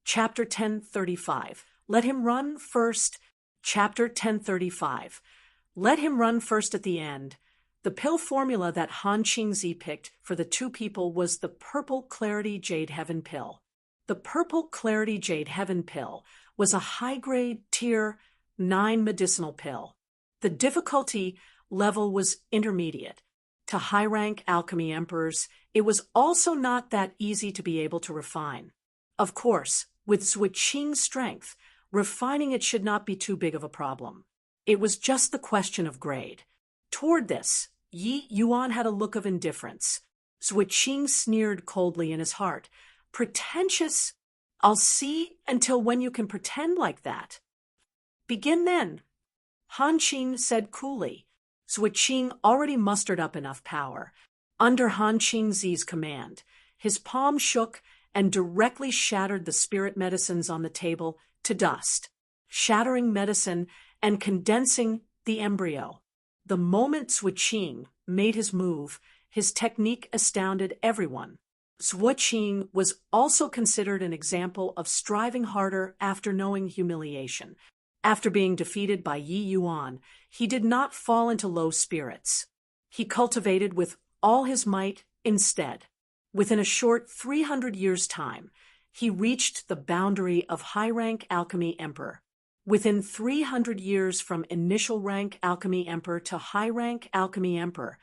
Chapter 1035. Let him run first. Chapter 1035. Let him run first at the end. The pill formula that Han Qingzi picked for the two people was the Purple Clarity Jade Heaven pill. The Purple Clarity Jade Heaven pill was a high-grade Tier 9 medicinal pill. The difficulty level was intermediate. To high-rank alchemy emperors, it was also not that easy to be able to refine. Of course, with Zhuo Qing's strength, refining it should not be too big of a problem. It was just the question of grade. Toward this, Yi Yuan had a look of indifference. Zhuo Qing sneered coldly in his heart. Pretentious? I'll see until when you can pretend like that. Begin then, Han Qing said coolly. Zhuo Qing already mustered up enough power. Under Han Qingzi's command, his palm shook and directly shattered the spirit medicines on the table to dust, shattering medicine and condensing the embryo. The moment Zhuo Qing made his move, his technique astounded everyone. Zhuo Qing was also considered an example of striving harder after knowing humiliation. After being defeated by Yi Yuan, he did not fall into low spirits. He cultivated with all his might instead. Within a short 300 years' time, he reached the boundary of high-rank alchemy emperor. Within 300 years from initial rank alchemy emperor to high-rank alchemy emperor,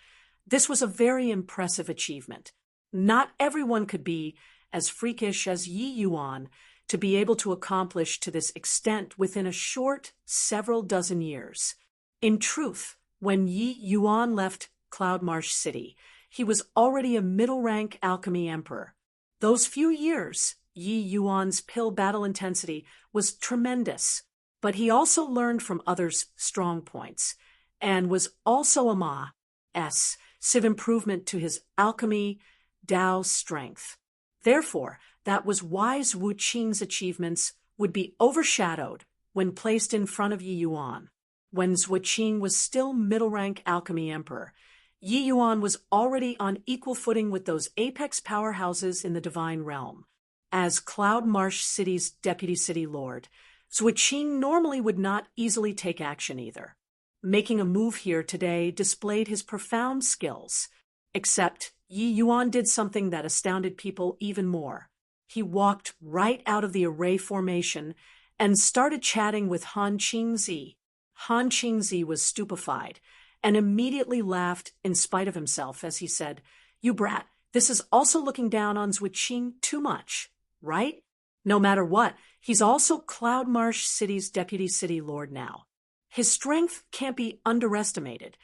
this was a very impressive achievement. Not everyone could be as freakish as Yi Yuan to be able to accomplish to this extent within a short several dozen years. In truth, when Yi Yuan left Cloudmarsh City, he was already a middle-rank alchemy emperor. Those few years, Yi Yuan's pill battle intensity was tremendous, but he also learned from others' strong points, and was also a massive improvement to his alchemy Dao strength. Therefore, that was why Zhuo Qing's achievements would be overshadowed when placed in front of Yi Yuan. When Zhuo Qing was still middle-rank alchemy emperor, Yi Yuan was already on equal footing with those apex powerhouses in the divine realm. As Cloudmarsh City's deputy city lord, Zhuo Qing normally would not easily take action either. Making a move here today displayed his profound skills. Except Yi Yuan did something that astounded people even more. He walked right out of the array formation and started chatting with Han Qingzi. Han Qingzi was stupefied and immediately laughed in spite of himself as he said, "You brat, this is also looking down on Zhuo Qing too much, right? No matter what, he's also Cloudmarsh City's deputy city lord now. His strength can't be underestimated."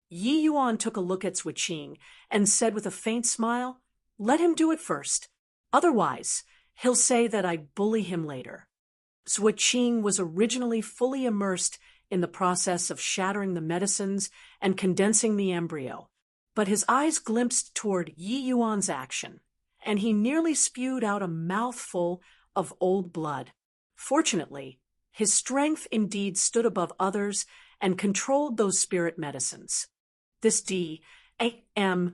Yi Yuan took a look at Zhuo Qing and said with a faint smile, "Let him do it first. Otherwise, he'll say that I bully him later." Zhuo Qing was originally fully immersed in the process of shattering the medicines and condensing the embryo, but his eyes glimpsed toward Yi Yuan's action, and he nearly spewed out a mouthful of old blood. Fortunately, his strength indeed stood above others and controlled those spirit medicines. This D.A.M.N.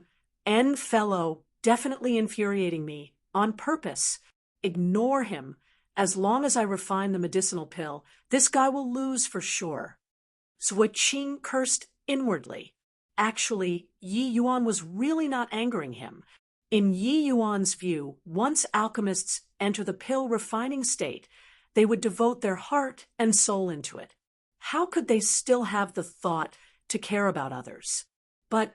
fellow definitely infuriating me, on purpose. Ignore him. As long as I refine the medicinal pill, this guy will lose for sure. Zhuo Qing cursed inwardly. Actually, Yi Yuan was really not angering him. In Yi Yuan's view, once alchemists enter the pill refining state, they would devote their heart and soul into it. How could they still have the thought to care about others? But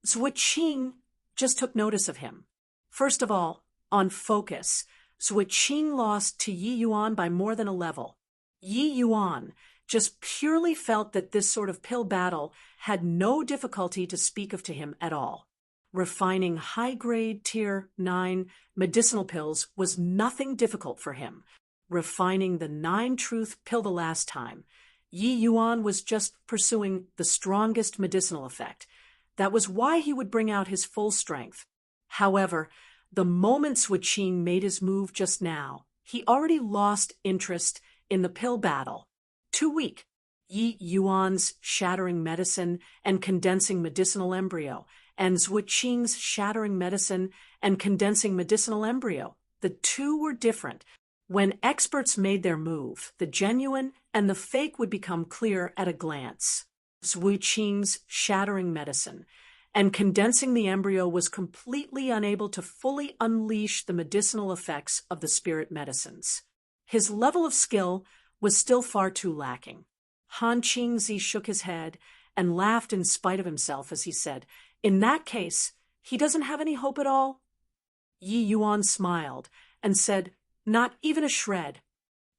Zhuo Qing just took notice of him. First of all, on focus, Zhuo Qing lost to Yi Yuan by more than a level. Yi Yuan just purely felt that this sort of pill battle had no difficulty to speak of to him at all. Refining high-grade Tier 9 medicinal pills was nothing difficult for him. Refining the 9-truth pill the last time, Yi Yuan was just pursuing the strongest medicinal effect. That was why he would bring out his full strength. However, the moment Zhuo Qing made his move just now, he already lost interest in the pill battle. Too weak. Yi Yuan's shattering medicine and condensing medicinal embryo, and Zhuo Qing's shattering medicine and condensing medicinal embryo. The two were different. When experts made their move, the genuine and the fake would become clear at a glance. Zhui Qing's shattering medicine and condensing the embryo was completely unable to fully unleash the medicinal effects of the spirit medicines. His level of skill was still far too lacking. Han Qingzi shook his head and laughed in spite of himself as he said, "In that case, he doesn't have any hope at all?" Yi Yuan smiled and said, "Not even a shred."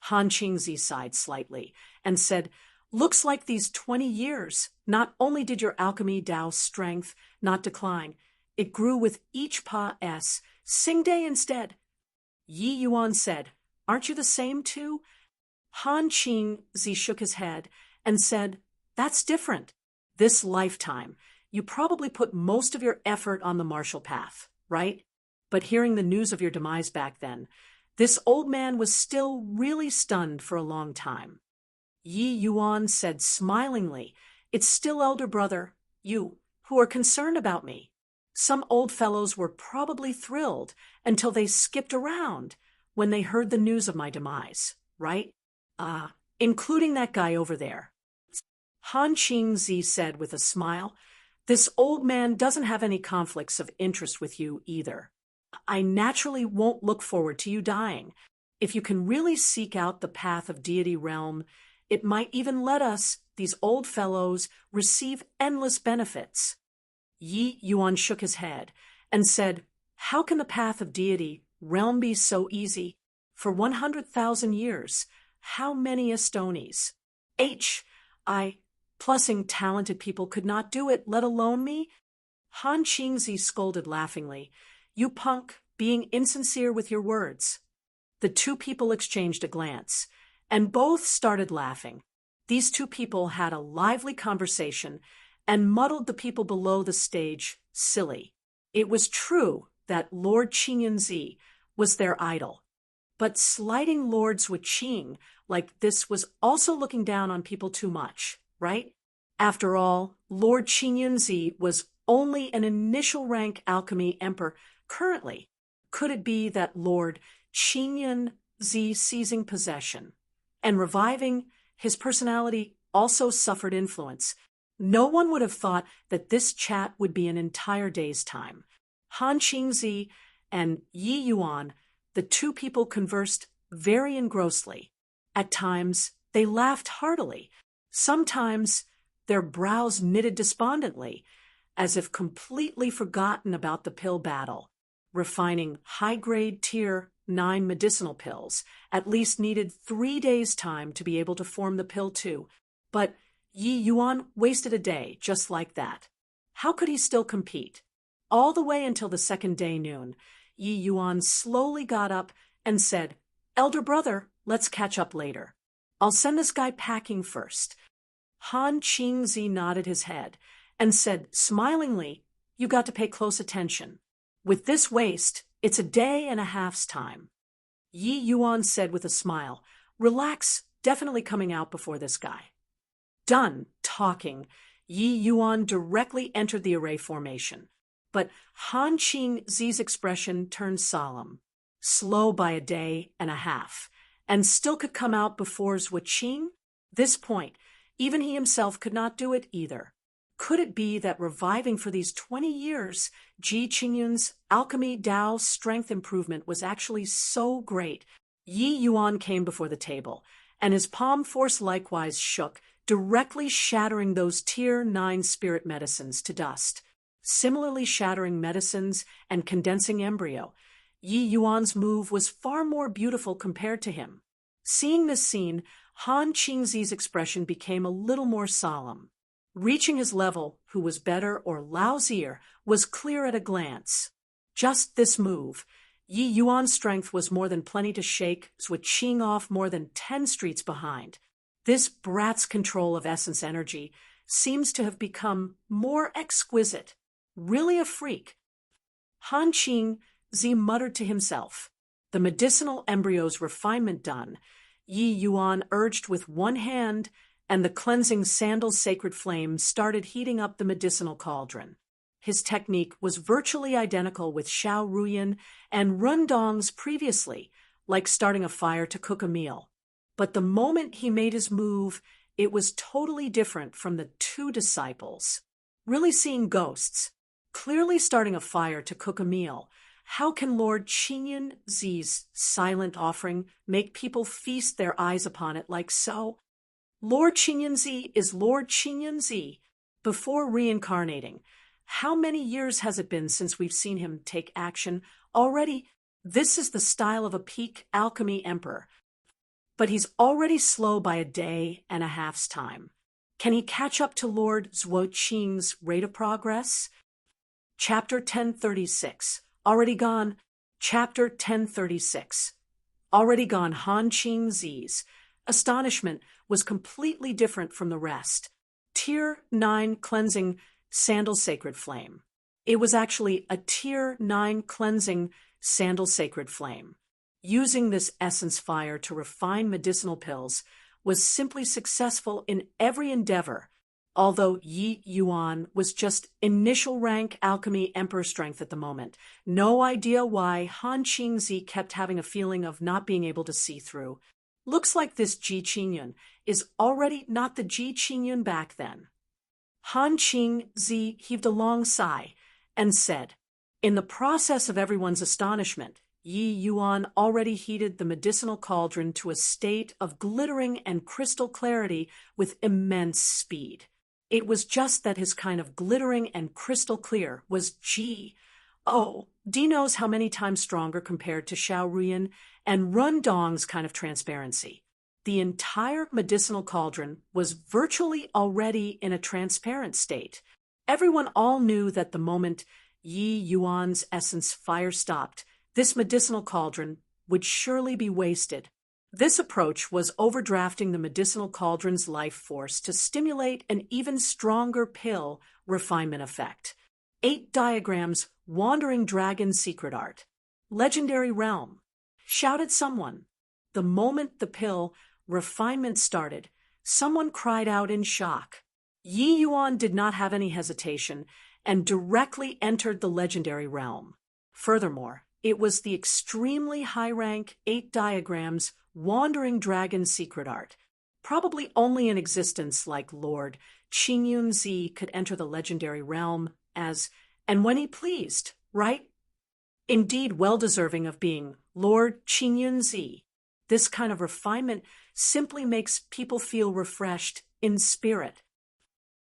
Han Qingzi sighed slightly and said, "Looks like these 20 years, not only did your alchemy Tao's strength not decline, it grew with each Pa-S, Singday instead." Yi Yuan said, "Aren't you the same too?" Han Qingzi shook his head and said, "That's different. This lifetime, you probably put most of your effort on the martial path, right? But hearing the news of your demise back then, this old man was still really stunned for a long time." Yi Yuan said smilingly, "It's still elder brother, you, who are concerned about me. Some old fellows were probably thrilled until they skipped around when they heard the news of my demise, right? Including that guy over there." Han Qingzi said with a smile, "This old man doesn't have any conflicts of interest with you either. I naturally won't look forward to you dying. If you can really seek out the path of deity realm, it might even let us, these old fellows, receive endless benefits." Yi Yuan shook his head and said, "How can the path of deity realm be so easy? For 100,000 years, how many Estonis? Plussing talented people could not do it, let alone me?" Han Qingzi scolded laughingly, "You punk, being insincere with your words." The two people exchanged a glance, and both started laughing. These two people had a lively conversation and muddled the people below the stage silly. It was true that Lord Qingyanzi was their idol, but slighting Lord Zhui Qing like this was also looking down on people too much, right? After all, Lord Qingyanzi was only an initial rank alchemy emperor currently. Could it be that Lord Qingyanzi seizing possession and reviving his personality also suffered influence? No one would have thought that this chat would be an entire day's time. Han Qingzi and Yi Yuan, the two people conversed very engrossly. At times, they laughed heartily. Sometimes, their brows knitted despondently, as if completely forgotten about the pill battle. Refining high-grade Tier 9 medicinal pills at least needed 3 days' time to be able to form the pill too, but Yi Yuan wasted a day just like that. How could he still compete? All the way until the second day noon, Yi Yuan slowly got up and said, "Elder brother, let's catch up later. I'll send this guy packing first." Han Qingzi nodded his head and said smilingly, "You got to pay close attention. With this waste, it's a day and a half's time." Yi Yuan said with a smile, "Relax, definitely coming out before this guy." Done talking, Yi Yuan directly entered the array formation. But Han Qingzi's expression turned solemn, slow by a day and a half, and still could come out before Zhui Qing? This point, even he himself could not do it either. Could it be that reviving for these 20 years, Ji Qingyun's alchemy Tao strength improvement was actually so great? Yi Yuan came before the table, and his palm force likewise shook, directly shattering those Tier 9 spirit medicines to dust. Similarly shattering medicines and condensing embryo, Yi Yuan's move was far more beautiful compared to him. Seeing this scene, Han Qingzi's expression became a little more solemn. Reaching his level, who was better or lousier, was clear at a glance. Just this move, Yi Yuan's strength was more than plenty to shake Zhui Qing off more than 10 streets behind. This brat's control of essence energy seems to have become more exquisite. Really a freak. Han Qingzi muttered to himself. The medicinal embryo's refinement done, Yi Yuan urged with one hand, and the cleansing sandal's sacred flame started heating up the medicinal cauldron. His technique was virtually identical with Xiao Ruyan and Rundong's previously, like starting a fire to cook a meal. But the moment he made his move, it was totally different from the two disciples. Really seeing ghosts, clearly starting a fire to cook a meal. How can Lord Chinyan-zi's silent offering make people feast their eyes upon it like so? Lord Chinyan-zi is Lord Chinyan-zi before reincarnating. How many years has it been since we've seen him take action? Already, this is the style of a peak alchemy emperor. But he's already slow by a day and a half's time. Can he catch up to Lord Zhuoqing's rate of progress? Chapter 1036. Already gone. Chapter 1036. Already gone. Han Qingzi's astonishment was completely different from the rest. Tier 9 cleansing sandal sacred flame. It was actually a Tier 9 cleansing sandal sacred flame. Using this essence fire to refine medicinal pills was simply successful in every endeavor, although Yi Yuan was just initial rank alchemy emperor strength at the moment. No idea why Han Qingzi kept having a feeling of not being able to see through. Looks like this Ji Qingyun is already not the Ji Qingyun back then. Han Qingzi heaved a long sigh and said, in the process of everyone's astonishment, Yi Yuan already heated the medicinal cauldron to a state of glittering and crystal clarity with immense speed. It was just that his kind of glittering and crystal clear was Ji. Oh, D knows how many times stronger compared to Xiao Ruyan and Run Dong's kind of transparency. The entire medicinal cauldron was virtually already in a transparent state. Everyone all knew that the moment Yi Yuan's essence fire stopped, this medicinal cauldron would surely be wasted. This approach was overdrafting the medicinal cauldron's life force to stimulate an even stronger pill refinement effect. 8 diagrams, Wandering Dragon's secret art. Legendary realm. Shouted someone. The moment the pill refinement started, someone cried out in shock. Yi Yuan did not have any hesitation and directly entered the legendary realm. Furthermore, it was the extremely high-rank 8 diagrams Wandering Dragon's secret art. Probably only in existence like Lord Qingyun-zi could enter the legendary realm as, and when he pleased, right? Indeed, well-deserving of being Lord Qingyun-zi. This kind of refinement simply makes people feel refreshed in spirit.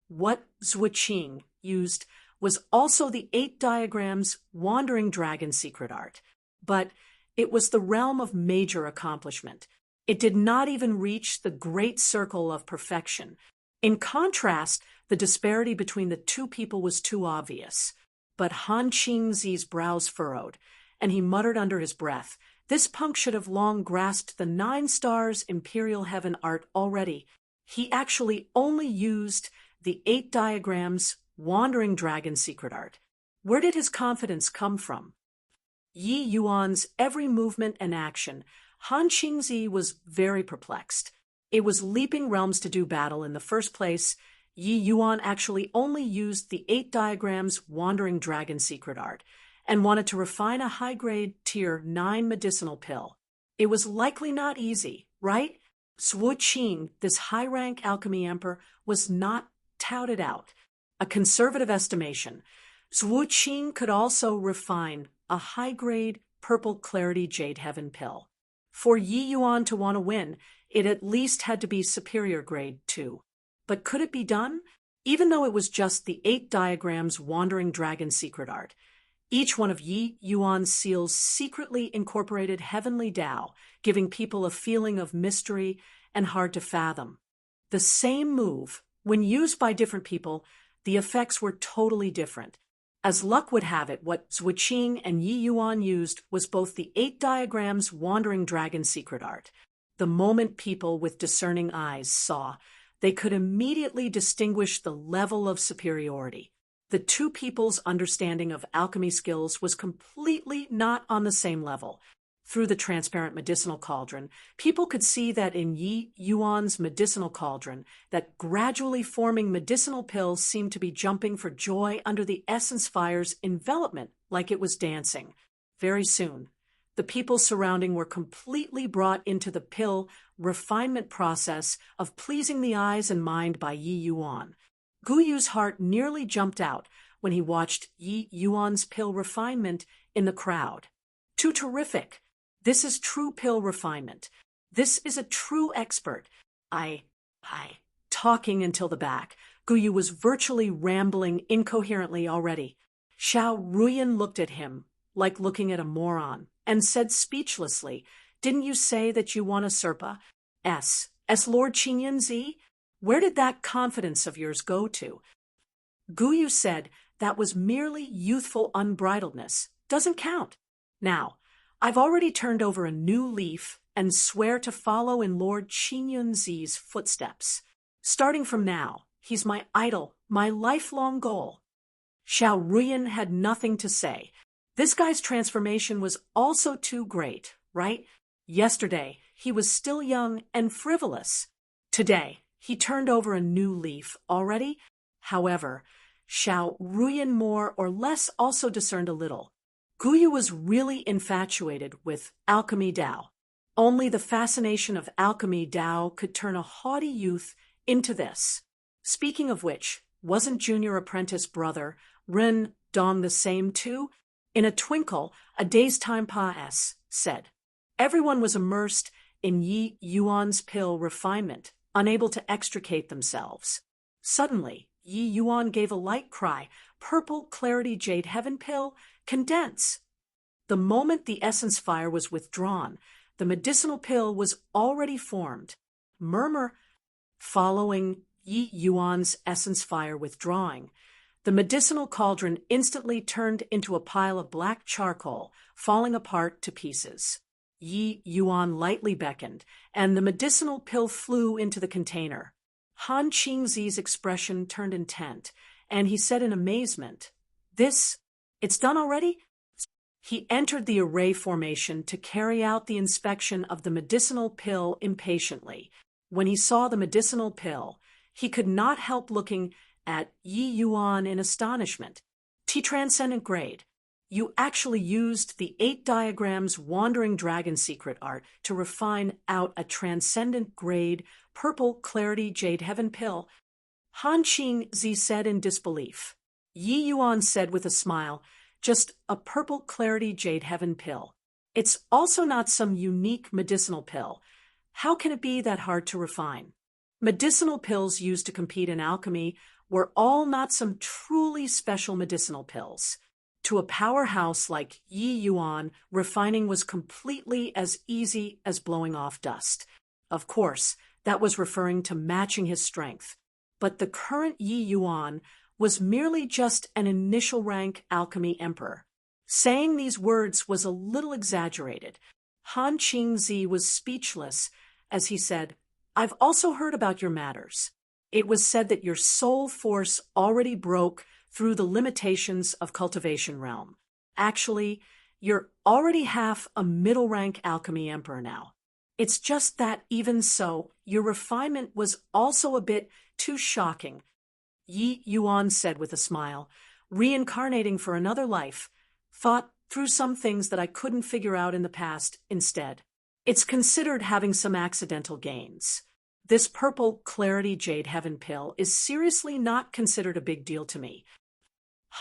What Zhuoqing used was also the 8 diagrams Wandering Dragon's secret art, but it was the realm of major accomplishment. It did not even reach the great circle of perfection. In contrast, the disparity between the two people was too obvious. But Han Qingzi's brows furrowed, and he muttered under his breath, this punk should have long grasped the 9 stars Imperial Heaven art already. He actually only used the 8 diagrams Wandering Dragon's secret art. Where did his confidence come from? Yi Yuan's every movement and action, Han Qingzi was very perplexed. It was leaping realms to do battle in the first place. Yi Yuan actually only used the 8 diagrams Wandering Dragon's secret art and wanted to refine a high-grade Tier 9 medicinal pill. It was likely not easy, right? Zhuoqing, this high-rank alchemy emperor, was not touted out. A conservative estimation, Zhuoqing could also refine a high-grade purple clarity jade heaven pill. For Yi Yuan to want to win, it at least had to be superior grade too. But could it be done? Even though it was just the 8 diagrams Wandering Dragon's secret art, each one of Yi Yuan's seals secretly incorporated heavenly Tao, giving people a feeling of mystery and hard to fathom. The same move, when used by different people, the effects were totally different. As luck would have it, what Zhuoqing and Yi Yuan used was both the 8 diagrams Wandering Dragon's secret art. The moment people with discerning eyes saw, they could immediately distinguish the level of superiority. The two people's understanding of alchemy skills was completely not on the same level. Through the transparent medicinal cauldron, people could see that in Yi Yuan's medicinal cauldron, that gradually forming medicinal pills seemed to be jumping for joy under the essence fire's envelopment like it was dancing. Very soon, The people surrounding were completely brought into the pill refinement process of pleasing the eyes and mind by Yi Yuan. Gu Yu's heart nearly jumped out when he watched Yi Yuan's pill refinement in the crowd. Too terrific! This is true pill refinement. This is a true expert. Talking until the back. Gu Yu was virtually rambling incoherently already. Xiao Ruyan looked at him, like looking at a moron, and said speechlessly, "Didn't you say that you want a Serpa? S. Lord Qinyanzi? Where did that confidence of yours go to?" Gu Yu said that was merely youthful unbridledness. Doesn't count. Now, I've already turned over a new leaf and swear to follow in Lord Qinyanzi's footsteps. Starting from now, he's my idol, my lifelong goal. Xiao Ruyan had nothing to say. This guy's transformation was also too great, right? Yesterday, he was still young and frivolous. Today, he turned over a new leaf already. However, Xiao Ruyan more or less also discerned a little. Gu Yu was really infatuated with alchemy Dao. Only the fascination of alchemy Dao could turn a haughty youth into this. Speaking of which, wasn't junior apprentice brother Ren Dong the same too? In a twinkle, a day's time said. Everyone was immersed in Yi Yuan's pill refinement, unable to extricate themselves. Suddenly, Yi Yuan gave a light cry, "Purple clarity jade heaven pill, condense!" The moment the essence fire was withdrawn, the medicinal pill was already formed. Murmur. Following Yi Yuan's essence fire withdrawing, the medicinal cauldron instantly turned into a pile of black charcoal, falling apart to pieces. Yi Yuan lightly beckoned, and the medicinal pill flew into the container. Han Qingzi's expression turned intent, and he said in amazement, "It's done already?" He entered the array formation to carry out the inspection of the medicinal pill impatiently. When he saw the medicinal pill, he could not help looking at Yi Yuan in astonishment. T-Transcendent grade. You actually used the 8 diagrams Wandering Dragon secret art to refine out a transcendent grade purple clarity jade heaven pill. Han Qingzi said in disbelief. Yi Yuan said with a smile, "Just a purple clarity jade heaven pill. It's also not some unique medicinal pill. How can it be that hard to refine?" Medicinal pills used to compete in alchemy were all not some truly special medicinal pills. To a powerhouse like Yi Yuan, refining was completely as easy as blowing off dust. Of course, that was referring to matching his strength. But the current Yi Yuan was merely just an initial rank alchemy emperor. Saying these words was a little exaggerated. Han Qingzi was speechless as he said, "I've also heard about your matters. It was said that your soul force already broke through the limitations of cultivation realm. Actually, you're already half a middle-rank alchemy emperor now. It's just that even so, your refinement was also a bit too shocking," Yi Yuan said with a smile, "reincarnating for another life. Thought through some things that I couldn't figure out in the past instead. It's considered having some accidental gains. This purple clarity jade heaven pill is seriously not considered a big deal to me."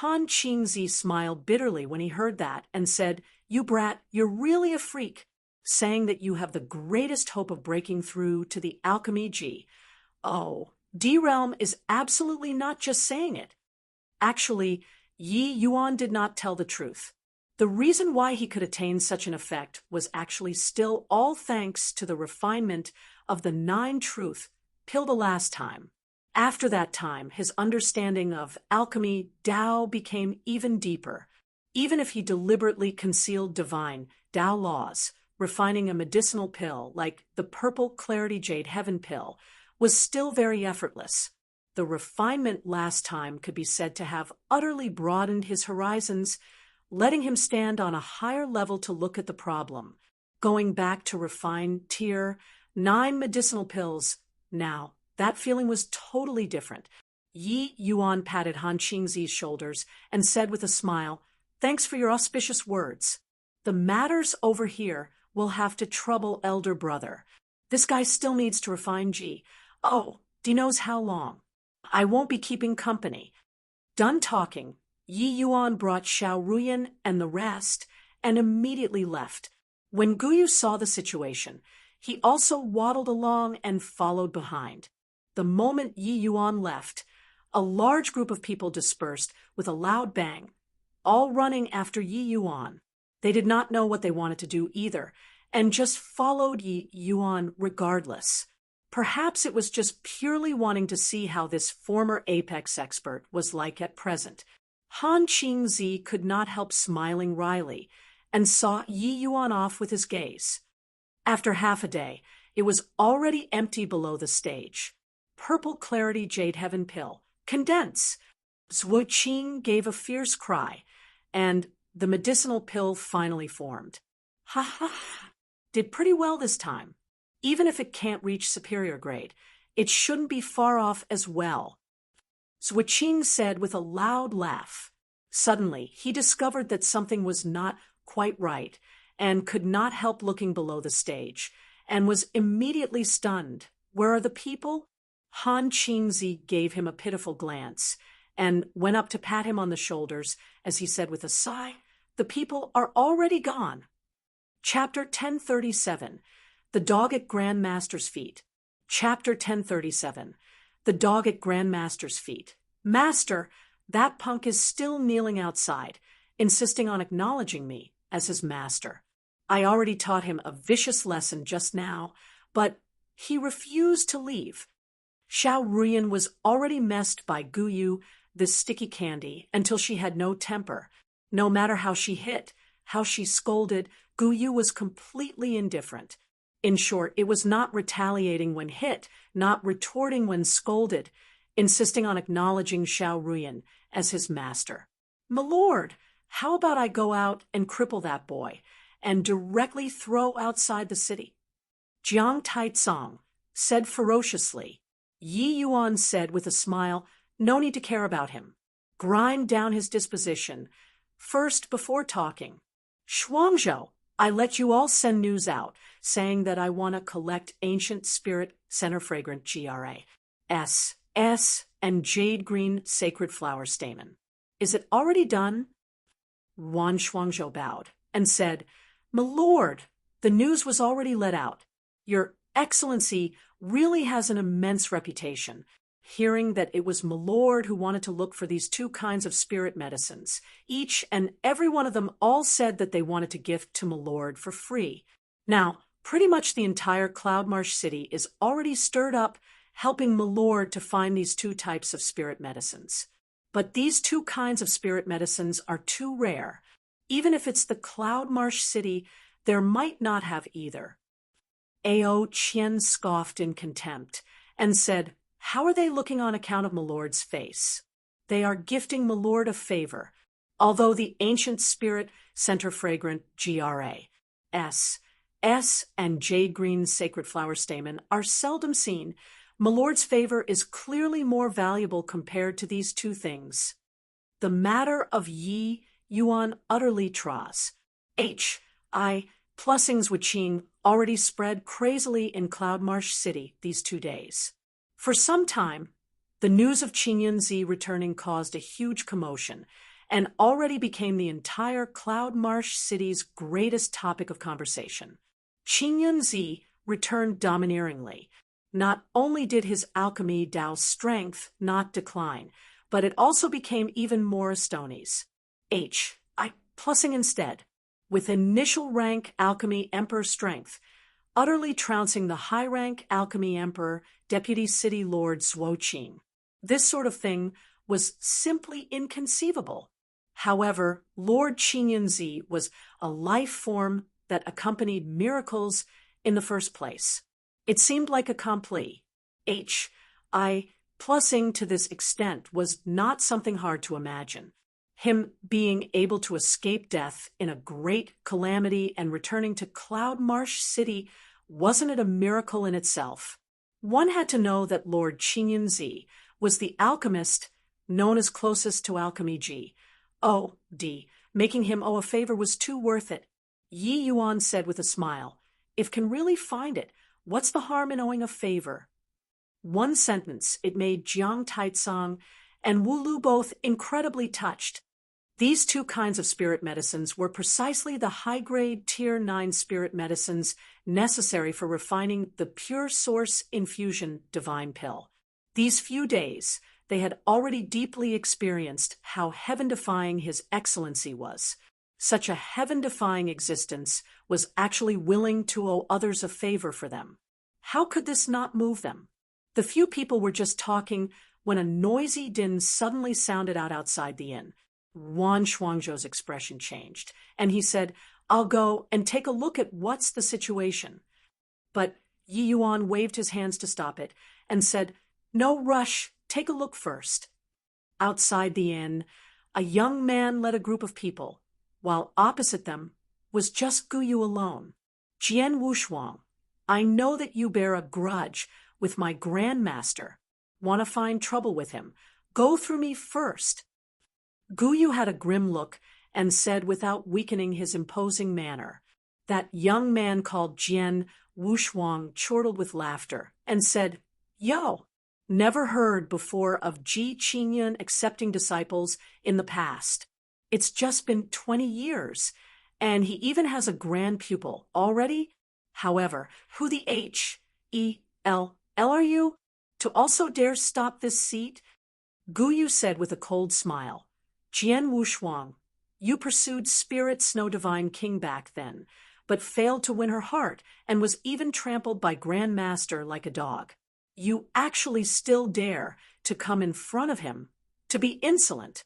Han Qingzi smiled bitterly when he heard that and said, "You brat, you're really a freak, saying that you have the greatest hope of breaking through to the alchemy G. Oh, D-Realm is absolutely not just saying it. Actually, Yi Yuan did not tell the truth. The reason why he could attain such an effect was actually still all thanks to the refinement of the 9 truth pill the last time. After that time, his understanding of alchemy Dao became even deeper. Even if he deliberately concealed divine Dao laws, refining a medicinal pill like the purple clarity jade heaven pill was still very effortless. The refinement last time could be said to have utterly broadened his horizons, letting him stand on a higher level to look at the problem. Going back to refined tier 9 medicinal pills, now, that feeling was totally different. Yi Yuan patted Han Qingzi's shoulders and said with a smile, "Thanks for your auspicious words." The matters over here will have to trouble elder brother. This guy still needs to refine G. Oh, D knows how long. I won't be keeping company. Done talking, Yi Yuan brought Xiao Ruyan and the rest and immediately left. When Guyu saw the situation, he also waddled along and followed behind. The moment Yi Yuan left, a large group of people dispersed with a loud bang, all running after Yi Yuan. They did not know what they wanted to do either, and just followed Yi Yuan regardless. Perhaps it was just purely wanting to see how this former apex expert was like at present. Han Qingzi could not help smiling wryly, and saw Yi Yuan off with his gaze. After half a day, it was already empty below the stage. Purple Clarity Jade Heaven Pill. Condense! Zhuo Qing gave a fierce cry, and the medicinal pill finally formed. Ha ha ha! Did pretty well this time. Even if it can't reach superior grade, it shouldn't be far off as well. Zhuo Qing said with a loud laugh. Suddenly, he discovered that something was not quite right, and could not help looking below the stage, and was immediately stunned. Where are the people? Han Qingzi gave him a pitiful glance, and went up to pat him on the shoulders, as he said with a sigh, "The people are already gone." Chapter 1037. The Dog at Grand Master's Feet. Chapter 1037. The Dog at Grand Master's Feet. Master, that punk is still kneeling outside, insisting on acknowledging me as his master. I already taught him a vicious lesson just now, but he refused to leave. Xiao Ruyan was already messed by Guyu, this sticky candy, until she had no temper. No matter how she hit, how she scolded, Guyu was completely indifferent. In short, it was not retaliating when hit, not retorting when scolded, insisting on acknowledging Xiao Ruyan as his master. "My lord, how about I go out and cripple that boy, and directly throw outside the city?" Jiang Taizong said ferociously. Yi Yuan said with a smile, "No need to care about him. Grind down his disposition, first before talking. Shuangzhou, I let you all send news out, saying that I want to collect Ancient Spirit Center Fragrant GRA, S, and Jade Green Sacred Flower Stamen. Is it already done?" Wan Shuangzhou bowed and said, "My lord, the news was already let out. Your Excellency really has an immense reputation. Hearing that it was my lord who wanted to look for these 2 kinds of spirit medicines, each and every one of them all said that they wanted to gift to my lord for free. Now, pretty much the entire Cloudmarsh city is already stirred up, helping my lord to find these 2 types of spirit medicines. But these 2 kinds of spirit medicines are too rare. Even if it's the Cloudmarsh city, there might not have either." Ao Qian scoffed in contempt and said, "How are they looking on account of my lord's face? They are gifting my lord a favor. Although the Ancient Spirit Center Fragrant GRA, S, and Jade Green Sacred Flower Stamen are seldom seen, my lord's favor is clearly more valuable compared to these 2 things. The matter of Yi Yuan utterly tras. Plussings with Qing already spread crazily in Cloudmarsh City these 2 days. For some time, the news of Qin Yunzi returning caused a huge commotion, and already became the entire Cloudmarsh City's greatest topic of conversation. Qin Yunzi returned domineeringly. Not only did his alchemy Tao's strength not decline, but it also became even more astonies. Plussing instead, with initial rank alchemy emperor strength, utterly trouncing the high-rank alchemy emperor, deputy city lord Zhuo Qing. This sort of thing was simply inconceivable. However, Lord Qin Yunzi was a life form that accompanied miracles in the first place. It seemed like accompli. Plussing to this extent was not something hard to imagine. Him being able to escape death in a great calamity and returning to Cloudmarsh City, wasn't it a miracle in itself? One had to know that Lord Qin Yunzi was the alchemist known as closest to Alchemy G. D. Making him owe a favor was too worth it. Yi Yuan said with a smile, "If can really find it, what's the harm in owing a favor?" One sentence, it made Jiang Taitsang and Wu Lu both incredibly touched. These two kinds of spirit medicines were precisely the high-grade Tier 9 spirit medicines necessary for refining the pure source infusion divine pill. These few days, they had already deeply experienced how heaven-defying his excellency was. Such a heaven-defying existence was actually willing to owe others a favor for them. How could this not move them? The few people were just talking when a noisy din suddenly sounded out outside the inn. Wan Shuangzhou's expression changed, and he said, "I'll go and take a look at what's the situation." But Yi Yuan waved his hands to stop it and said, "No rush, take a look first." Outside the inn, a young man led a group of people, while opposite them was just Guyu alone. "Jian Wushuang, I know that you bear a grudge with my grandmaster. Want to find trouble with him? Go through me first." Guyu had a grim look and said without weakening his imposing manner. That young man called Jian Wushuang chortled with laughter and said, "Yo, never heard before of Ji Qingyun accepting disciples in the past. It's just been 20 years, and he even has a grand pupil already. However, who the H-E-L-L are you? To also dare stop this seat?" Guyu said with a cold smile, "Jian Wushuang, you pursued Spirit Snow Divine King back then, but failed to win her heart and was even trampled by Grand Master like a dog. You actually still dare to come in front of him, to be insolent."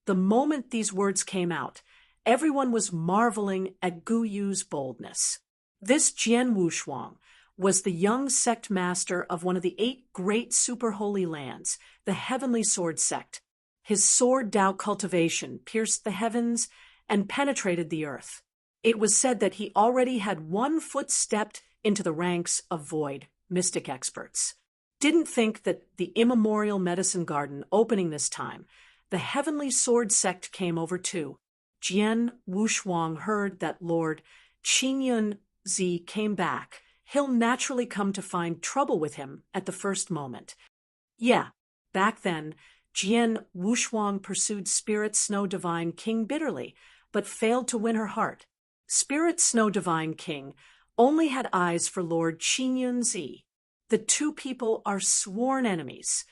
The moment these words came out, everyone was marveling at Guyu's boldness. This Jian Wushuang was the young sect master of one of the 8 great super holy lands, the Heavenly Sword sect. His sword Dao cultivation pierced the heavens and penetrated the earth. It was said that he already had 1 foot stepped into the ranks of void mystic experts. Didn't think that the immemorial medicine garden opening this time, the Heavenly Sword sect came over too. Jian Wushuang heard that Lord Qingyun Zi came back. He'll naturally come to find trouble with him at the first moment. Yeah, back then, Jian Wushuang pursued Spirit Snow Divine King bitterly, but failed to win her heart. Spirit Snow Divine King only had eyes for Lord Qingyun Zi. The two people are sworn enemies,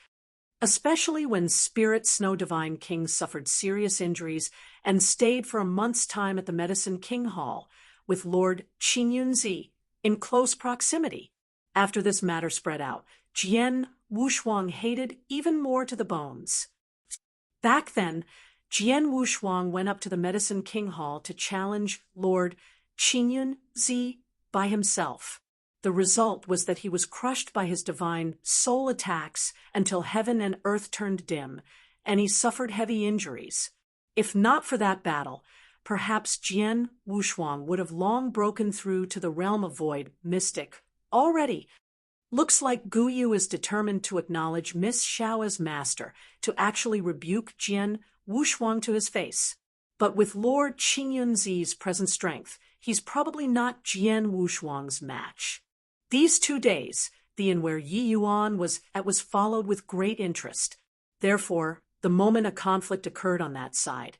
especially when Spirit Snow Divine King suffered serious injuries and stayed for a month's time at the Medicine King Hall with Lord Qingyun Zi in close proximity. After this matter spread out, Jian Wushuang hated even more to the bones. Back then, Jian Wushuang went up to the Medicine King Hall to challenge Lord Qingyun Zi by himself. The result was that he was crushed by his divine soul attacks until heaven and earth turned dim, and he suffered heavy injuries. If not for that battle, perhaps Jian Wushuang would have long broken through to the realm of void mystic. Already, looks like Guyu is determined to acknowledge Miss Xiao as master, to actually rebuke Jian Wushuang to his face. But with Lord Qingyun Zi's present strength, he's probably not Jian Wushuang's match. These 2 days, the inn where Yi Yuan was at was followed with great interest. Therefore, the moment a conflict occurred on that side,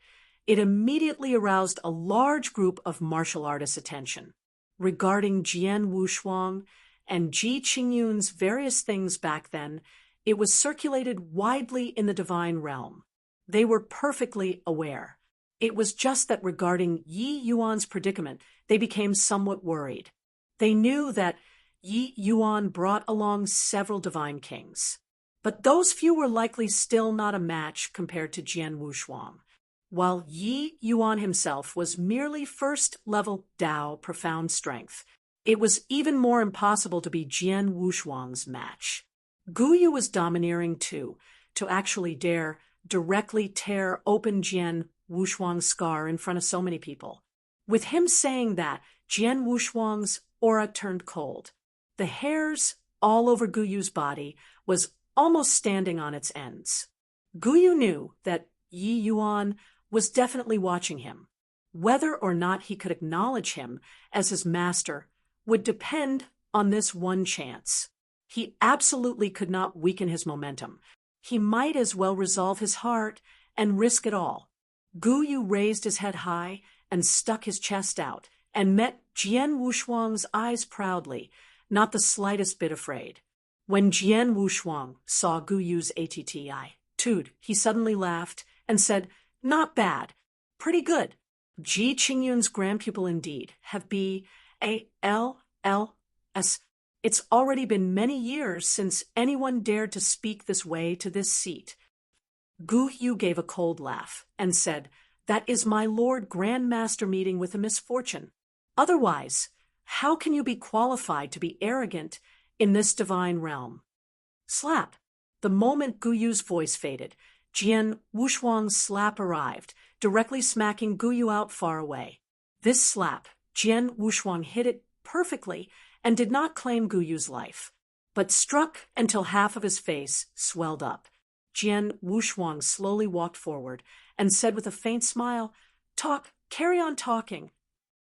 it immediately aroused a large group of martial artists' attention. Regarding Jian Wushuang and Ji Qingyun's various things back then, it was circulated widely in the divine realm. They were perfectly aware. It was just that regarding Yi Yuan's predicament, they became somewhat worried. They knew that Yi Yuan brought along several divine kings, but those few were likely still not a match compared to Jian Wushuang. While Yi Yuan himself was merely first-level Dao profound strength, it was even more impossible to be Jian Wushuang's match. Guyu was domineering too, to actually dare directly tear open Jian Wushuang's scar in front of so many people. With him saying that, Jian Wushuang's aura turned cold. The hairs all over Guyu's body was almost standing on its ends. Guyu knew that Yi Yuan was definitely watching him. Whether or not he could acknowledge him as his master would depend on this one chance. He absolutely could not weaken his momentum. He might as well resolve his heart and risk it all. Gu Yu raised his head high and stuck his chest out, and met Jian Wushuang's eyes proudly, not the slightest bit afraid. When Jian Wushuang saw Gu Yu's attitude, he suddenly laughed and said, "Not bad. Pretty good. Ji Qingyun's grandpupil indeed. Have B-A-L-L-S. It's already been many years since anyone dared to speak this way to this seat." Gu Yu gave a cold laugh and said, "That is my Lord Grand Master meeting with a misfortune. Otherwise, how can you be qualified to be arrogant in this divine realm?" Slap! The moment Gu Yu's voice faded, Jian Wushuang's slap arrived, directly smacking Gu Yu out far away. This slap, Jian Wushuang hit it perfectly and did not claim Gu Yu's life, but struck until half of his face swelled up. Jian Wushuang slowly walked forward and said with a faint smile, Carry on talking."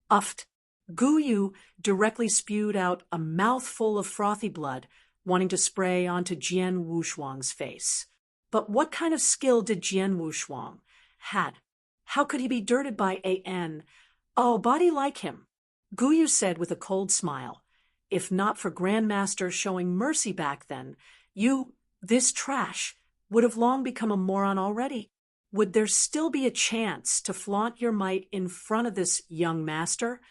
Uffed. Gu Yu directly spewed out a mouthful of frothy blood, wanting to spray onto Jian Wushuang's face. But what kind of skill did Jian Wushuang had? How could he be dirted by a body like him? Gu Yu said with a cold smile, "If not for Grandmaster showing mercy back then, this trash, would have long become a moron already. Would there still be a chance to flaunt your might in front of this young master?"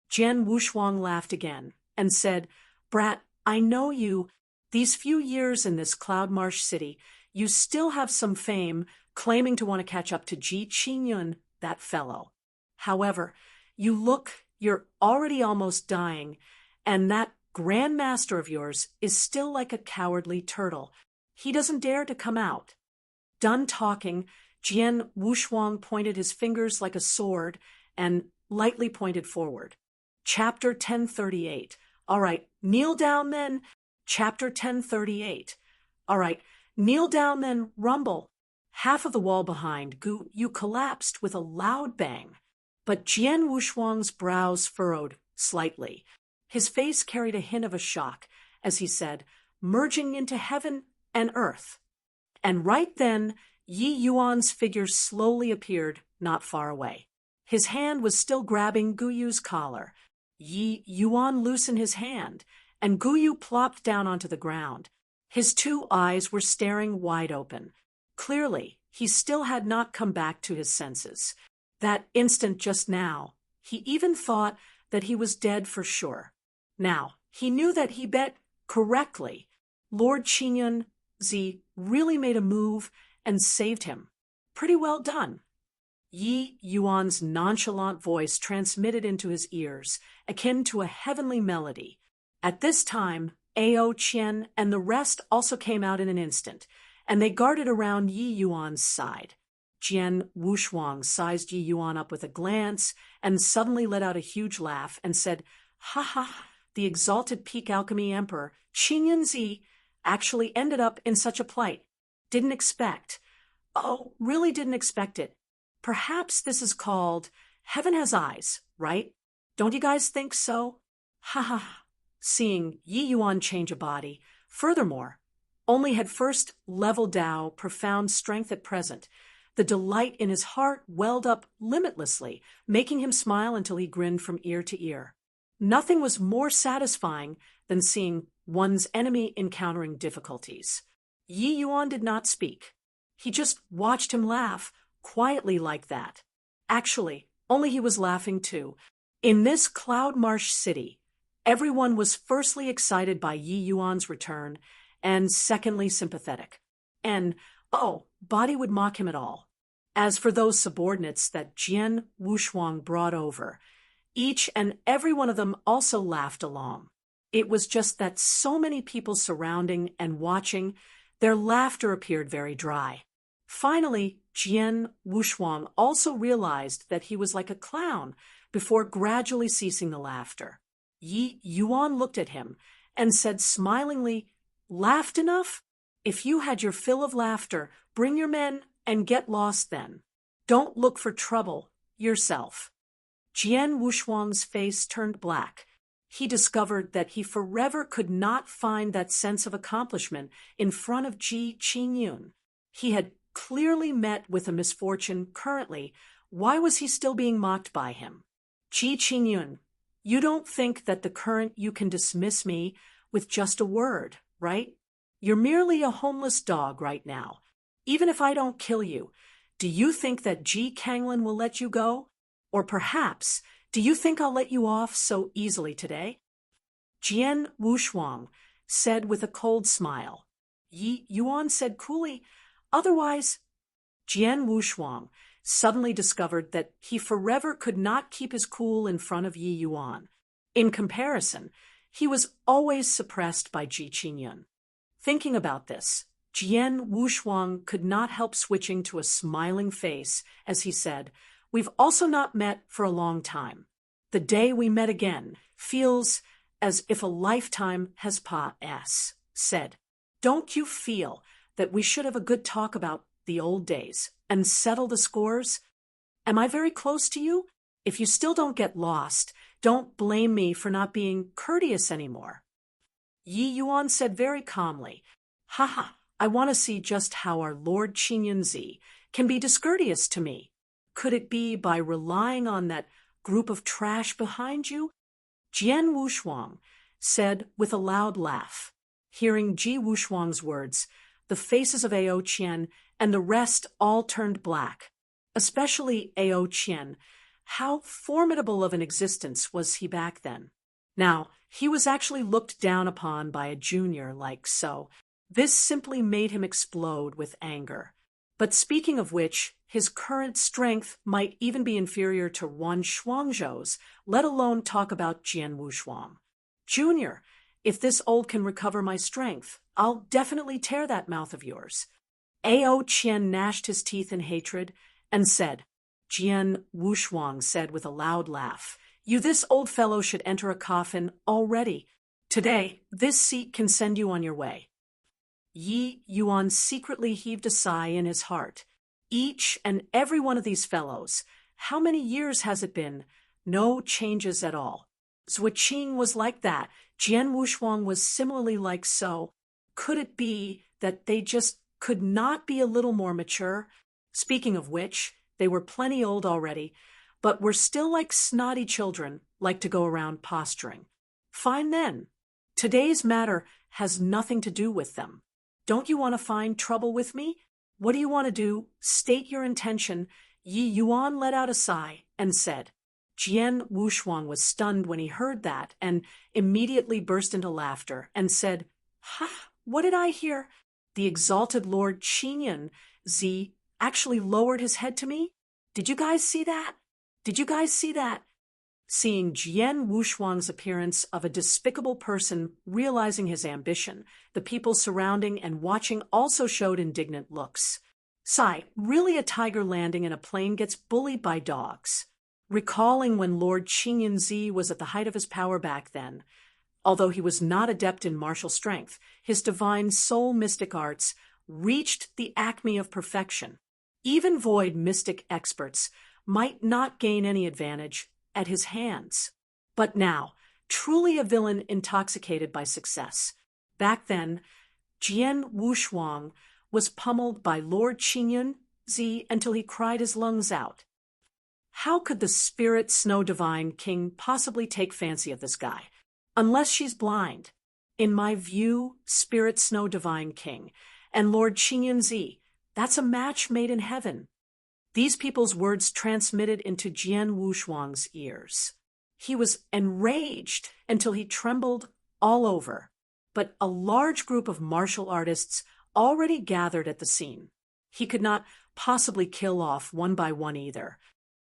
Jian Wushuang laughed again and said, "Brat, I know you. These few years in this Cloud Marsh city, you still have some fame, claiming to want to catch up to Ji Qingyun, that fellow. However, you're already almost dying, and that grandmaster of yours is still like a cowardly turtle. He doesn't dare to come out." Done talking, Jian Wushuang pointed his fingers like a sword and lightly pointed forward. Chapter 1038. All right, kneel down then. Chapter 1038. All right, kneel down then, rumble. Half of the wall behind Gu Yu collapsed with a loud bang, but Jian Wushuang's brows furrowed slightly. His face carried a hint of a shock as he said, "Merging into heaven and earth." And right then, Yi Yuan's figure slowly appeared not far away. His hand was still grabbing Gu Yu's collar. Yi Yuan loosened his hand, and Gu Yu plopped down onto the ground. His two eyes were staring wide open. Clearly, he still had not come back to his senses. That instant just now, he even thought that he was dead for sure. Now, he knew that he bet correctly. Lord Qingyun Zi really made a move and saved him. Pretty well done. Yi Yuan's nonchalant voice transmitted into his ears, akin to a heavenly melody. At this time, Ao Qian and the rest also came out in an instant, and they guarded around Yi Yuan's side. Jian Wushuang sized Yi Yuan up with a glance and suddenly let out a huge laugh and said, "Ha ha, the exalted peak alchemy emperor, Qingyun Zi, actually ended up in such a plight. Didn't expect. Oh, really didn't expect it. Perhaps this is called heaven has eyes, right? Don't you guys think so? Ha ha." Seeing Yi Yuan change a body, furthermore, only had first level Dao profound strength at present, the delight in his heart welled up limitlessly, making him smile until he grinned from ear to ear. Nothing was more satisfying than seeing one's enemy encountering difficulties. Yi Yuan did not speak. He just watched him laugh, quietly like that. Actually, only he was laughing too. In this Cloud Marsh city, everyone was firstly excited by Yi Yuan's return, and secondly sympathetic. And, body would mock him at all. As for those subordinates that Jian Wushuang brought over, each and every one of them also laughed along. It was just that so many people surrounding and watching, their laughter appeared very dry. Finally, Jian Wushuang also realized that he was like a clown before gradually ceasing the laughter. Yi Yuan looked at him and said smilingly, "Laughed enough? If you had your fill of laughter, bring your men and get lost then. Don't look for trouble. yourself. Jian Wushuang's face turned black. He discovered that he forever could not find that sense of accomplishment in front of Ji Qingyun. He had clearly met with a misfortune currently. Why was he still being mocked by him? Ji Qingyun, you don't think that the current you can dismiss me with just a word, right? You're merely a homeless dog right now. Even if I don't kill you, do you think that Ji Kanglin will let you go? Or perhaps, do you think I'll let you off so easily today? Jian Wushuang said with a cold smile. Yi Yuan said coolly, otherwise, Jian Wushuang suddenly discovered that he forever could not keep his cool in front of Yi Yuan. In comparison, he was always suppressed by Ji Qingyun. Thinking about this, Jian Wushuang could not help switching to a smiling face as he said, we've also not met for a long time. The day we met again feels as if a lifetime has passed. Said, don't you feel that we should have a good talk about the old days and settle the scores? Am I very close to you? If you still don't get lost, don't blame me for not being courteous anymore. Yi Yuan said very calmly, haha, I want to see just how our Lord Qingyunzi can be discourteous to me. Could it be by relying on that group of trash behind you? Jian Wushuang said with a loud laugh. Hearing Ji Wushuang's words, the faces of Ao Qian and the rest all turned black. Especially Ao Qian. How formidable of an existence was he back then? Now, he was actually looked down upon by a junior like so. This simply made him explode with anger. But speaking of which, his current strength might even be inferior to Wan Shuangzhou's, let alone talk about Jian Wushuang. Junior, if this old can recover my strength, I'll definitely tear that mouth of yours. Ao Qian gnashed his teeth in hatred and said, Jian Wushuang said with a loud laugh, you this old fellow should enter a coffin already. Today, this seat can send you on your way. Yi Yuan secretly heaved a sigh in his heart. Each and every one of these fellows, how many years has it been? No changes at all. Zuoqing was like that. Jian Wushuang was similarly like so. Could it be that they just could not be a little more mature? Speaking of which, they were plenty old already, but were still like snotty children, like to go around posturing. Fine then. Today's matter has nothing to do with them. Don't you want to find trouble with me? What do you want to do? State your intention. Yi Yuan let out a sigh and said. Jian Wushuang was stunned when he heard that and immediately burst into laughter and said, ha, what did I hear? The exalted Lord Qingyunzi actually lowered his head to me? Did you guys see that? Did you guys see that? Seeing Jian Wushuang's appearance of a despicable person realizing his ambition, the people surrounding and watching also showed indignant looks. Sigh, really a tiger landing in a plane gets bullied by dogs. Recalling when Lord Qingyunzi was at the height of his power back then, although he was not adept in martial strength, his divine soul mystic arts reached the acme of perfection. Even void mystic experts might not gain any advantage at his hands. But now, truly a villain intoxicated by success. Back then, Jian Wushuang was pummeled by Lord Qingyunzi until he cried his lungs out. How could the spirit snow divine king possibly take fancy of this guy? Unless she's blind. In my view, spirit snow divine king and Lord Qingyunzi, that's a match made in heaven. These people's words transmitted into Jian Wushuang's ears. He was enraged until he trembled all over, but a large group of martial artists already gathered at the scene. He could not possibly kill off one by one either.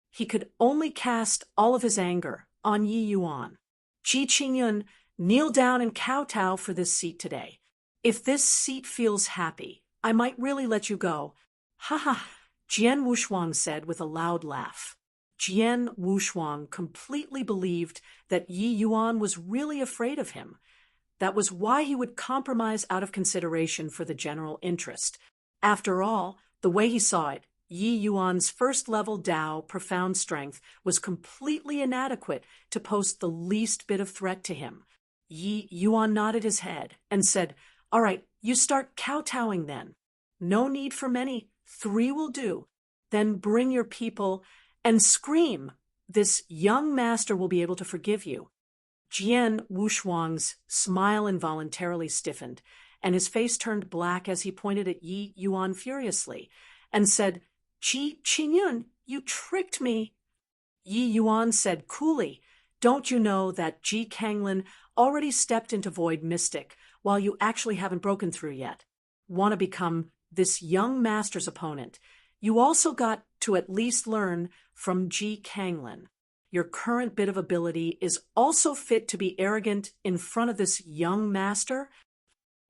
He could only cast all of his anger on Yi Yuan. Ji Qingyun, kneel down and kowtow for this seat today. If this seat feels happy, I might really let you go. Ha ha, Jian Wushuang said with a loud laugh. Jian Wushuang completely believed that Yi Yuan was really afraid of him. That was why he would compromise out of consideration for the general interest. After all, the way he saw it, Yi Yuan's first-level Tao profound strength was completely inadequate to pose the least bit of threat to him. Yi Yuan nodded his head and said, "All right, you start kowtowing then. No need for many, 3 will do. Then bring your people and scream. This young master will be able to forgive you." Jian Wushuang's smile involuntarily stiffened, and his face turned black as he pointed at Yi Yuan furiously and said, "Ji Qingyun, you tricked me." Yi Yuan said coolly, "Don't you know that Ji Kanglin already stepped into Void Mystic while you actually haven't broken through yet? Want to become this young master's opponent? You also got to at least learn from Ji Kanglin. Your current bit of ability is also fit to be arrogant in front of this young master?"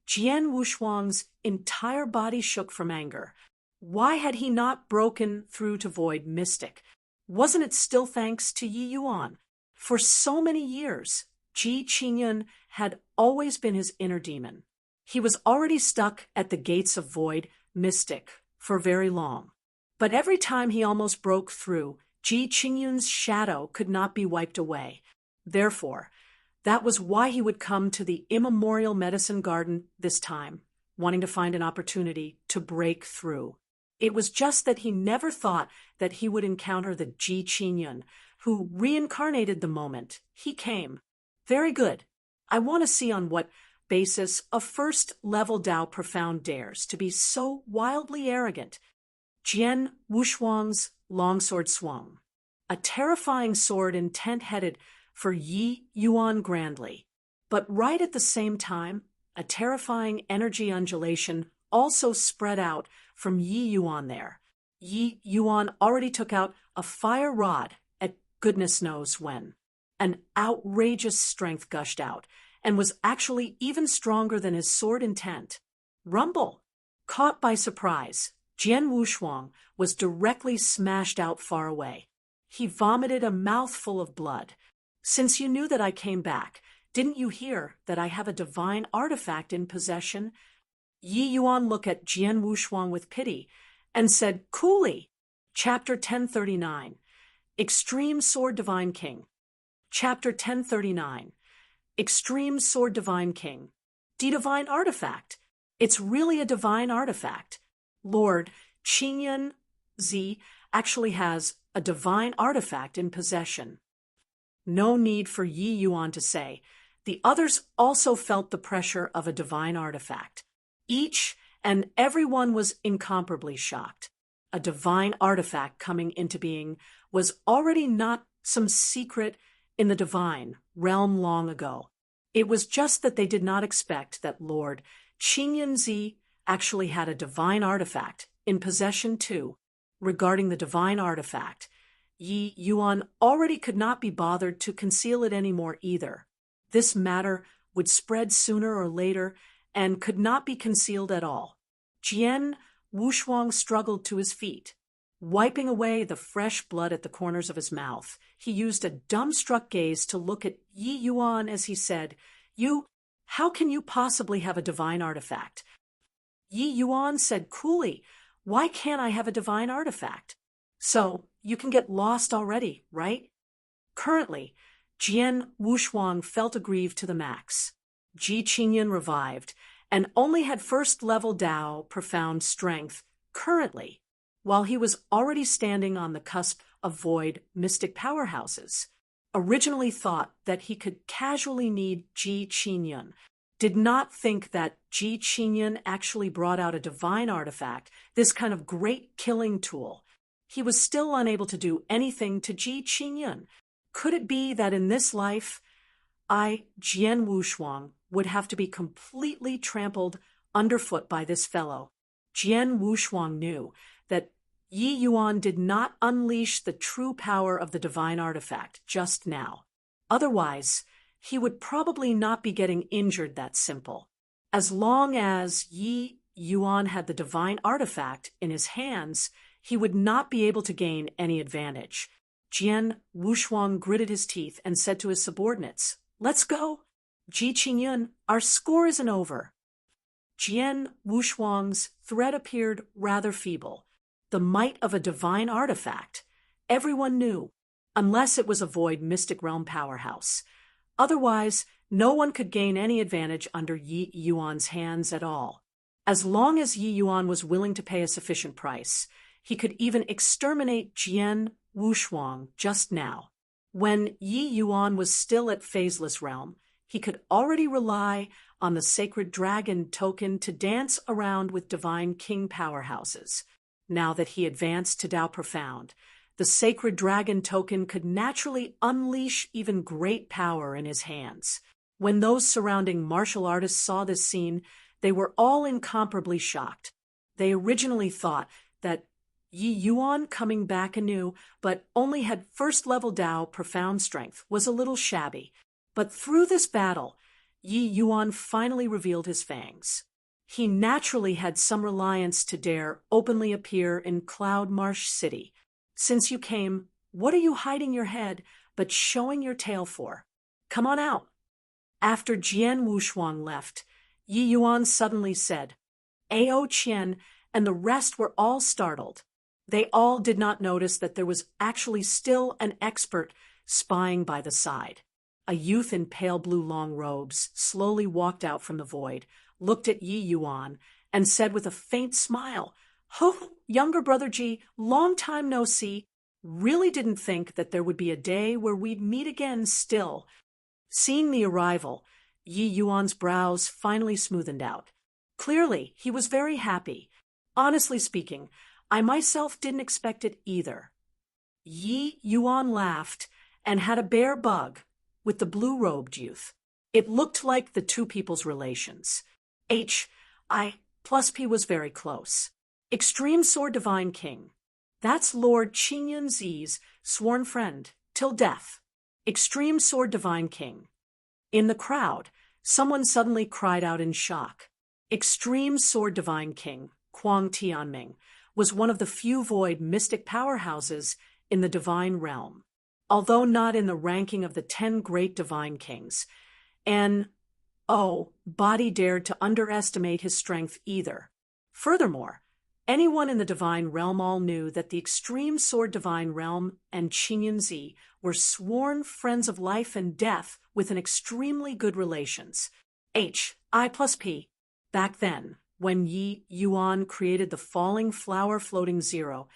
Jian Wushuang's entire body shook from anger. Why had he not broken through to Void Mystic? Wasn't it still thanks to Yi Yuan? For so many years, Ji Qingyun had always been his inner demon. He was already stuck at the gates of Void Mystic for very long. But every time he almost broke through, Ji Qingyun's shadow could not be wiped away. Therefore, that was why he would come to the immemorial medicine garden this time, wanting to find an opportunity to break through. It was just that he never thought that he would encounter the Ji Qingyun, who reincarnated the moment he came. Very good. I want to see on what basis a first-level Tao profound dares to be so wildly arrogant. Jian Wushuang's longsword swung. A terrifying sword intent-headed for Yi Yuan grandly. But right at the same time, a terrifying energy undulation also spread out from Yi Yuan there. Yi Yuan already took out a fire rod at goodness knows when. An outrageous strength gushed out, and was actually even stronger than his sword intent. Rumble! Caught by surprise, Jian Wushuang was directly smashed out far away. He vomited a mouthful of blood. "Since you knew that I came back, didn't you hear that I have a divine artifact in possession?" Yi Yuan looked at Jian Wushuang with pity and said coolly, Chapter 1039, Extreme Sword Divine King. Chapter 1039, Extreme Sword Divine King. Divine artifact. It's really a divine artifact. Lord Qingyun Zi actually has a divine artifact in possession. No need for Yi Yuan to say. The others also felt the pressure of a divine artifact. Each and every one was incomparably shocked. A divine artifact coming into being was already not some secret in the divine realm long ago. It was just that they did not expect that Lord Qingyun Zi actually had a divine artifact in possession too. Regarding the divine artifact, Yi Yuan already could not be bothered to conceal it anymore either. This matter would spread sooner or later and could not be concealed at all. Jian Wushuang struggled to his feet. Wiping away the fresh blood at the corners of his mouth, he used a dumbstruck gaze to look at Yi Yuan as he said, How can you possibly have a divine artifact?" Yi Yuan said coolly, "Why can't I have a divine artifact?" "So, you can get lost already, right?" Currently, Jian Wushuang felt aggrieved to the max. Ji Qingyun revived, and only had first-level Tao profound strength currently, while he was already standing on the cusp of Void Mystic powerhouses. Originally thought that he could casually need Ji Qingyun, did not think that Ji Qingyun actually brought out a divine artifact, this kind of great killing tool. He was still unable to do anything to Ji Qingyun. Could it be that in this life, Jian Wushuang, would have to be completely trampled underfoot by this fellow? Jian Wushuang knew that Yi Yuan did not unleash the true power of the divine artifact just now. Otherwise, he would probably not be getting injured that simple. As long as Yi Yuan had the divine artifact in his hands, he would not be able to gain any advantage. Jian Wushuang gritted his teeth and said to his subordinates, "Let's go. Ji Qingyun, our score isn't over." Jian Wushuang's threat appeared rather feeble. the might of a divine artifact. Everyone knew, unless it was a void mystic realm powerhouse. Otherwise, no one could gain any advantage under Yi Yuan's hands at all. As long as Yi Yuan was willing to pay a sufficient price, he could even exterminate Jian Wushuang just now. When Yi Yuan was still at Phaseless Realm, he could already rely on the Sacred Dragon token to dance around with Divine King powerhouses. Now that he advanced to Tao Profound, the Sacred Dragon token could naturally unleash even great power in his hands. When those surrounding martial artists saw this scene, they were all incomparably shocked. They originally thought that Yi Yuan coming back anew, but only had first-level Tao Profound strength, was a little shabby. But through this battle, Yi Yuan finally revealed his fangs. He naturally had some reliance to dare openly appear in Cloud Marsh City. Since you came, what are you hiding your head but showing your tail for? Come on out. After Jian Wushuang left, Yi Yuan suddenly said, "Ao Qian," and the rest were all startled. They all did not notice that there was actually still an expert spying by the side. A youth in pale blue long robes slowly walked out from the void, looked at Yi Yuan, and said with a faint smile, "Oh, younger brother Ji, long time no see. Really didn't think that there would be a day where we'd meet again still." Seeing the arrival, Yi Yuan's brows finally smoothened out. Clearly, he was very happy. Honestly speaking, I myself didn't expect it either. Yi Yuan laughed and had a bare bug with the blue-robed youth. It looked like the two people's relations. I plus P was very close. Extreme Sword Divine King. That's Lord Qingyun Zi's sworn friend, till death. Extreme Sword Divine King. In the crowd, someone suddenly cried out in shock. Extreme Sword Divine King, Kuang Tianming, was one of the few void mystic powerhouses in the divine realm. Although not in the ranking of the 10 great divine kings, Body dared to underestimate his strength either. Furthermore, anyone in the divine realm all knew that the Extreme Sword Divine Realm and Qingyun Zi were sworn friends of life and death with an extremely good relations. I plus P. Back then, when Yi Yuan created the falling flower floating zero,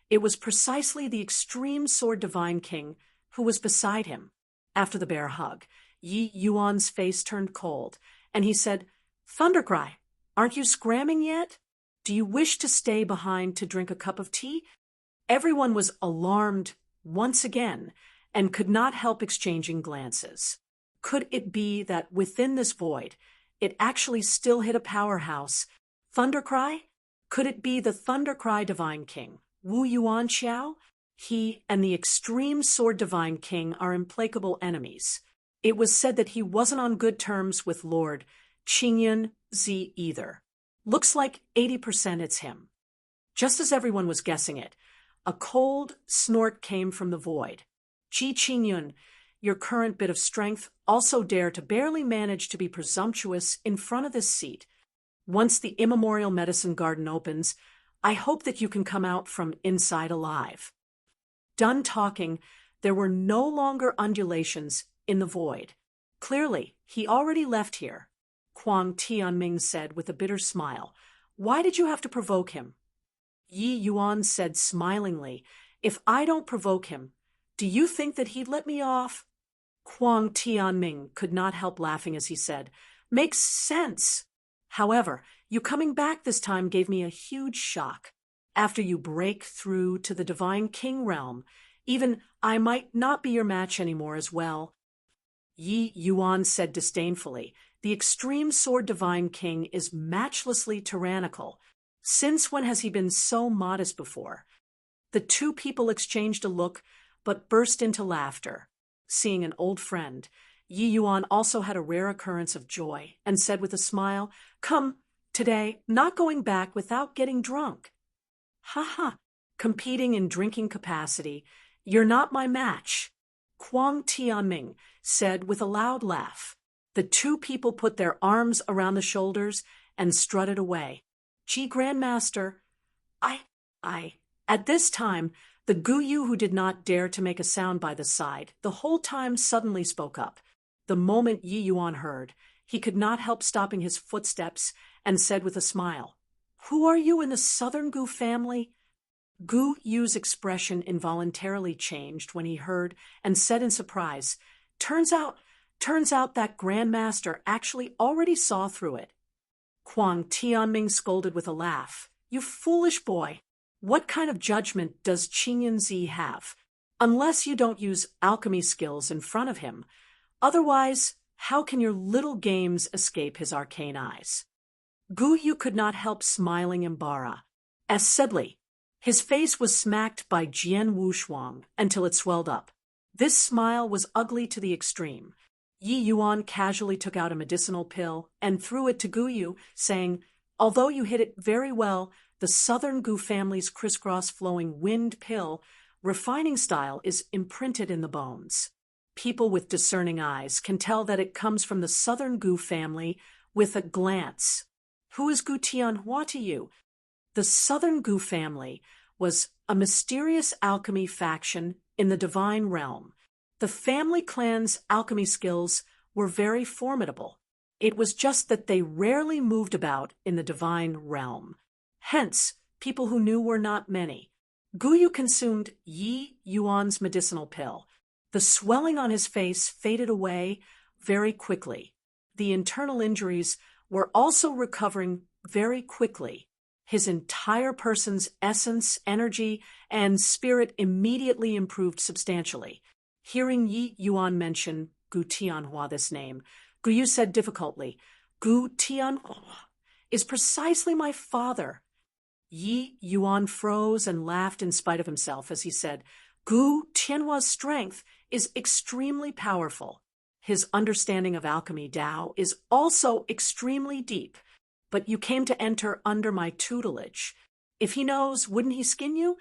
it was precisely the Extreme Sword Divine King who was beside him. After the bear hug, Yi Yuan's face turned cold, and he said, "Thundercry, aren't you scramming yet? Do you wish to stay behind to drink a cup of tea?" Everyone was alarmed once again and could not help exchanging glances. Could it be that within this void, it actually still hid a powerhouse? Thundercry? Could it be the Thundercry Divine King, Wu Yuan Xiao? He and the Extreme Sword Divine King are implacable enemies. It was said that he wasn't on good terms with Lord Qingyun Zi either. Looks like 80% it's him. Just as everyone was guessing it, a cold snort came from the void. "Ji Qingyun, your current bit of strength also dare to barely manage to be presumptuous in front of this seat. Once the immemorial medicine garden opens, I hope that you can come out from inside alive." Done talking, there were no longer undulations in the void. Clearly, he already left here. Kuang Tianming said with a bitter smile. "Why did you have to provoke him?" Yi Yuan said smilingly, "If I don't provoke him, do you think that he'd let me off?" Kuang Tianming could not help laughing as he said, "Makes sense. However, you coming back this time gave me a huge shock. After you break through to the Divine King realm, even I might not be your match anymore as well." Yi Yuan said disdainfully, "The Extreme Sword Divine King is matchlessly tyrannical. Since when has he been so modest before?" The two people exchanged a look, but burst into laughter. Seeing an old friend, Yi Yuan also had a rare occurrence of joy and said with a smile, "Come, today, not going back without getting drunk." "Ha ha, competing in drinking capacity, you're not my match," Kuang Tianming said with a loud laugh. The two people put their arms around the shoulders and strutted away. "Gee, Grandmaster, I At this time, the Guyu who did not dare to make a sound by the side the whole time suddenly spoke up. The moment Yi Yuan heard, he could not help stopping his footsteps and said with a smile, "Who are you in the Southern Gu family?" Gu Yu's expression involuntarily changed when he heard and said in surprise, Turns out that Grandmaster actually already saw through it." Huang Tianming scolded with a laugh. "You foolish boy! What kind of judgment does Qingyanzi have? Unless you don't use alchemy skills in front of him. Otherwise, how can your little games escape his arcane eyes?" Gu Yu could not help smiling embarrassed. As Sedley, his face was smacked by Jian Wushuang until it swelled up. This smile was ugly to the extreme. Yi Yuan casually took out a medicinal pill and threw it to Gu Yu, saying, "Although you hit it very well, the Southern Gu family's crisscross flowing wind pill refining style is imprinted in the bones. People with discerning eyes can tell that it comes from the Southern Gu family with a glance. Who is Gu Tianhua to you?" The Southern Gu family was a mysterious alchemy faction in the divine realm. The family clan's alchemy skills were very formidable. It was just that they rarely moved about in the divine realm. Hence, people who knew were not many. Gu Yu consumed Yi Yuan's medicinal pill. The swelling on his face faded away very quickly. The internal injuries were also recovering very quickly. His entire person's essence, energy, and spirit immediately improved substantially. Hearing Yi Yuan mention Gu Tianhua this name, Gu Yu said difficultly, "Gu Tianhua is precisely my father." Yi Yuan froze and laughed in spite of himself as he said, "Gu Tianhua's strength is extremely powerful. His understanding of alchemy Tao is also extremely deep. But you came to enter under my tutelage. If he knows, wouldn't he skin you?"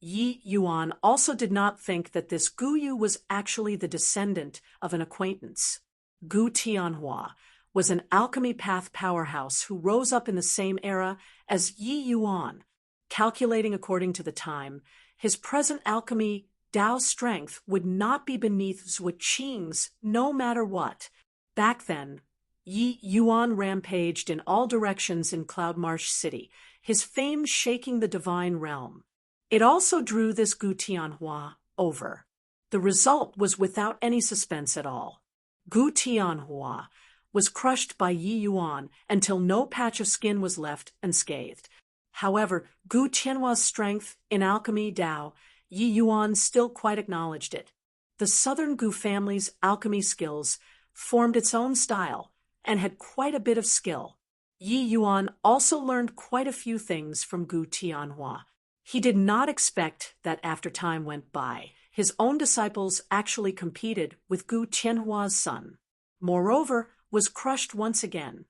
Yi Yuan also did not think that this Gu Yu was actually the descendant of an acquaintance. Gu Tianhua was an alchemy path powerhouse who rose up in the same era as Yi Yuan. Calculating according to the time, his present alchemy Tao strength would not be beneath Zhuo Qing's no matter what. Back then, Yi Yuan rampaged in all directions in Cloudmarsh City, his fame shaking the divine realm. It also drew this Gu Tianhua over. The result was without any suspense at all. Gu Tianhua was crushed by Yi Yuan until no patch of skin was left unscathed. However, Gu Tianhua's strength in alchemy Tao, Yi Yuan still quite acknowledged it. The Southern Gu family's alchemy skills formed its own style and had quite a bit of skill. Yi Yuan also learned quite a few things from Gu Tianhua. He did not expect that after time went by, his own disciples actually competed with Gu Tianhua's son. Moreover, was crushed once again.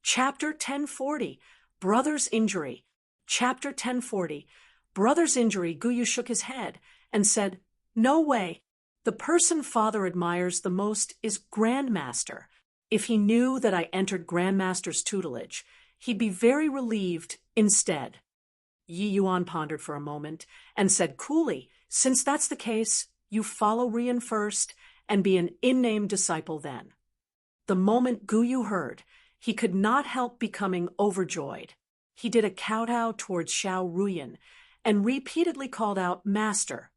Chapter 1040, Brother's Injury. Chapter 1040, Brother's Injury. Gu Yu shook his head and said, "No way. The person father admires the most is Grandmaster. If he knew that I entered Grandmaster's tutelage, he'd be very relieved instead." Yi Yuan pondered for a moment and said coolly, "Since that's the case, you follow Rian first and be an in-name disciple then." The moment Gu Yu heard, he could not help becoming overjoyed. He did a kowtow towards Xiao Ruyan and repeatedly called out, "Master."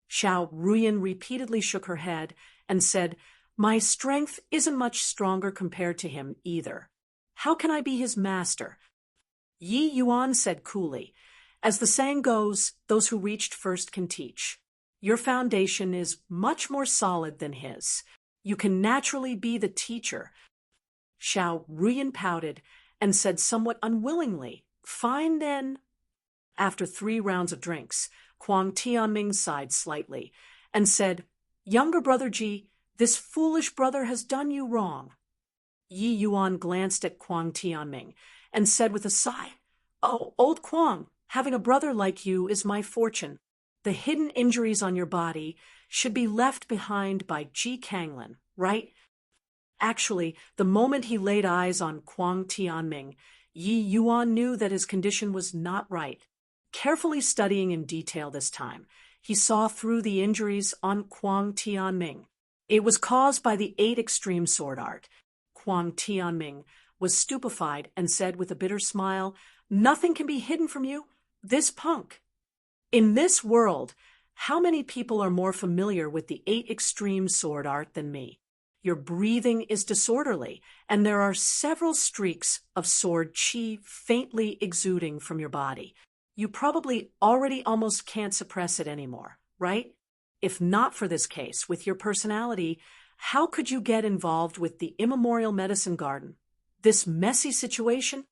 Xiao Ruyan repeatedly shook her head and said, "My strength isn't much stronger compared to him either. How can I be his master?" Yi Yuan said coolly, "As the saying goes, those who reached first can teach. Your foundation is much more solid than his. You can naturally be the teacher." Xiao Ruyan pouted and said somewhat unwillingly, "Fine then." After 3 rounds of drinks, Huang Tianming sighed slightly and said, "Younger brother Ji, this foolish brother has done you wrong." Yi Yuan glanced at Huang Tianming and said with a sigh, "Oh, old Huang, having a brother like you is my fortune. The hidden injuries on your body should be left behind by Ji Kanglin, right?" Actually, the moment he laid eyes on Huang Tianming, Yi Yuan knew that his condition was not right. Carefully studying in detail this time, he saw through the injuries on Kuang Tianming. It was caused by the 8 extreme sword art. Kuang Tianming was stupefied and said with a bitter smile, "Nothing can be hidden from you, this punk." In this world, how many people are more familiar with the 8 extreme sword art than me? Your breathing is disorderly, and there are several streaks of sword chi faintly exuding from your body. You probably already almost can't suppress it anymore, right? If not for this case, with your personality, how could you get involved with the immemorial medicine garden? This messy situation?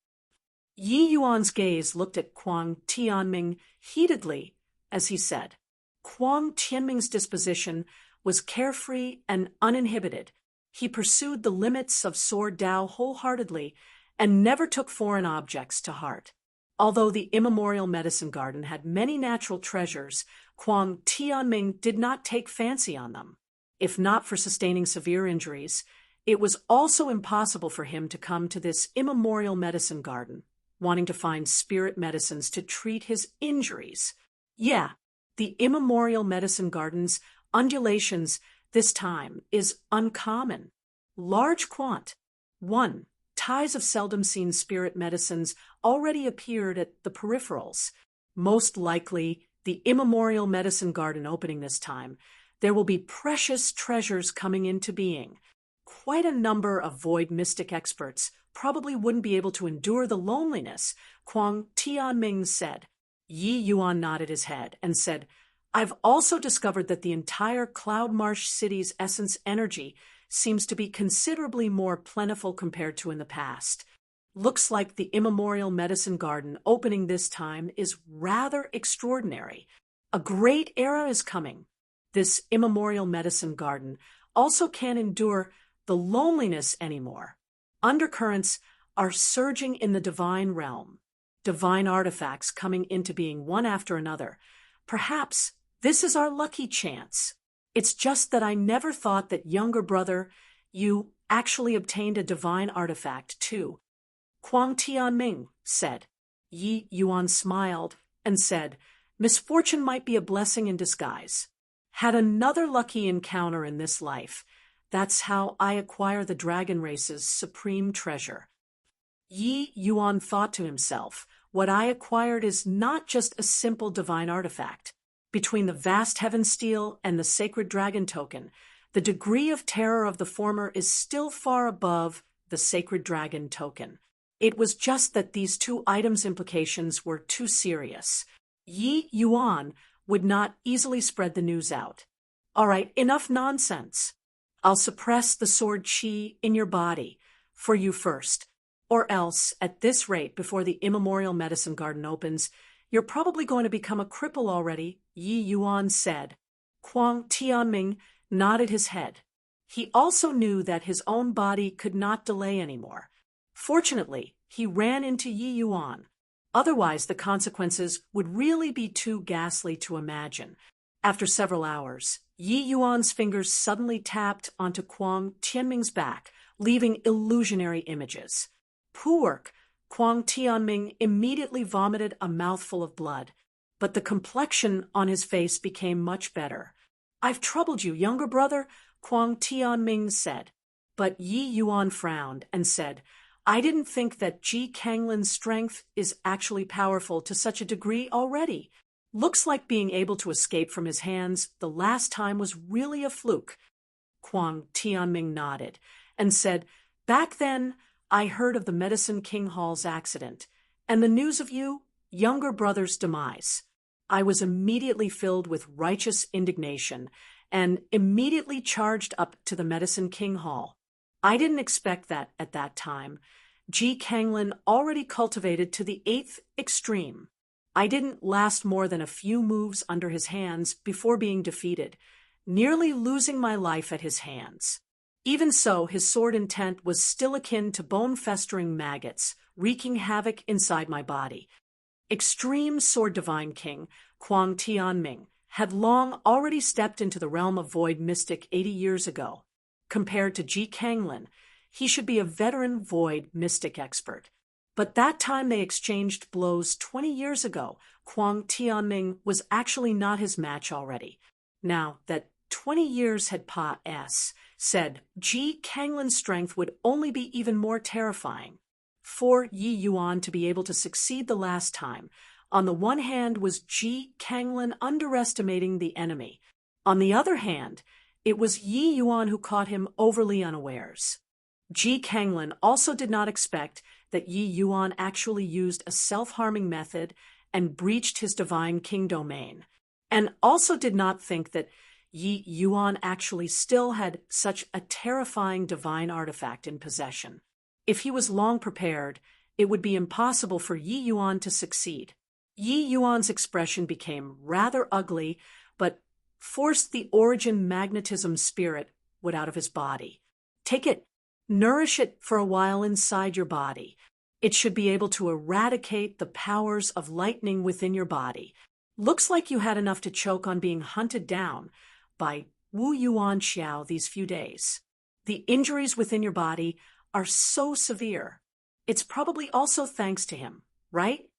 Yi Yuan's gaze looked at Kuang Tianming heatedly as he said, Kuang Tianming's disposition was carefree and uninhibited. He pursued the limits of sword Dao wholeheartedly and never took foreign objects to heart. Although the immemorial medicine garden had many natural treasures, Kuang Tianming did not take fancy on them. If not for sustaining severe injuries, it was also impossible for him to come to this immemorial medicine garden, wanting to find spirit medicines to treat his injuries. Yeah, the immemorial medicine garden's undulations this time is uncommon. Large quant. 1. Ties of seldom-seen spirit medicines already appeared at the peripherals. Most likely, the immemorial medicine garden opening this time, there will be precious treasures coming into being. Quite a number of void mystic experts probably wouldn't be able to endure the loneliness, Kuang Tianming said. Yi Yuan nodded his head and said, I've also discovered that the entire Cloud Marsh city's essence energy seems to be considerably more plentiful compared to in the past. Looks like the immemorial medicine garden opening this time is rather extraordinary. A great era is coming. This immemorial medicine garden also can't endure the loneliness anymore. Undercurrents are surging in the divine realm. Divine artifacts coming into being one after another. Perhaps this is our lucky chance. It's just that I never thought that younger brother, you actually obtained a divine artifact too. Kuang Tianming said. Yi Yuan smiled and said, misfortune might be a blessing in disguise. Had another lucky encounter in this life. That's how I acquire the dragon race's supreme treasure. Yi Yuan thought to himself, what I acquired is not just a simple divine artifact. Between the vast heaven steel and the sacred dragon token, the degree of terror of the former is still far above the sacred dragon token. It was just that these two items' implications were too serious. Yi Yuan would not easily spread the news out. All right, enough nonsense. I'll suppress the sword chi in your body, for you first. Or else, at this rate, before the immemorial medicine garden opens, you're probably going to become a cripple already, Yi Yuan said. Kuang Tianming nodded his head. He also knew that his own body could not delay anymore. Fortunately, he ran into Yi Yuan. Otherwise, the consequences would really be too ghastly to imagine. After several hours, Yi Yuan's fingers suddenly tapped onto Kuang Tianming's back, leaving illusionary images. Poork, Kuang Tianming immediately vomited a mouthful of blood, but the complexion on his face became much better. I've troubled you, younger brother, Kuang Tianming said. But Yi Yuan frowned and said, I didn't think that Ji Kanglin's strength is actually powerful to such a degree already. Looks like being able to escape from his hands the last time was really a fluke. Kuang Tianming nodded and said, back then, I heard of the Medicine King Hall's accident, and the news of you, younger brother's demise. I was immediately filled with righteous indignation, and immediately charged up to the Medicine King Hall. I didn't expect that at that time. Ji Kanglin already cultivated to the 8th extreme. I didn't last more than a few moves under his hands before being defeated, nearly losing my life at his hands. Even so, his sword intent was still akin to bone-festering maggots, wreaking havoc inside my body. Extreme Sword Divine King, Kuang Tianming, had long already stepped into the realm of void mystic 80 years ago. Compared to Ji Kanglin, he should be a veteran void mystic expert. But that time they exchanged blows 20 years ago, Kwang Tianming was actually not his match already. Now that 20 years had passed, said Ji Kanglin's strength would only be even more terrifying. For Yi Yuan to be able to succeed the last time, on the one hand was Ji Kanglin underestimating the enemy. On the other hand, it was Yi Yuan who caught him overly unawares. Ji Kanglin also did not expect that Yi Yuan actually used a self-harming method and breached his divine king domain, and also did not think that Yi Yuan actually still had such a terrifying divine artifact in possession. If he was long prepared, it would be impossible for Yi Yuan to succeed. Yi Yuan's expression became rather ugly, but forced the origin magnetism spirit out of his body. Take it, nourish it for a while inside your body. It should be able to eradicate the powers of lightning within your body. Looks like you had enough to choke on being hunted down by Wu Yuan Xiao these few days. The injuries within your body are so severe. It's probably also thanks to him, right?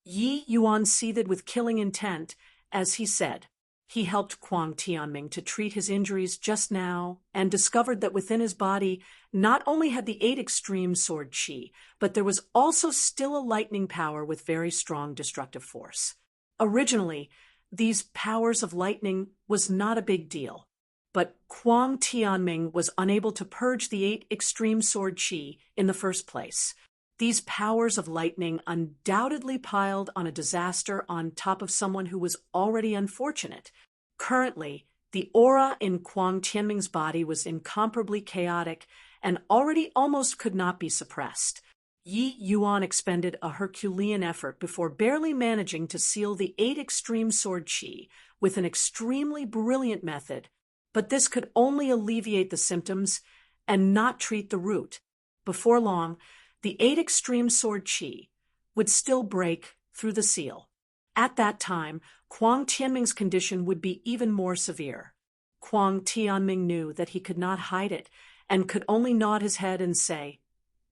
Yi Yuan seethed with killing intent, as he said. He helped Kwang Tianming to treat his injuries just now and discovered that within his body not only had the 8 extreme sword qi, but there was also still a lightning power with very strong destructive force. Originally, these powers of lightning was not a big deal, but Kwang Tianming was unable to purge the 8 extreme sword qi in the first place. These powers of lightning undoubtedly piled on a disaster on top of someone who was already unfortunate. Currently, the aura in Kwang Tianming's body was incomparably chaotic and already almost could not be suppressed. Yi Yuan expended a Herculean effort before barely managing to seal the 8 extreme sword qi with an extremely brilliant method, but this could only alleviate the symptoms and not treat the root. Before long, the 8 extreme sword qi would still break through the seal. At that time, Kwang Tianming's condition would be even more severe. Kwang Tianming knew that he could not hide it and could only nod his head and say,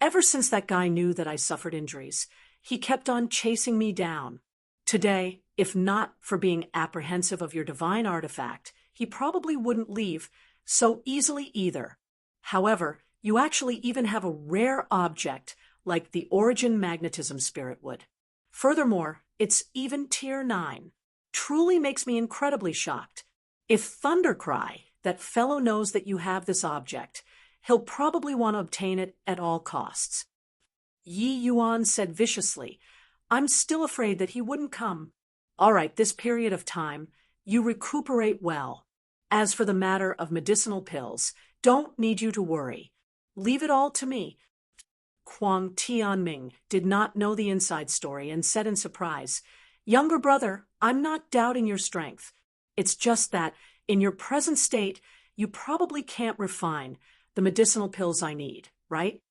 "Ever since that guy knew that I suffered injuries, he kept on chasing me down. Today, if not for being apprehensive of your divine artifact, he probably wouldn't leave so easily either. However, you actually even have a rare object like the origin magnetism spirit would. Furthermore, it's even tier 9. Truly makes me incredibly shocked. If Thundercry, that fellow, knows that you have this object, he'll probably want to obtain it at all costs." Yi Yuan said viciously, "I'm still afraid that he wouldn't come. All right, this period of time, you recuperate well. As for the matter of medicinal pills, don't need you to worry. Leave it all to me." Kwang Tianming did not know the inside story and said in surprise, "Younger brother, I'm not doubting your strength. It's just that, in your present state, you probably can't refine the medicinal pills I need, right?"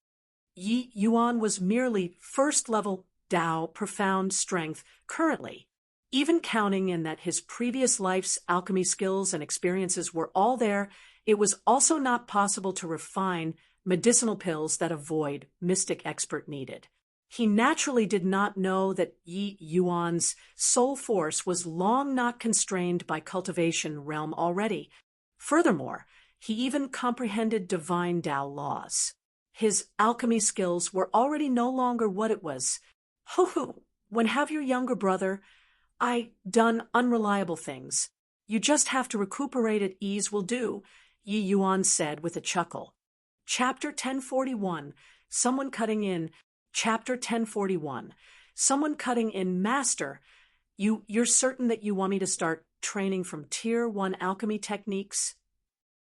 Yi Yuan was merely first-level Dao profound strength currently. Even counting in that his previous life's alchemy skills and experiences were all there, it was also not possible to refine medicinal pills that a void mystic expert needed. He naturally did not know that Yi Yuan's soul force was long not constrained by cultivation realm already. Furthermore, he even comprehended divine Dao laws. His alchemy skills were already no longer what it was. "Ho, when have your younger brother done unreliable things. You just have to recuperate at ease will do," Yi Yuan said with a chuckle. Chapter 1041, Someone Cutting In. Chapter 1041, Someone Cutting In. "Master, you're certain that you want me to start training from Tier 1 alchemy techniques?"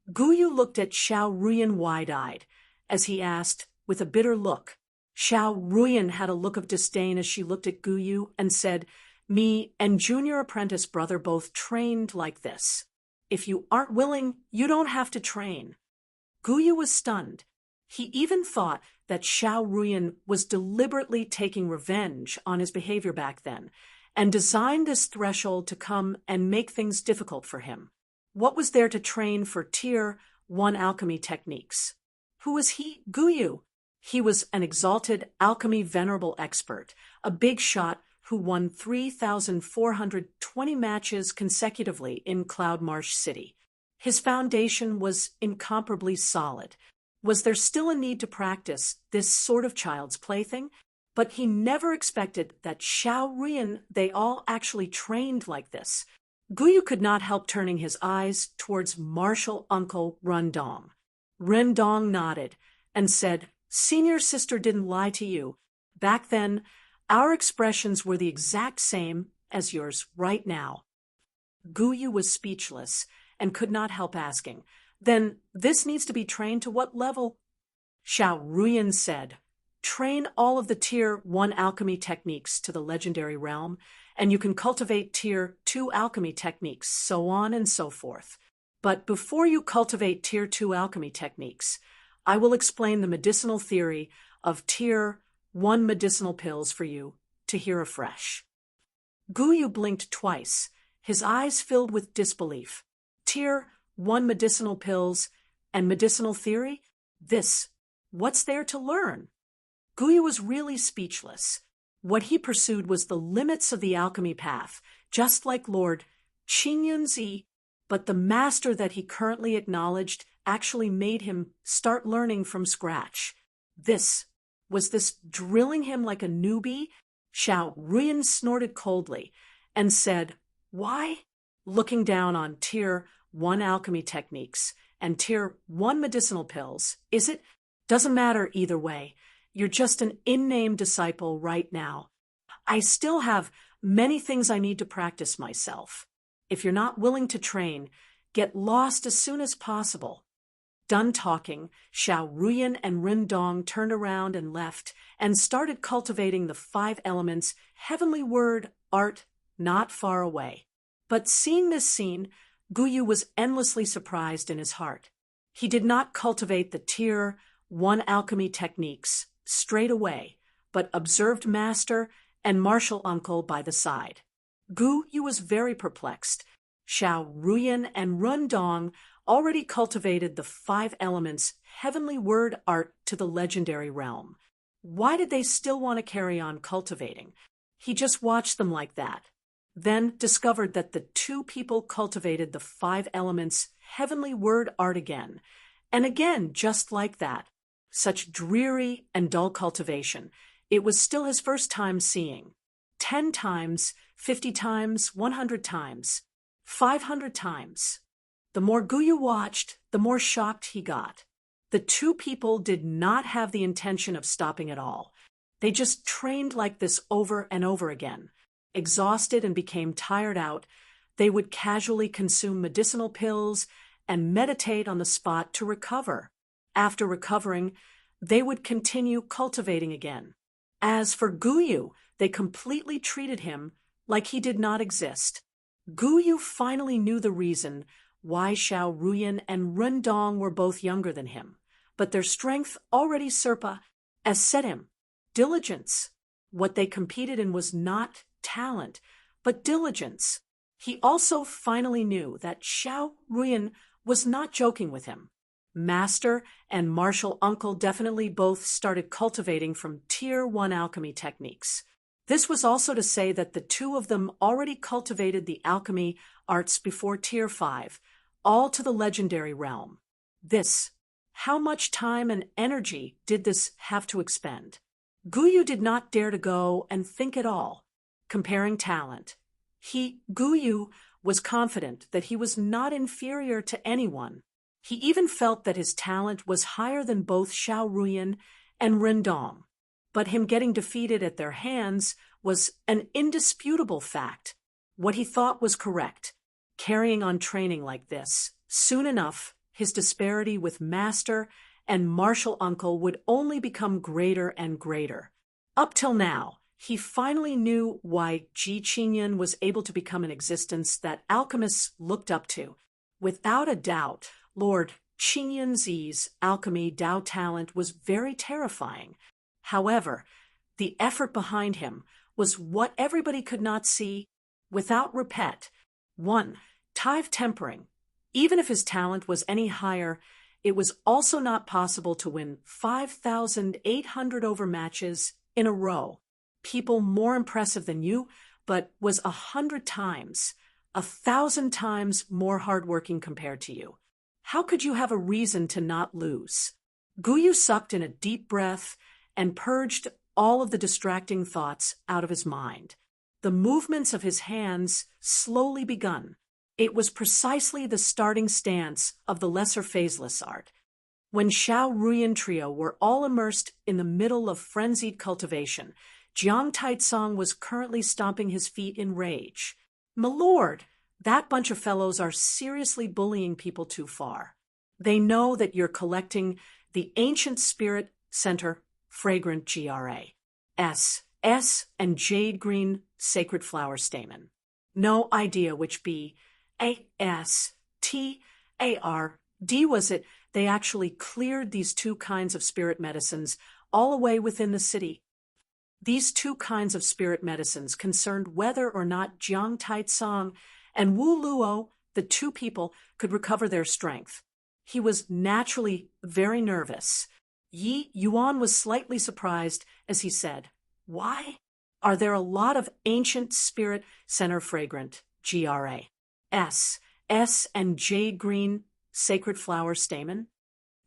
Guyu looked at Xiao Ruyan wide-eyed as he asked, with a bitter look. Xiao Ruyan had a look of disdain as she looked at Guyu and said, "Me and junior apprentice brother both trained like this. If you aren't willing, you don't have to train." Guyu was stunned. He even thought that Xiao Ruyan was deliberately taking revenge on his behavior back then, and designed this threshold to come and make things difficult for him. What was there to train for Tier 1 alchemy techniques? Who was he? Guyu. He was an exalted alchemy venerable expert, a big shot who won 3,420 matches consecutively in Cloudmarsh City. His foundation was incomparably solid. Was there still a need to practice this sort of child's plaything? But he never expected that Xiao Ruyan they all actually trained like this. Guyu could not help turning his eyes towards martial uncle Rundong. Rundong nodded and said, "Senior sister didn't lie to you. Back then, our expressions were the exact same as yours right now." Guyu was speechless and could not help asking, "Then this needs to be trained to what level?" Xiao Ruyan said, "Train all of the Tier 1 alchemy techniques to the legendary realm, and you can cultivate Tier 2 alchemy techniques, so on and so forth. But before you cultivate Tier 2 alchemy techniques, I will explain the medicinal theory of Tier 1 medicinal pills for you to hear afresh." Guyu blinked twice, his eyes filled with disbelief. Tier 1 medicinal pills and medicinal theory? What's there to learn? Guyu was really speechless. What he pursued was the limits of the alchemy path, just like Lord Qingyunzi, but the master that he currently acknowledged actually made him start learning from scratch. Was this drilling him like a newbie? Xiao Ruyan snorted coldly and said, "Why?" Looking down on Tier 1 alchemy techniques and Tier 1 medicinal pills, is it? Doesn't matter either way. You're just an in-name disciple right now. I still have many things I need to practice myself. If you're not willing to train, get lost as soon as possible." Done talking, Xiao Ruyan and Rindong turned around and left and started cultivating the 5 elements heavenly word art not far away. But seeing this scene, Guyu was endlessly surprised in his heart. He did not cultivate the Tier 1 alchemy techniques straight away, but observed master and martial uncle by the side. Guyu was very perplexed. Xiao Ruyan and Rundong already cultivated the 5 elements heavenly word art to the legendary realm. Why did they still want to carry on cultivating? He just watched them like that, then discovered that the 2 people cultivated the 5 elements heavenly word art again, and again just like that. Such dreary and dull cultivation. It was still his first time seeing. 10 times, 50 times, 100 times, 500 times. The more Guyu watched, the more shocked he got. The 2 people did not have the intention of stopping at all. They just trained like this over and over again. Exhausted and became tired out, they would casually consume medicinal pills and meditate on the spot to recover. After recovering, they would continue cultivating again. As for Guyu, they completely treated him like he did not exist. Guyu finally knew the reason why Xiao Ruyan and Rundong were both younger than him, but their strength already surpassed him. Diligence. What they competed in was not talent, but diligence. He also finally knew that Xiao Ruyan was not joking with him. Master and martial uncle definitely both started cultivating from Tier 1 alchemy techniques. This was also to say that the 2 of them already cultivated the alchemy arts before Tier 5, all to the legendary realm. How much time and energy did this have to expend? Guyu did not dare to go and think at all, comparing talent. Guyu was confident that he was not inferior to anyone. He even felt that his talent was higher than both Xiao Ruyan and Rindong. But him getting defeated at their hands was an indisputable fact. What he thought was correct. Carrying on training like this, soon enough, his disparity with master and martial uncle would only become greater and greater. Up till now, he finally knew why Ji Qingyun was able to become an existence that alchemists looked up to. Without a doubt, Lord Qingyunzi's alchemy Dao talent was very terrifying. However, the effort behind him was what everybody could not see. Without repet, 1. Tithe tempering. Even if his talent was any higher, It was also not possible to win 5,800 overmatches in a row. People more impressive than you, but was 100 times, 1,000 times more hardworking compared to you. How could you have a reason to not lose? Guyu sucked in a deep breath and purged all of the distracting thoughts out of his mind. The movements of his hands slowly begun. It was precisely the starting stance of the lesser phaseless art. When Xiao Ruyan trio were all immersed in the middle of frenzied cultivation, Jiang Taitsong was currently stomping his feet in rage. "My lord, that bunch of fellows are seriously bullying people too far. They know that you're collecting the Ancient Spirit Center Fragrant GRA. S and Jade Green Sacred Flower Stamen. No idea which B, A, S, T, A, R, D was it. They actually cleared these two kinds of spirit medicines all away within the city. These two kinds of spirit medicines concerned whether or not Jiang Taitsong and Wu Luo, the two people, could recover their strength. He was naturally very nervous. Yi Yuan was slightly surprised as he said, "Why? Are there a lot of Ancient Spirit Center Fragrant GRA? S and Jade Green Sacred Flower Stamen?"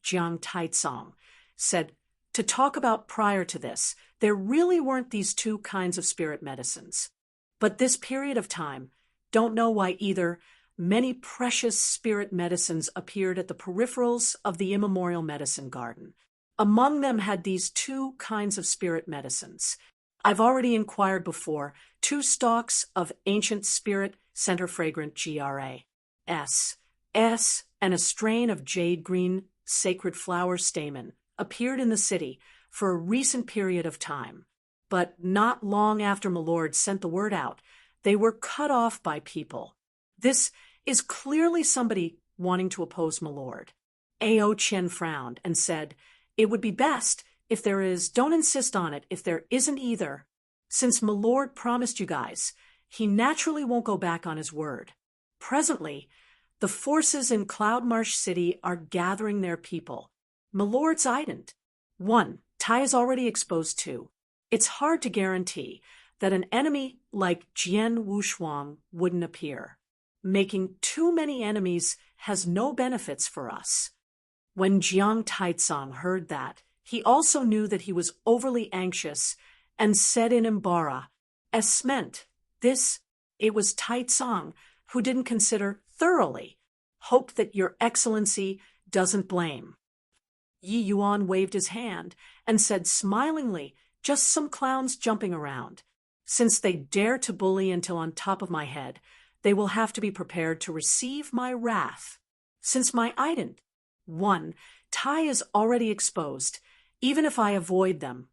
Jiang Taitsong said, "To talk about prior to this, there really weren't these two kinds of spirit medicines. But this period of time, don't know why either, many precious spirit medicines appeared at the peripherals of the immemorial medicine garden. Among them had these two kinds of spirit medicines. I've already inquired before, 2 stalks of Ancient Spirit Center Fragrant GRA, S, and a strain of Jade Green Sacred Flower Stamen appeared in the city for a recent period of time. But not long after my lord sent the word out, they were cut off by people. This is clearly somebody wanting to oppose my lord." A.O. Chen frowned and said, "It would be best if there is, don't insist on it if there isn't either. Since my lord promised you guys, he naturally won't go back on his word. Presently, the forces in Cloudmarsh City are gathering their people. My lord's ident. 1. Tai is already exposed 2. It's hard to guarantee that an enemy like Jian Wushuang wouldn't appear. Making too many enemies has no benefits for us." When Jiang Taitsong heard that, he also knew that he was overly anxious and said in Imbara, "Es meant, this, it was Taitsong who didn't consider thoroughly. Hope that your excellency doesn't blame." Yi Yuan waved his hand and said smilingly, "Just some clowns jumping around. Since they dare to bully until on top of my head, they will have to be prepared to receive my wrath. Since my ident, 1, Tai is already exposed. Even if I avoid them,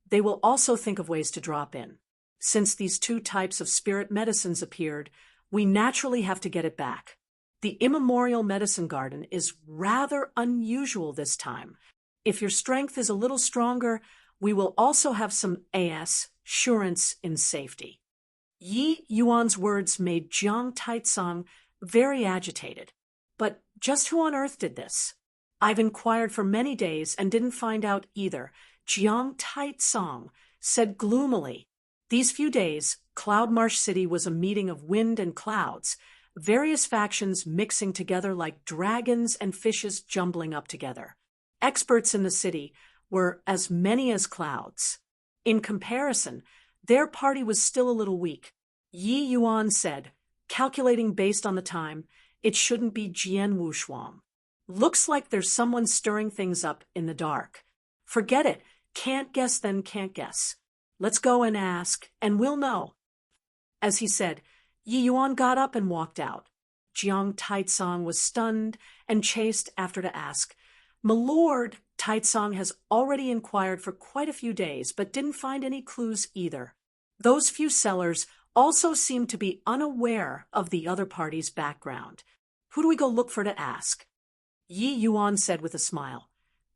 they will also think of ways to drop in. Since these 2 types of spirit medicines appeared, we naturally have to get it back. The immemorial medicine garden is rather unusual this time. If your strength is a little stronger, we will also have some assurance in safety." Yi Yuan's words made Jiang Taitsong very agitated. "But just who on earth did this? I've inquired for many days and didn't find out either," Jiang Taitsong said gloomily. These few days, Cloudmarsh City was a meeting of wind and clouds, various factions mixing together like dragons and fishes jumbling up together. Experts in the city were as many as clouds. In comparison, their party was still a little weak. Yi Yuan said, calculating based on the time, it shouldn't be Jian Wushuang. "Looks like there's someone stirring things up in the dark. Forget it. Can't guess then can't guess. Let's go and ask, and we'll know." As he said, Yi Yuan got up and walked out. Jiang Taitsong was stunned and chased after to ask, "My lord, Taitsong has already inquired for quite a few days, but didn't find any clues either. Those few sellers also seemed to be unaware of the other party's background. Who do we go look for to ask?" Yi Yuan said with a smile,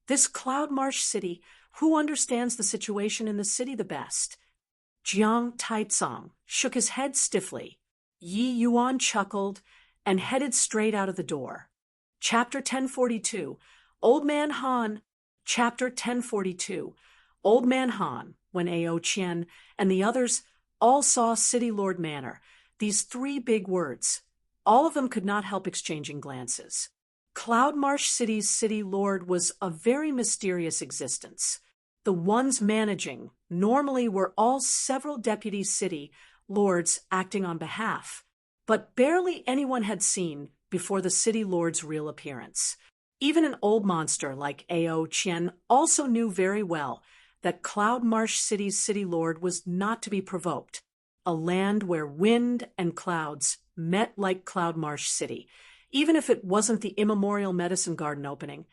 "This Cloudmarsh City, who understands the situation in the city the best?" Jiang Taitsong shook his head stiffly. Yi Yuan chuckled and headed straight out of the door. Chapter 1042, Old Man Han, Chapter 1042. Old Man Han, when Ao Qian and the others all saw City Lord Manor, these three big words. All of them could not help exchanging glances. Cloudmarsh City's City Lord was a very mysterious existence. The ones managing normally were all several deputy city lords acting on behalf, but barely anyone had seen before the City Lord's real appearance. Even an old monster like Ao Qian also knew very well that Cloudmarsh City's City Lord was not to be provoked, a land where wind and clouds met like Cloudmarsh City. Even if it wasn't the immemorial medicine garden opening,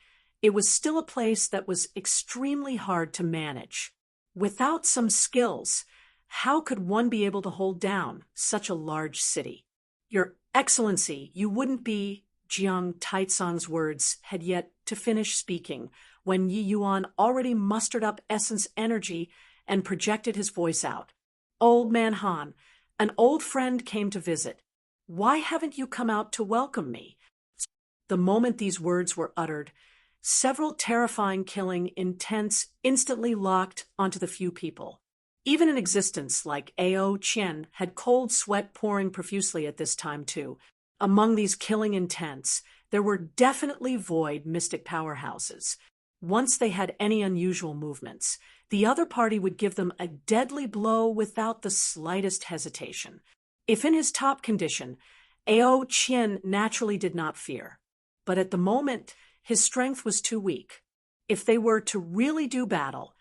it was still a place that was extremely hard to manage. Without some skills, how could one be able to hold down such a large city? Your Excellency, you wouldn't be— Jiang Taitsong's words had yet to finish speaking when Yi Yuan already mustered up essence energy and projected his voice out. Old Man Han, an old friend came to visit. Why haven't you come out to welcome me? The moment these words were uttered, several terrifying killing intents instantly locked onto the few people. Even an existence like Ao Qian had cold sweat pouring profusely at this time too. Among these killing intents, there were definitely void mystic powerhouses. Once they had any unusual movements, the other party would give them a deadly blow without the slightest hesitation. If in his top condition, Ao Qian naturally did not fear. But at the moment, his strength was too weak. If they were to really do battle,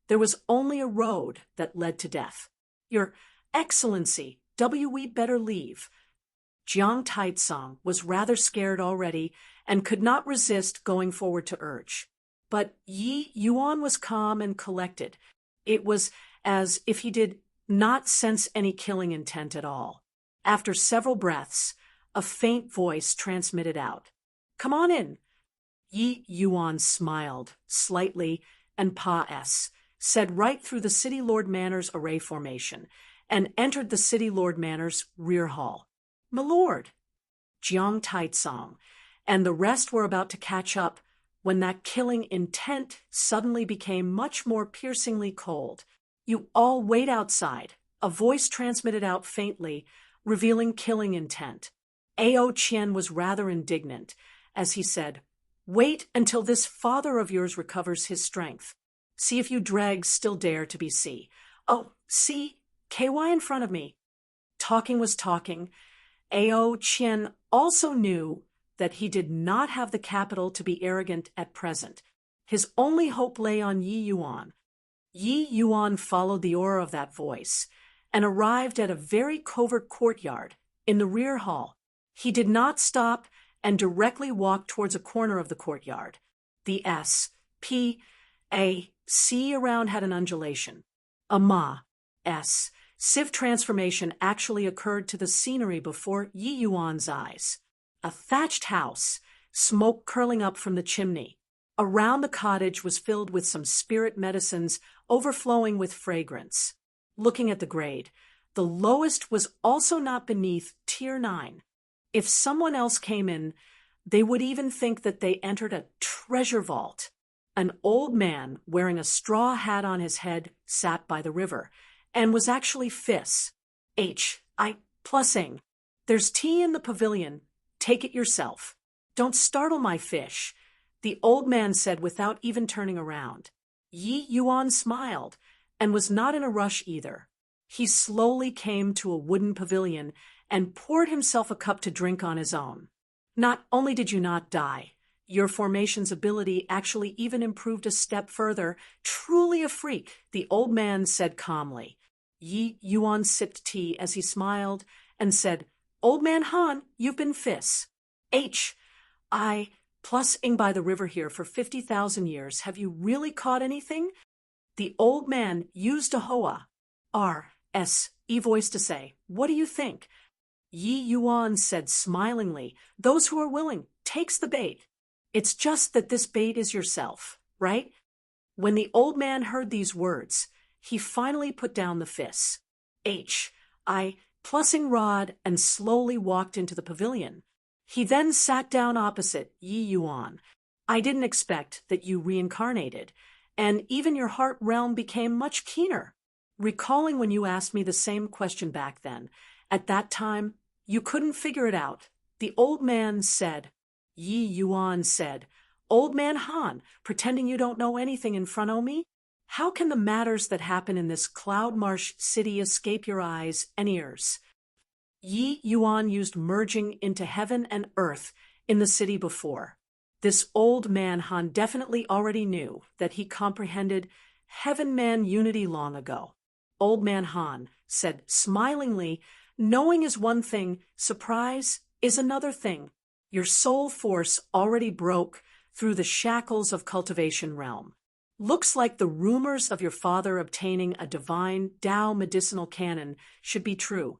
there was only a road that led to death. Your Excellency, we better leave. Jiang Taitsong was rather scared already and could not resist going forward to urge. But Yi Yuan was calm and collected. It was as if he did not sense any killing intent at all. After several breaths, a faint voice transmitted out. Come on in. Yi Yuan smiled slightly and said right through the City Lord Manor's array formation and entered the City Lord Manor's rear hall. My lord, Jiang Taitsong, and the rest were about to catch up when that killing intent suddenly became much more piercingly cold. You all wait outside, a voice transmitted out faintly, revealing killing intent. Ao Qian was rather indignant as he said, wait until this father of yours recovers his strength. See if you dregs still dare to be see. Oh, see, KY in front of me. Talking was talking. Ao Qian also knew that he did not have the capital to be arrogant at present. His only hope lay on Yi Yuan. Yi Yuan followed the aura of that voice and arrived at a very covert courtyard in the rear hall. He did not stop and directly walked towards a corner of the courtyard. The S, P, A, C around had an undulation. A Ma, S, sieve transformation actually occurred to the scenery before Yi Yuan's eyes. A thatched house, smoke curling up from the chimney. Around the cottage was filled with some spirit medicines overflowing with fragrance. Looking at the grade, the lowest was also not beneath Tier 9. If someone else came in, they would even think that they entered a treasure vault. An old man wearing a straw hat on his head sat by the river, and was actually Fis. Plussing. There's tea in the pavilion. Take it yourself. Don't startle my fish, the old man said without even turning around. Yi Yuan smiled, and was not in a rush either. He slowly came to a wooden pavilion and poured himself a cup to drink on his own. Not only did you not die, your formation's ability actually even improved a step further. Truly a freak, the old man said calmly. Yi Yuan sipped tea as he smiled and said, Old Man Han, you've been Fis. Plussing by the river here for 50,000 years. Have you really caught anything? The old man used a Hoa, voice to say, What do you think? Yi Yuan said smilingly, Those who are willing, takes the bait. It's just that this bait is yourself, right? When the old man heard these words, he finally put down the Fis. Plussing rod and slowly walked into the pavilion. He then sat down opposite Yi Yuan. I didn't expect that you reincarnated, and even your heart realm became much keener. Recalling when you asked me the same question back then, at that time, you couldn't figure it out. The old man said, Yi Yuan said, Old man Han, pretending you don't know anything in front o' me? How can the matters that happen in this cloud marsh city escape your eyes and ears? Yi Yuan used merging into heaven and earth in the city before. This old man Han definitely already knew that he comprehended heaven-man unity long ago. Old man Han said smilingly, knowing is one thing, surprise is another thing. Your soul force already broke through the shackles of cultivation realm. Looks like the rumors of your father obtaining a divine Tao medicinal canon should be true.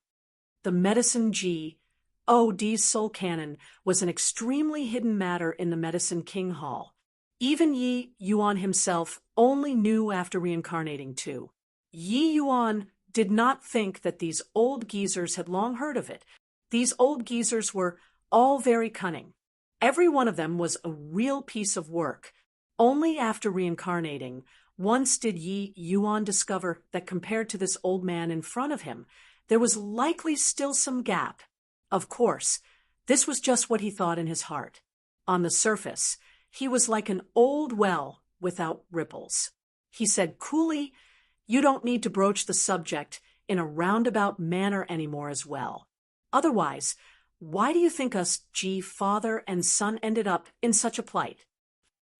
The medicine G.O.D. soul canon was an extremely hidden matter in the Medicine King Hall. Even Yi Yuan himself only knew after reincarnating too. Yi Yuan did not think that these old geezers had long heard of it. These old geezers were all very cunning. Every one of them was a real piece of work. Only after reincarnating, once did Yi Yuan discover that compared to this old man in front of him, there was likely still some gap. Of course, this was just what he thought in his heart. On the surface, he was like an old well without ripples. He said coolly, You don't need to broach the subject in a roundabout manner anymore as well. Otherwise, why do you think us father and son ended up in such a plight?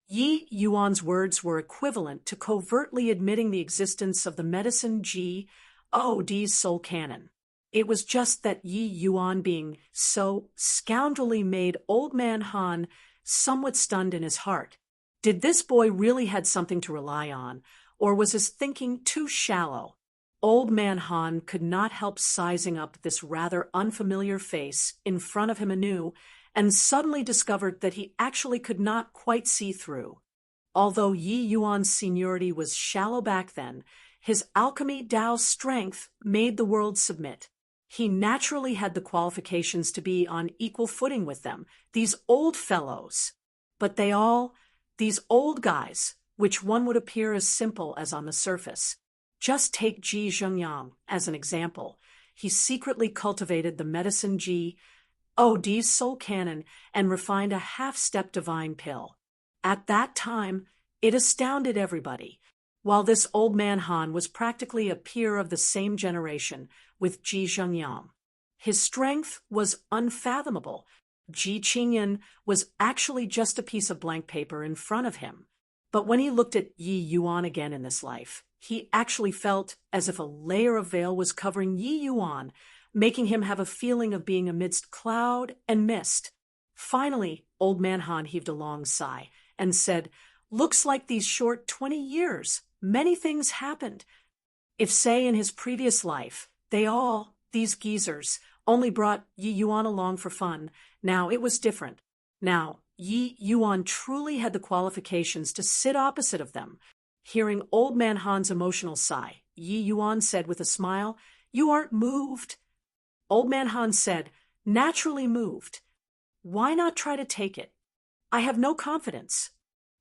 Yi Yuan's words were equivalent to covertly admitting the existence of the medicine G.O.D.'s soul canon. It was just that Yi Yuan being so scoundrelly made old man Han somewhat stunned in his heart. Did this boy really had something to rely on, or was his thinking too shallow? Old man Han could not help sizing up this rather unfamiliar face in front of him anew, and suddenly discovered that he actually could not quite see through. Although Yi Yuan's seniority was shallow back then, his alchemy Tao's strength made the world submit. He naturally had the qualifications to be on equal footing with them, these old fellows. But these old guys, which one would appear as simple as on the surface. Just take Ji Zhengyang as an example. He secretly cultivated the medicine G.O.D.'s soul canon and refined a half-step divine pill. At that time, it astounded everybody. While this old man Han was practically a peer of the same generation with Ji Zhengyang. His strength was unfathomable. Ji Qingyan was actually just a piece of blank paper in front of him. But when he looked at Yi Yuan again in this life, he actually felt as if a layer of veil was covering Yi Yuan, making him have a feeling of being amidst cloud and mist. Finally, old man Han heaved a long sigh and said, Looks like these short 20 years, many things happened. If, say, in his previous life, these geezers, only brought Yi Yuan along for fun, now it was different. Now, Yi Yuan truly had the qualifications to sit opposite of them. Hearing old man Han's emotional sigh, Yi Yuan said with a smile, You aren't moved. Old man Han said, Naturally moved. Why not try to take it? I have no confidence.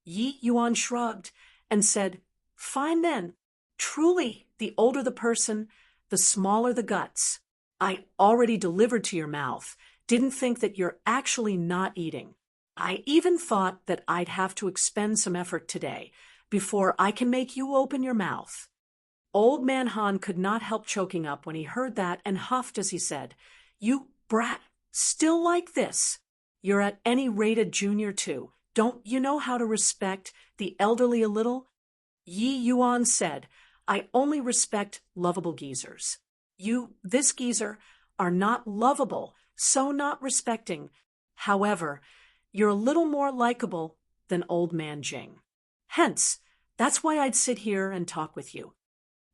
Yi Yuan shrugged and said, Fine then. Truly, the older the person, the smaller the guts. I already delivered to your mouth. Didn't think that you're actually not eating. I even thought that I'd have to expend some effort today before I can make you open your mouth. Old man Han could not help choking up when he heard that and huffed as he said, You brat, still like this? You're at any rate a junior too. Don't you know how to respect the elderly a little? Yi Yuan said, I only respect lovable geezers. This geezer, are not lovable, so not respecting. However, you're a little more likable than old man Jing. Hence, that's why I'd sit here and talk with you.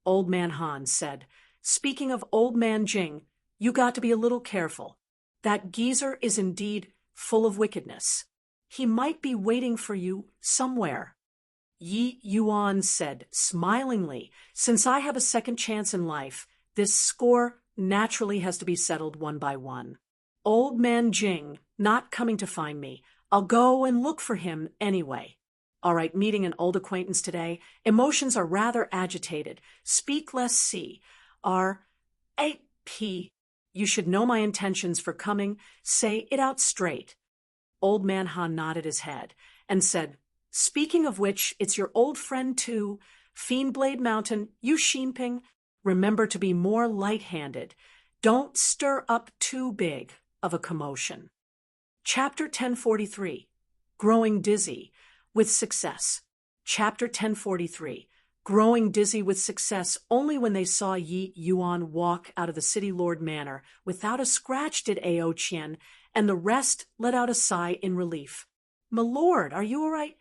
Old man Han said, Speaking of old man Jing, you got to be a little careful. That geezer is indeed full of wickedness. He might be waiting for you somewhere. Yi Yuan said smilingly, Since I have a second chance in life, this score naturally has to be settled one by one. Old man Jing, not coming to find me, I'll go and look for him anyway. All right, meeting an old acquaintance today. Emotions are rather agitated. Speak less see. R-A-P. You should know my intentions for coming. Say it out straight. Old Man Han nodded his head and said, speaking of which, it's your old friend too, Fiendblade Mountain, you Xinping. Remember to be more light-handed. Don't stir up too big of a commotion. Chapter 1043, Growing Dizzy with Success. Chapter 1043, Growing dizzy with success. Only when they saw Yi Yuan walk out of the City Lord Manor without a scratch did Ao Qian, and the rest let out a sigh in relief. My lord, are you all right?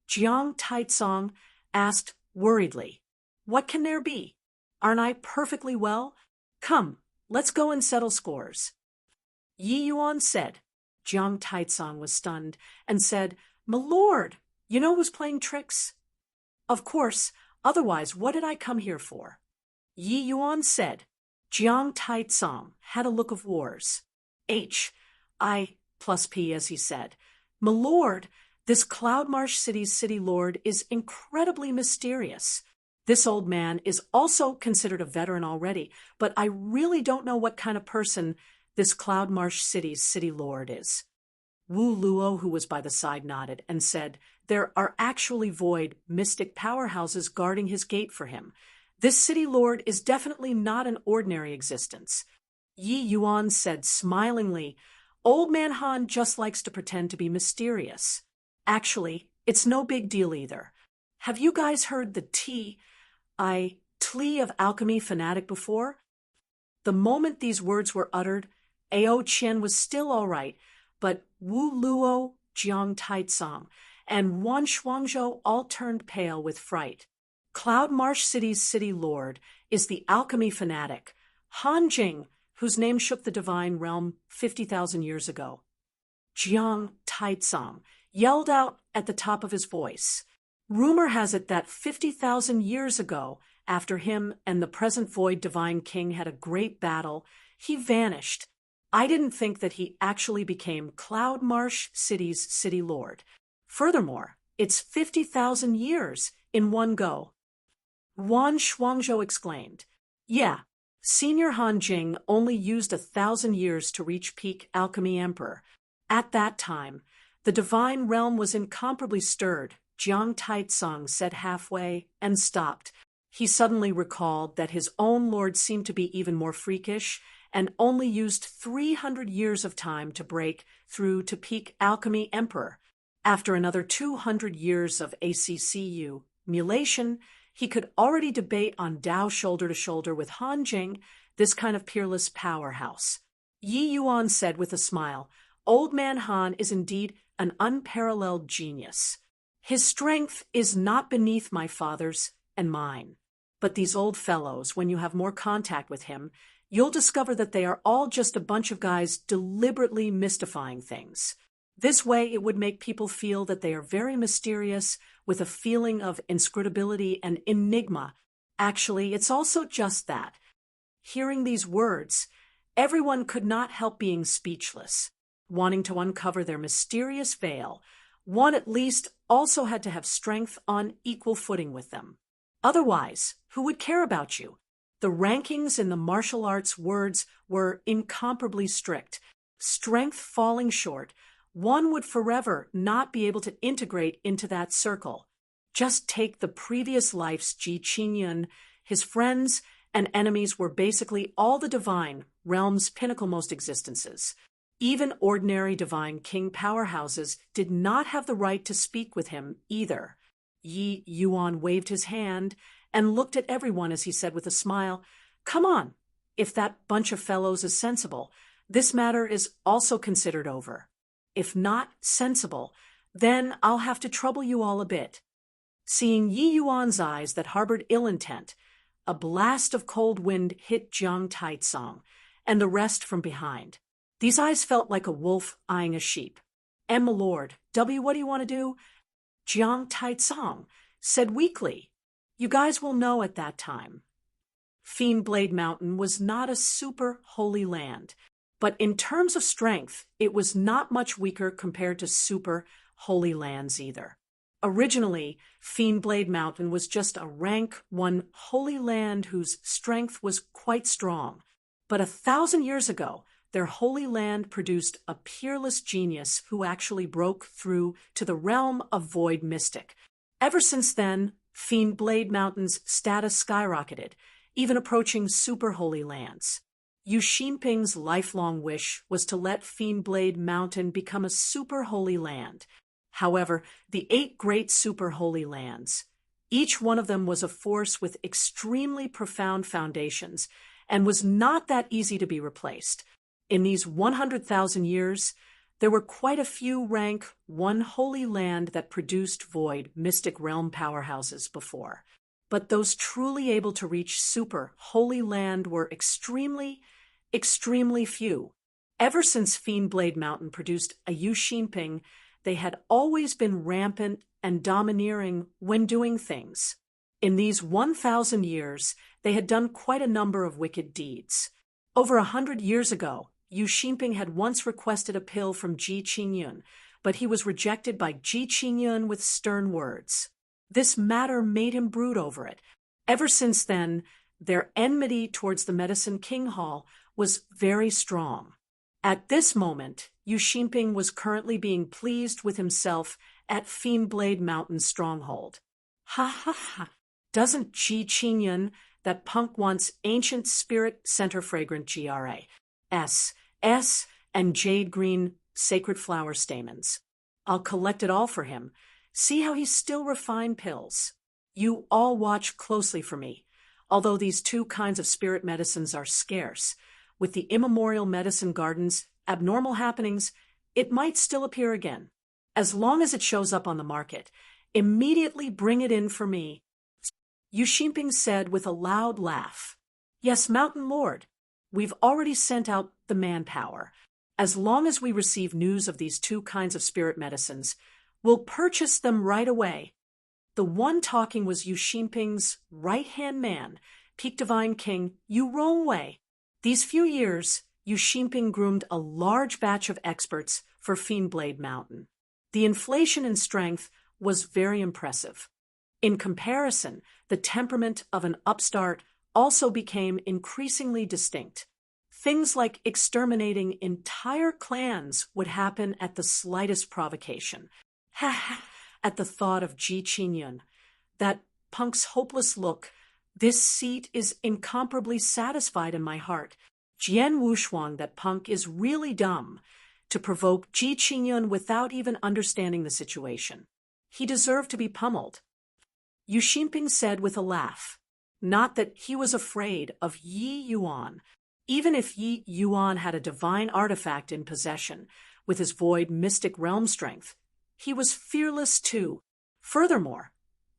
Jiang Taitsong asked worriedly. What can there be? Aren't I perfectly well? Come, let's go and settle scores. Yi Yuan said. Jiang Taitsong was stunned and said, My lord, you know who's playing tricks? Of course, otherwise what did I come here for? Yi Yuan said. Jiang Taitsong had a look of wars. I+P as he said, My lord, this Cloudmarsh City's city lord is incredibly mysterious. This old man is also considered a veteran already, but I really don't know what kind of person this Cloudmarsh City's city lord is. Wu Luo, who was by the side, nodded and said, There are actually void, mystic powerhouses guarding his gate for him. This city lord is definitely not an ordinary existence. Yi Yuan said smilingly, Old Man Han just likes to pretend to be mysterious. Actually, it's no big deal either. Have you guys heard the Tlee of alchemy fanatic before? The moment these words were uttered, Ao Qian was still all right, but Wu Luo, Jiang Taitsong, and Wan Shuangzhou all turned pale with fright. Cloudmarsh City's city lord is the alchemy fanatic, Han Jing, whose name shook the divine realm 50,000 years ago. Jiang Taitsong yelled out at the top of his voice. Rumor has it that 50,000 years ago, after him and the present void divine king had a great battle, he vanished. I didn't think that he actually became Cloudmarsh City's city lord. Furthermore, it's 50,000 years in one go. Wan Shuangzhou exclaimed, Yeah, Senior Han Jing only used 1,000 years to reach peak alchemy emperor. At that time, the divine realm was incomparably stirred, Jiang Taitsong said halfway and stopped. He suddenly recalled that his own lord seemed to be even more freakish and only used 300 years of time to break through to peak alchemy emperor. After another 200 years of ACCU mulation, he could already debate on Dao shoulder to shoulder with Han Jing, this kind of peerless powerhouse. Yi Yuan said with a smile, Old Man Han is indeed an unparalleled genius. His strength is not beneath my father's and mine. But these old fellows, when you have more contact with him, you'll discover that they are all just a bunch of guys deliberately mystifying things. This way it would make people feel that they are very mysterious, with a feeling of inscrutability and enigma. Actually, it's also just that. Hearing these words, everyone could not help being speechless, wanting to uncover their mysterious veil. One at least also had to have strength on equal footing with them. Otherwise, who would care about you? The rankings in the martial arts words were incomparably strict. Strength falling short, one would forever not be able to integrate into that circle. Just take the previous life's Ji Qingyun. His friends and enemies were basically all the divine realm's pinnacle-most existences. Even ordinary divine king powerhouses did not have the right to speak with him either. Yi Yuan waved his hand and looked at everyone as he said with a smile, Come on, if that bunch of fellows is sensible, this matter is also considered over. If not sensible, then I'll have to trouble you all a bit. Seeing Yi Yuan's eyes that harbored ill intent, a blast of cold wind hit Jiang Taitsong and the rest from behind. These eyes felt like a wolf eyeing a sheep. My lord, W, what do you want to do? Jiang Taitsong said weakly, You guys will know at that time. Fiendblade Mountain was not a super holy land. But in terms of strength, it was not much weaker compared to super holy lands either. Originally, Fiendblade Mountain was just a rank 1 holy land whose strength was quite strong. But 1,000 years ago, their holy land produced a peerless genius who actually broke through to the realm of Void Mystic. Ever since then, Fiendblade Mountain's status skyrocketed, even approaching super holy lands. Yu Xinping's lifelong wish was to let Fiendblade Mountain become a super holy land. However, the 8 great super holy lands, each one of them was a force with extremely profound foundations and was not that easy to be replaced. In these 100,000 years, there were quite a few rank 1 holy land that produced void mystic realm powerhouses before. But those truly able to reach super holy land were extremely few. Ever since Fiendblade Mountain produced a Yu Xinping, they had always been rampant and domineering when doing things. In these 1,000 years, they had done quite a number of wicked deeds. Over 100 years ago, Yu Xinping had once requested a pill from Ji Qingyun, but he was rejected by Ji Qingyun with stern words. This matter made him brood over it. Ever since then, their enmity towards the Medicine King Hall was very strong. At this moment, Yu Xinping was currently being pleased with himself at Fiendblade Mountain's stronghold. Ha ha ha! Doesn't Ji Qingyun, that punk wants ancient spirit center fragrant GRA, and jade green sacred flower stamens. I'll collect it all for him. See how he's still refined pills. You all watch closely for me. Although these 2 kinds of spirit medicines are scarce, with the immemorial medicine garden's abnormal happenings, it might still appear again. As long as it shows up on the market, immediately bring it in for me. Yu Xinping said with a loud laugh. Yes, Mountain Lord, we've already sent out the manpower. As long as we receive news of these 2 kinds of spirit medicines, we'll purchase them right away. The one talking was Yu Xinping's right-hand man, Peak Divine King Yu Rongwei. These few years, Yu Xinping groomed a large batch of experts for Fiendblade Mountain. The inflation in strength was very impressive. In comparison, the temperament of an upstart also became increasingly distinct. Things like exterminating entire clans would happen at the slightest provocation. Ha ha! At the thought of Ji Qingyun, that punk's hopeless look, this seat is incomparably satisfied in my heart. Jian Wushuang, that punk is really dumb to provoke Ji Qingyun without even understanding the situation. He deserved to be pummeled. Yu Xinping said with a laugh. Not that he was afraid of Yi Yuan. Even if Yi Yuan had a divine artifact in possession, with his void mystic realm strength, he was fearless too. Furthermore,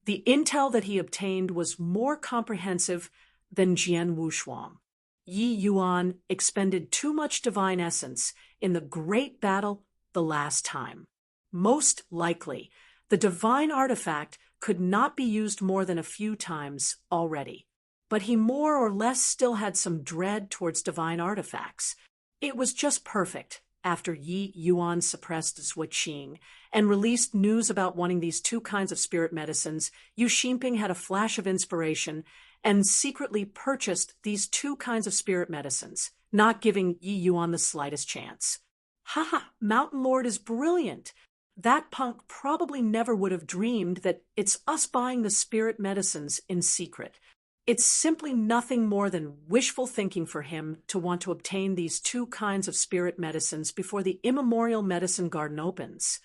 the intel that he obtained was more comprehensive than Jian Wushuang. Yi Yuan expended too much divine essence in the great battle the last time. Most likely, the divine artifact could not be used more than a few times already. But he more or less still had some dread towards divine artifacts. It was just perfect after Yi Yuan suppressed Zhuqing and released news about wanting these 2 kinds of spirit medicines. Yu Xinping had a flash of inspiration and secretly purchased these 2 kinds of spirit medicines, not giving Yi Yuan the slightest chance. Ha! Mountain Lord is brilliant. That punk probably never would have dreamed that it's us buying the spirit medicines in secret. It's simply nothing more than wishful thinking for him to want to obtain these 2 kinds of spirit medicines before the immemorial medicine garden opens.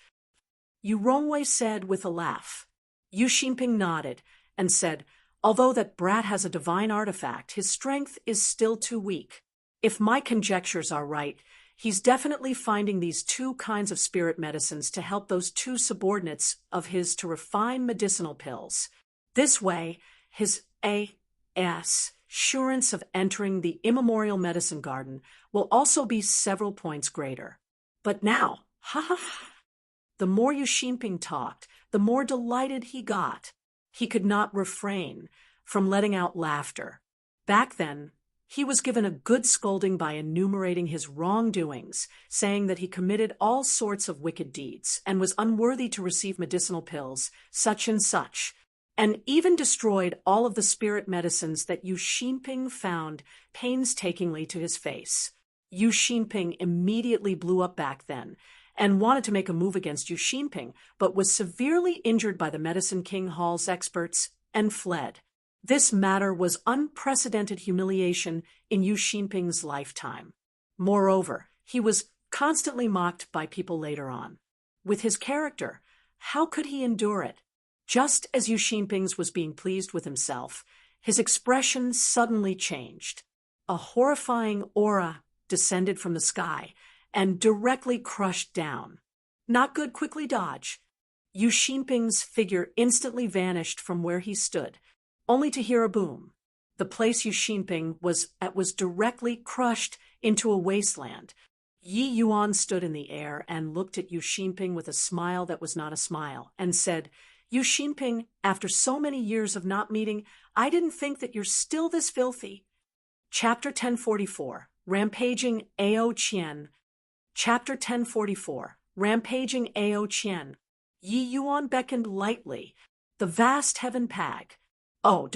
Yu Rongwei said with a laugh. Yu Xinping nodded and said, although that brat has a divine artifact, his strength is still too weak. If my conjectures are right, he's definitely finding these 2 kinds of spirit medicines to help those 2 subordinates of his to refine medicinal pills. This way, his assurance of entering the immemorial medicine garden will also be several points greater. But now, the more Yu Xinping talked, the more delighted he got. He could not refrain from letting out laughter. Back then, He was given a good scolding by enumerating his wrongdoings, saying that he committed all sorts of wicked deeds and was unworthy to receive medicinal pills, such and such, and even destroyed all of the spirit medicines that Yu Xinping found painstakingly to his face. Yu Xinping immediately blew up back then and wanted to make a move against Yu Xinping, but was severely injured by the Medicine King Hall's experts and fled. This matter was unprecedented humiliation in Yu Xinping's lifetime. Moreover, he was constantly mocked by people later on. With his character, how could he endure it? Just as Yu Xinping's was being pleased with himself, his expression suddenly changed. A horrifying aura descended from the sky and directly crushed down. Not good, quickly dodge. Yu Xinping's figure instantly vanished from where he stood, only to hear a boom. The place Yu Xinping was at was directly crushed into a wasteland. Yi Yuan stood in the air and looked at Yu Xinping with a smile that was not a smile, and said, "Yu Xinping, after so many years of not meeting, I didn't think that you're still this filthy." Chapter 1044, Rampaging Ao Qian. Chapter 1044, Rampaging Ao Qian. Yi Yuan beckoned lightly. The vast heaven pag,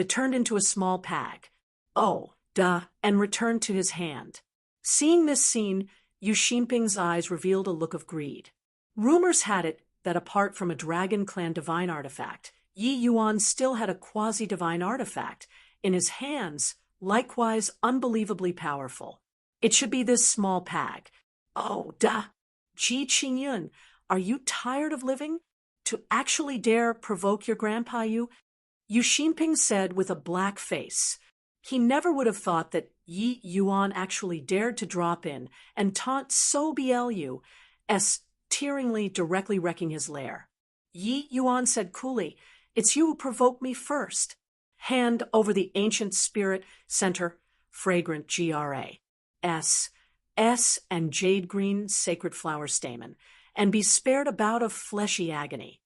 turned into a small pag, and returned to his hand. Seeing this scene, Yu Xinping's eyes revealed a look of greed. Rumors had it that apart from a Dragon Clan divine artifact, Yi Yuan still had a quasi-divine artifact in his hands, likewise unbelievably powerful. It should be this small pag. Ji Qingyun, are you tired of living? To actually dare provoke your grandpa, Yu Xinping said with a black face. He never would have thought that Yi Yuan actually dared to drop in and taunt so Blu, tearingly directly wrecking his lair. Yi Yuan said coolly, "It's you who provoked me first. Hand over the ancient spirit center, fragrant GRA, S and jade green sacred flower stamen, and be spared a bout of fleshy agony."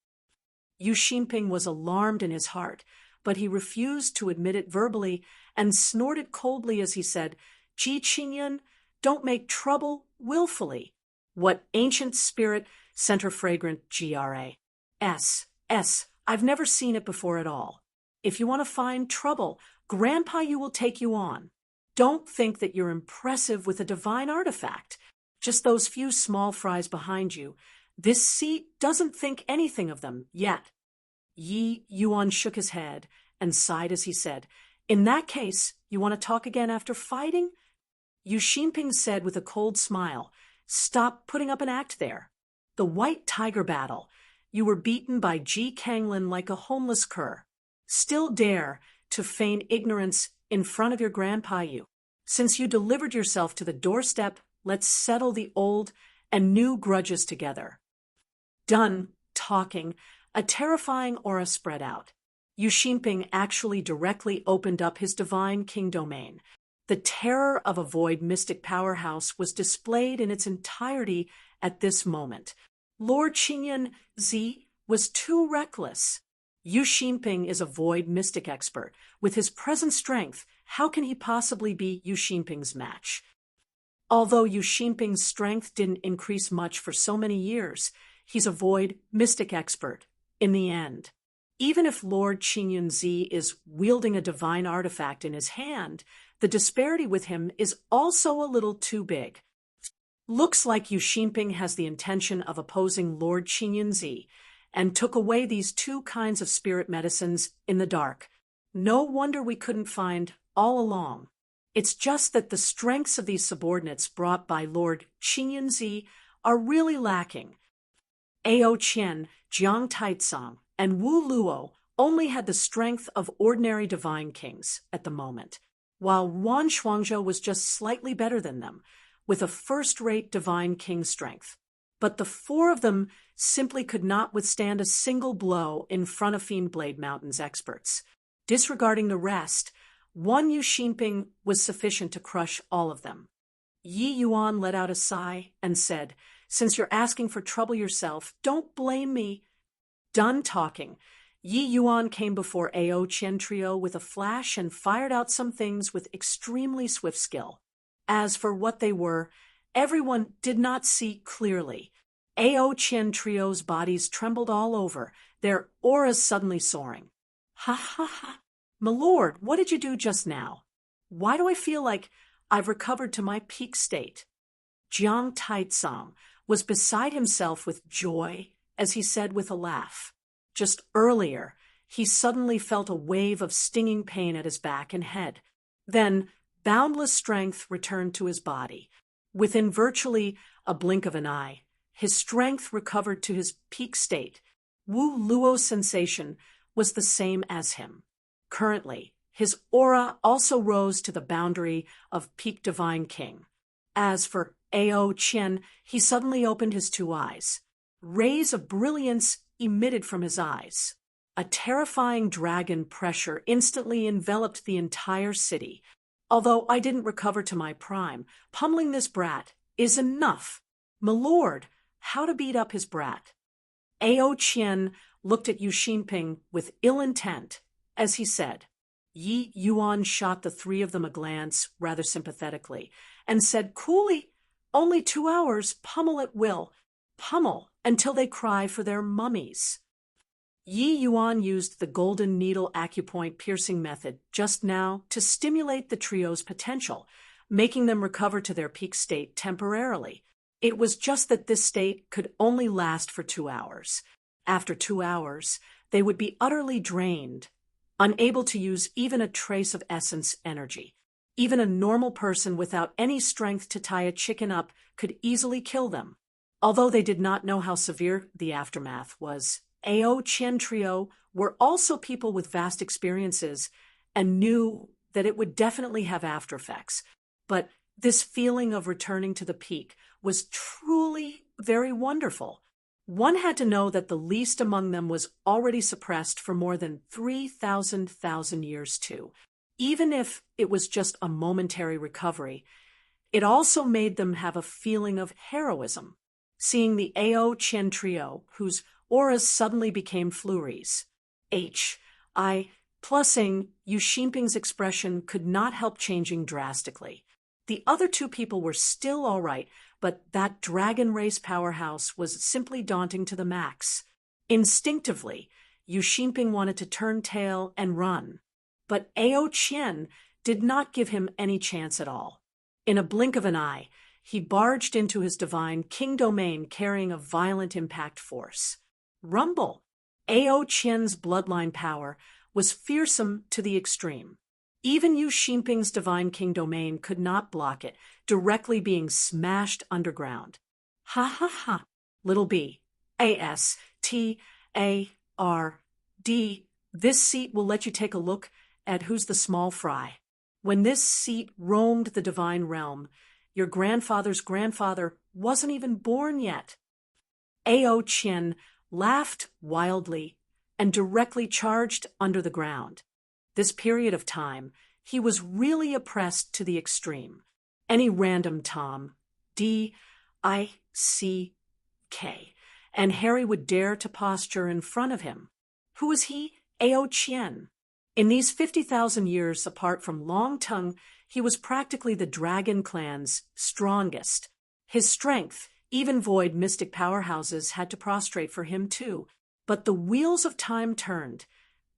Yu Xinping was alarmed in his heart, but he refused to admit it verbally and snorted coldly as he said, "Ji Qingyun, don't make trouble willfully." What ancient spirit center fragrant GRA? S. I've never seen it before at all. If you want to find trouble, Grandpa Yu will take you on. Don't think that you're impressive with a divine artifact. Just those few small fries behind you. This seat doesn't think anything of them yet. Yi Yuan shook his head and sighed as he said, "In that case, you want to talk again after fighting?" Yu Xinping said with a cold smile, "Stop putting up an act there. The White Tiger battle. You were beaten by Ji Kanglin like a homeless cur. Still dare to feign ignorance in front of your grandpa Yu. Since you delivered yourself to the doorstep, let's settle the old and new grudges together." Done talking, a terrifying aura spread out. Yu Xinping actually directly opened up his divine king domain. The terror of a void mystic powerhouse was displayed in its entirety at this moment. Lord Qingyun Zi was too reckless. Yu Xinping is a void mystic expert. With his present strength, how can he possibly be Yu Xinping's match? Although Yu Xinping's strength didn't increase much for so many years, he's a void mystic expert in the end. Even if Lord Qingyun Zi is wielding a divine artifact in his hand, the disparity with him is also a little too big. Looks like Yu Xinping has the intention of opposing Lord Qingyun Zi and took away these two kinds of spirit medicines in the dark. No wonder we couldn't find all along. It's just that the strengths of these subordinates brought by Lord Qingyun Zi are really lacking. Ao Qian, Jiang Taizong, and Wu Luo only had the strength of ordinary divine kings at the moment, while Wan Shuangzhou was just slightly better than them, with a first-rate divine king strength. But the four of them simply could not withstand a single blow in front of Fiend Blade Mountain's experts. Disregarding the rest, one Yu Xinping was sufficient to crush all of them. Yi Yuan let out a sigh and said, "Since you're asking for trouble yourself, don't blame me." Done talking, Yi Yuan came before Ao Qian Trio with a flash and fired out some things with extremely swift skill. As for what they were, everyone did not see clearly. Ao Qian Trio's bodies trembled all over, their auras suddenly soaring. Ha ha ha! My lord, what did you do just now? Why do I feel like I've recovered to my peak state? Jiang Taitsang was beside himself with joy as he said with a laugh. Just earlier, he suddenly felt a wave of stinging pain at his back and head. Then, boundless strength returned to his body. Within virtually a blink of an eye, his strength recovered to his peak state. Wu Luo's sensation was the same as him. Currently, his aura also rose to the boundary of peak divine king. As for Ao Qian, he suddenly opened his two eyes. Rays of brilliance emitted from his eyes. A terrifying dragon pressure instantly enveloped the entire city. Although I didn't recover to my prime, pummeling this brat is enough. My lord, how to beat up his brat? Ao Qian looked at Yu Xinping with ill intent as he said. Yi Yuan shot the three of them a glance rather sympathetically and said coolly, "Only 2 hours, pummel at will. Pummel until they cry for their mummies." Yi Yuan used the golden needle acupoint piercing method just now to stimulate the trio's potential, making them recover to their peak state temporarily. It was just that this state could only last for 2 hours. After 2 hours, they would be utterly drained, unable to use even a trace of essence energy. Even a normal person without any strength to tie a chicken up could easily kill them. Although they did not know how severe the aftermath was, Ao Qian Trio were also people with vast experiences and knew that it would definitely have after effects. But this feeling of returning to the peak was truly very wonderful. One had to know that the least among them was already suppressed for more than 3,000 years too. Even if it was just a momentary recovery, it also made them have a feeling of heroism. Seeing the Ao Qian Trio, whose auras suddenly became flurries. Plussing Yu Xinping's expression could not help changing drastically. The other two people were still all right, but that dragon race powerhouse was simply daunting to the max. Instinctively, Yu Xinping wanted to turn tail and run. But Ao Qian did not give him any chance at all. In a blink of an eye, he barged into his divine king domain carrying a violent impact force. Rumble! Ao Qian's bloodline power was fearsome to the extreme. Even Yu Xinping's divine king domain could not block it, directly being smashed underground. Ha ha ha! Little b. ASTARD. This seat will let you take a look at who's the small fry. When this seat roamed the divine realm, your grandfather's grandfather wasn't even born yet. Ao Qian laughed wildly and directly charged under the ground. This period of time, he was really oppressed to the extreme. Any random Tom, DICK, and Harry would dare to posture in front of him. Who was he? Ao Qian. In these 50,000 years apart from Long Tongue, he was practically the dragon clan's strongest. His strength, even void mystic powerhouses had to prostrate for him too. But the wheels of time turned.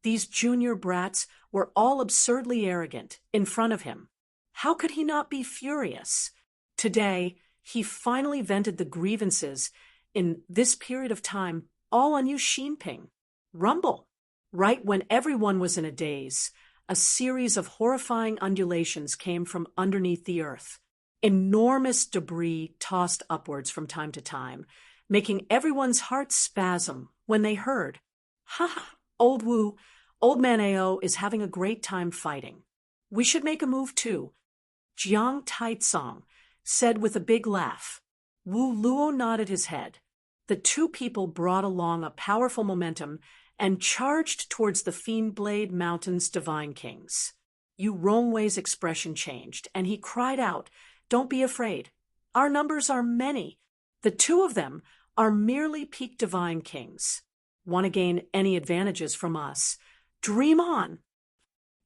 These junior brats were all absurdly arrogant in front of him. How could he not be furious? Today, he finally vented the grievances in this period of time all on Yu Xinping. Rumble! Right when everyone was in a daze, a series of horrifying undulations came from underneath the earth. Enormous debris tossed upwards from time to time, making everyone's heart spasm when they heard, "Ha ha, old Wu, old man Ao is having a great time fighting. We should make a move too." Jiang Taitsang said with a big laugh. Wu Luo nodded his head. The two people brought along a powerful momentum and charged towards the Fiend Blade Mountain's divine kings. Yu Rongwei's expression changed, and he cried out, "Don't be afraid. Our numbers are many. The two of them are merely peak divine kings." Want to gain any advantages from us? Dream on.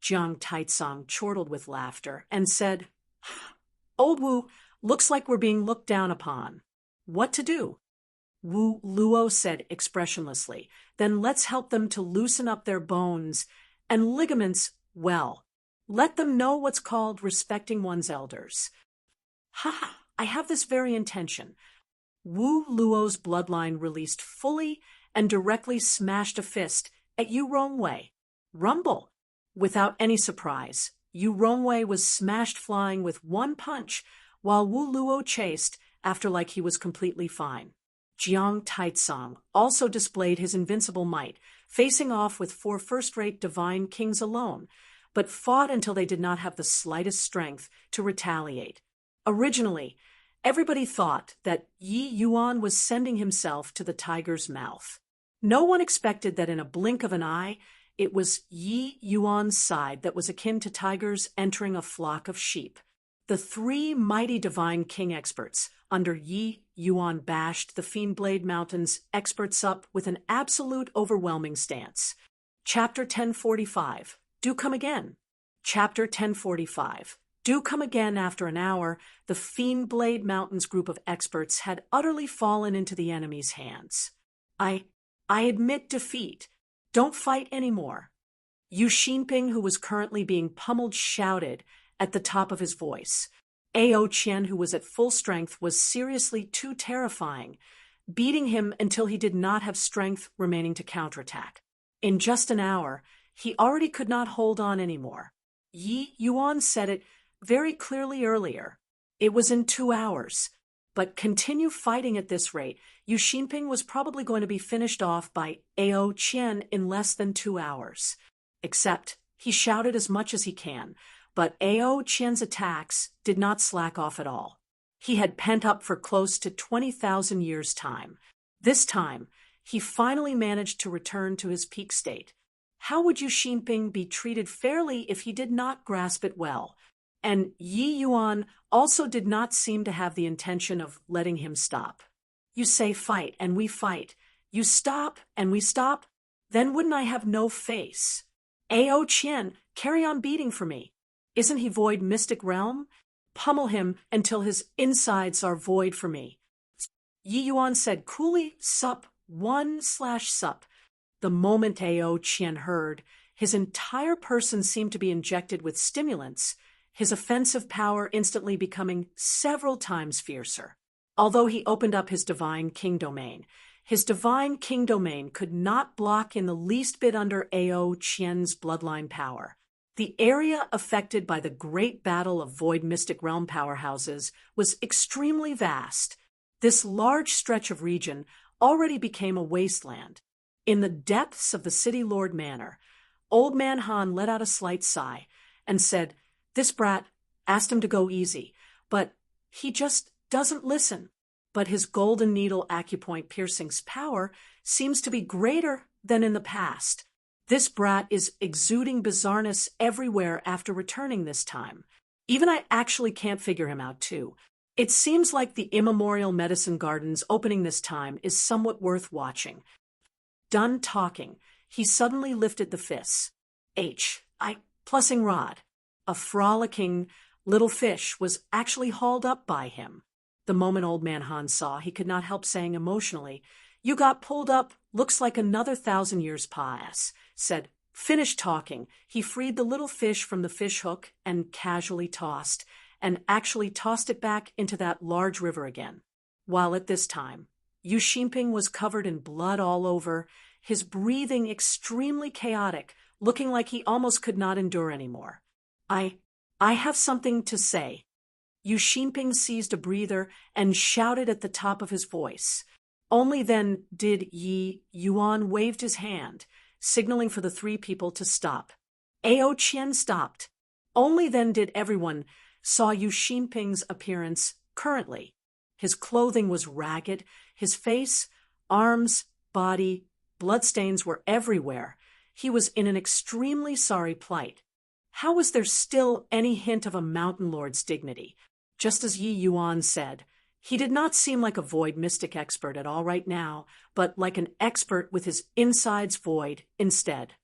Jiang Taitsong chortled with laughter and said, Old Wu, looks like we're being looked down upon. What to do? Wu Luo said expressionlessly, then let's help them to loosen up their bones and ligaments well. Let them know what's called respecting one's elders. Ha! I have this very intention. Wu Luo's bloodline released fully and directly smashed a fist at Yu Rongwei. Rumble! Without any surprise, Yu Rongwei was smashed flying with one punch, while Wu Luo chased after like he was completely fine. Jiang Taitsong also displayed his invincible might, facing off with 4 first-rate divine kings alone, but fought until they did not have the slightest strength to retaliate. Originally, everybody thought that Yi Yuan was sending himself to the tiger's mouth. No one expected that in a blink of an eye, it was Yi Yuan's side that was akin to tigers entering a flock of sheep. The 3 mighty divine king experts under Yi Yuan bashed the Fiend Blade Mountain's experts up with an absolute overwhelming stance. Chapter 1045. Do come again. Chapter 1045. Do come again. After an hour, the Fiend Blade Mountain's group of experts had utterly fallen into the enemy's hands. I admit defeat. Don't fight anymore. Yu Xinping, who was currently being pummeled, shouted at the top of his voice. Ao Qian, who was at full strength, was seriously too terrifying, beating him until he did not have strength remaining to counterattack. In just an hour, he already could not hold on anymore. Yi Yuan said it very clearly earlier. It was in 2 hours. But continue fighting at this rate, Yu Xinping was probably going to be finished off by Ao Qian in less than 2 hours. Except he shouted as much as he can, but Ao Qian's attacks did not slack off at all. He had pent up for close to 20,000 years' time. This time, he finally managed to return to his peak state. How would Yu Xinping be treated fairly if he did not grasp it well? And Yi Yuan also did not seem to have the intention of letting him stop. You say fight, and we fight. You stop, and we stop. Then wouldn't I have no face? Ao Qian, carry on beating for me. Isn't he void mystic realm? Pummel him until his insides are void for me. Yi Yuan said coolly, sup, 1/sup. The moment Ao Qian heard, his entire person seemed to be injected with stimulants, his offensive power instantly becoming several times fiercer. Although he opened up his divine king domain, his divine king domain could not block in the least bit under Ao Qian's bloodline power. The area affected by the great battle of void mystic realm powerhouses was extremely vast. This large stretch of region already became a wasteland. In the depths of the City Lord Manor, Old Man Han let out a slight sigh and said, "This brat asked him to go easy, but he just doesn't listen." But his golden needle acupoint piercing's power seems to be greater than in the past. This brat is exuding bizarreness everywhere after returning this time. Even I actually can't figure him out too. It seems like the immemorial medicine garden's opening this time is somewhat worth watching. Done talking, he suddenly lifted the fists. Plussing rod. A frolicking little fish was actually hauled up by him. The moment Old Man Han saw, he could not help saying emotionally, "You got pulled up, looks like another 1,000 years pass," said, "Finish talking." He freed the little fish from the fish hook and casually tossed, and actually tossed it back into that large river again. While at this time, Yu Xinping was covered in blood all over, his breathing extremely chaotic, looking like he almost could not endure anymore. I have something to say." Yu Xinping seized a breather and shouted at the top of his voice. Only then did Yi Yuan waved his hand, signaling for the 3 people to stop. Ao Qian stopped. Only then did everyone saw Yu Xinping's appearance currently. His clothing was ragged, his face, arms, body, bloodstains were everywhere. He was in an extremely sorry plight. How was there still any hint of a mountain lord's dignity? Just as Yi Yuan said, He did not seem like a void mystic expert at all right now, but like an expert with his insides void instead.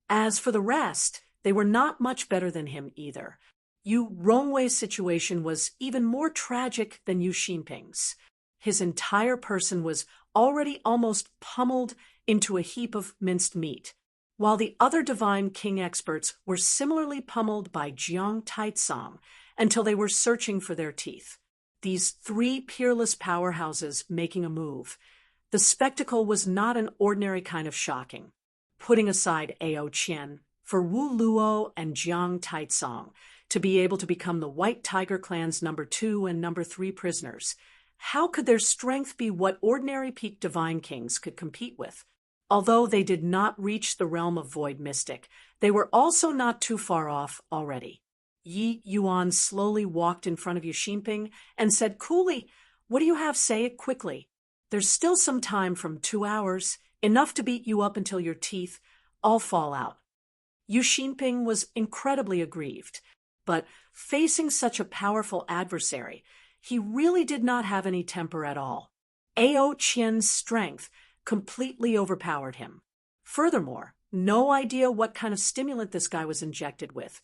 As for the rest, they were not much better than him either. Yu Rongwei's situation was even more tragic than Yu Xinping's. His entire person was already almost pummeled into a heap of minced meat, while the other divine king experts were similarly pummeled by Jiang Taitsong until they were searching for their teeth. These three peerless powerhouses making a move. The spectacle was not an ordinary kind of shocking. Putting aside Ao Qian, for Wu Luo and Jiang Taitsong to be able to become the White Tiger Clan's number 2 and number 3 prisoners, how could their strength be what ordinary peak divine kings could compete with? Although they did not reach the realm of void mystic, they were also not too far off already. Yi Yuan slowly walked in front of Yu Xinping and said coolly, "What do you have? Say it quickly. There's still some time from 2 hours, enough to beat you up until your teeth all fall out." Yu Xinping was incredibly aggrieved, but facing such a powerful adversary, he really did not have any temper at all. Ao Qian's strength completely overpowered him. Furthermore, no idea what kind of stimulant this guy was injected with.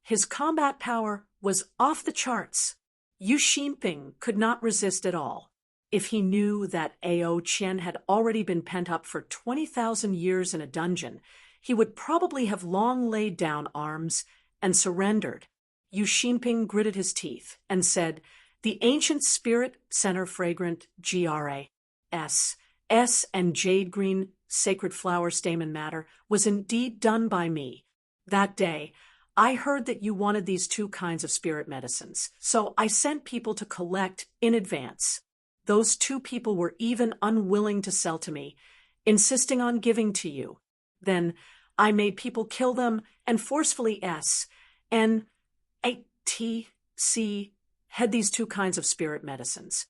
His combat power was off the charts. Yu Xinping could not resist at all. If he knew that Ao Qian had already been pent up for 20,000 years in a dungeon, he would probably have long laid down arms and surrendered. Yu Xinping gritted his teeth and said, "The ancient spirit center fragrant GRAS and jade green sacred flower stamen matter was indeed done by me. That day, I heard that you wanted these 2 kinds of spirit medicines, so I sent people to collect in advance. Those 2 people were even unwilling to sell to me, insisting on giving to you. Then I made people kill them and forcefully had these 2 kinds of spirit medicines."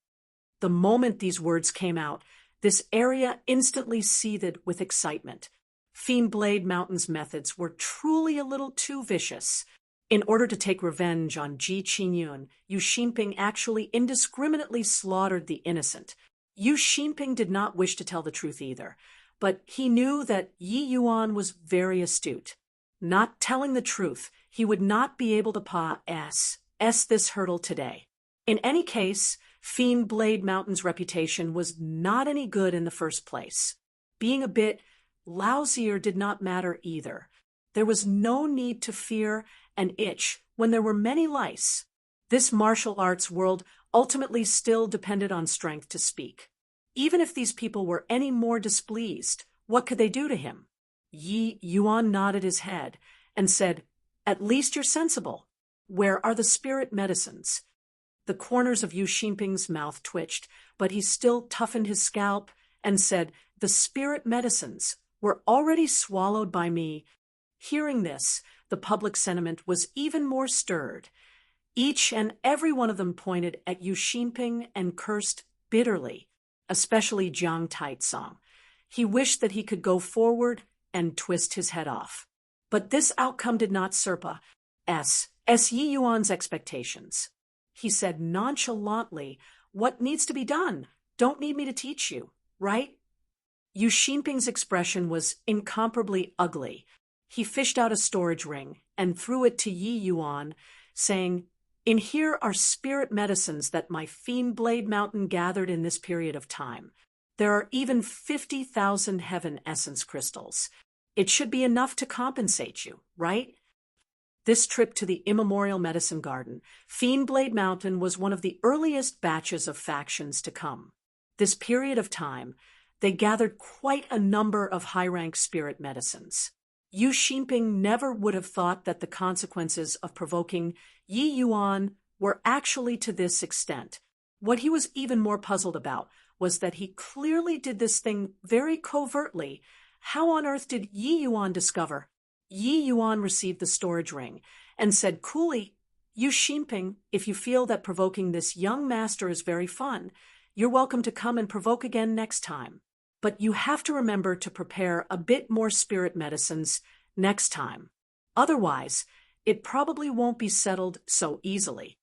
The moment these words came out, this area instantly seethed with excitement. Fiend Blade Mountain's methods were truly a little too vicious. In order to take revenge on Ji Qinyun, Yu Xinping actually indiscriminately slaughtered the innocent. Yu Xinping did not wish to tell the truth either, but he knew that Yi Yuan was very astute. Not telling the truth, he would not be able to pass this hurdle today. In any case, Fiend Blade Mountain's reputation was not any good in the first place. Being a bit lousier did not matter either. There was no need to fear an itch when there were many lice. This martial arts world ultimately still depended on strength to speak. Even if these people were any more displeased, what could they do to him? Yi Yuan nodded his head and said, "At least you're sensible. Where are the spirit medicines?" The corners of Yu Xinping's mouth twitched, but he still toughened his scalp and said, "The spirit medicines were already swallowed by me." Hearing this, the public sentiment was even more stirred. Each and every one of them pointed at Yu Xinping and cursed bitterly, especially Jiang Taitsong. He wished that he could go forward and twist his head off. But this outcome did not surpass Yi Yuan's expectations. He said nonchalantly, "What needs to be done? Don't need me to teach you, right?" Yu Xinping's expression was incomparably ugly. He fished out a storage ring and threw it to Yi Yuan, saying, "In here are spirit medicines that my Fiend Blade Mountain gathered in this period of time. There are even 50,000 heaven essence crystals. It should be enough to compensate you, right?" This trip to the immemorial medicine garden, Fiend Blade Mountain, was one of the earliest batches of factions to come. This period of time, they gathered quite a number of high-rank spirit medicines. Yu Xinping never would have thought that the consequences of provoking Yi Yuan were actually to this extent. What he was even more puzzled about was that he clearly did this thing very covertly. How on earth did Yi Yuan discover? Yi Yuan received the storage ring and said coolly, "Yu Xinping, if you feel that provoking this young master is very fun, you're welcome to come and provoke again next time. But you have to remember to prepare a bit more spirit medicines next time. Otherwise, it probably won't be settled so easily."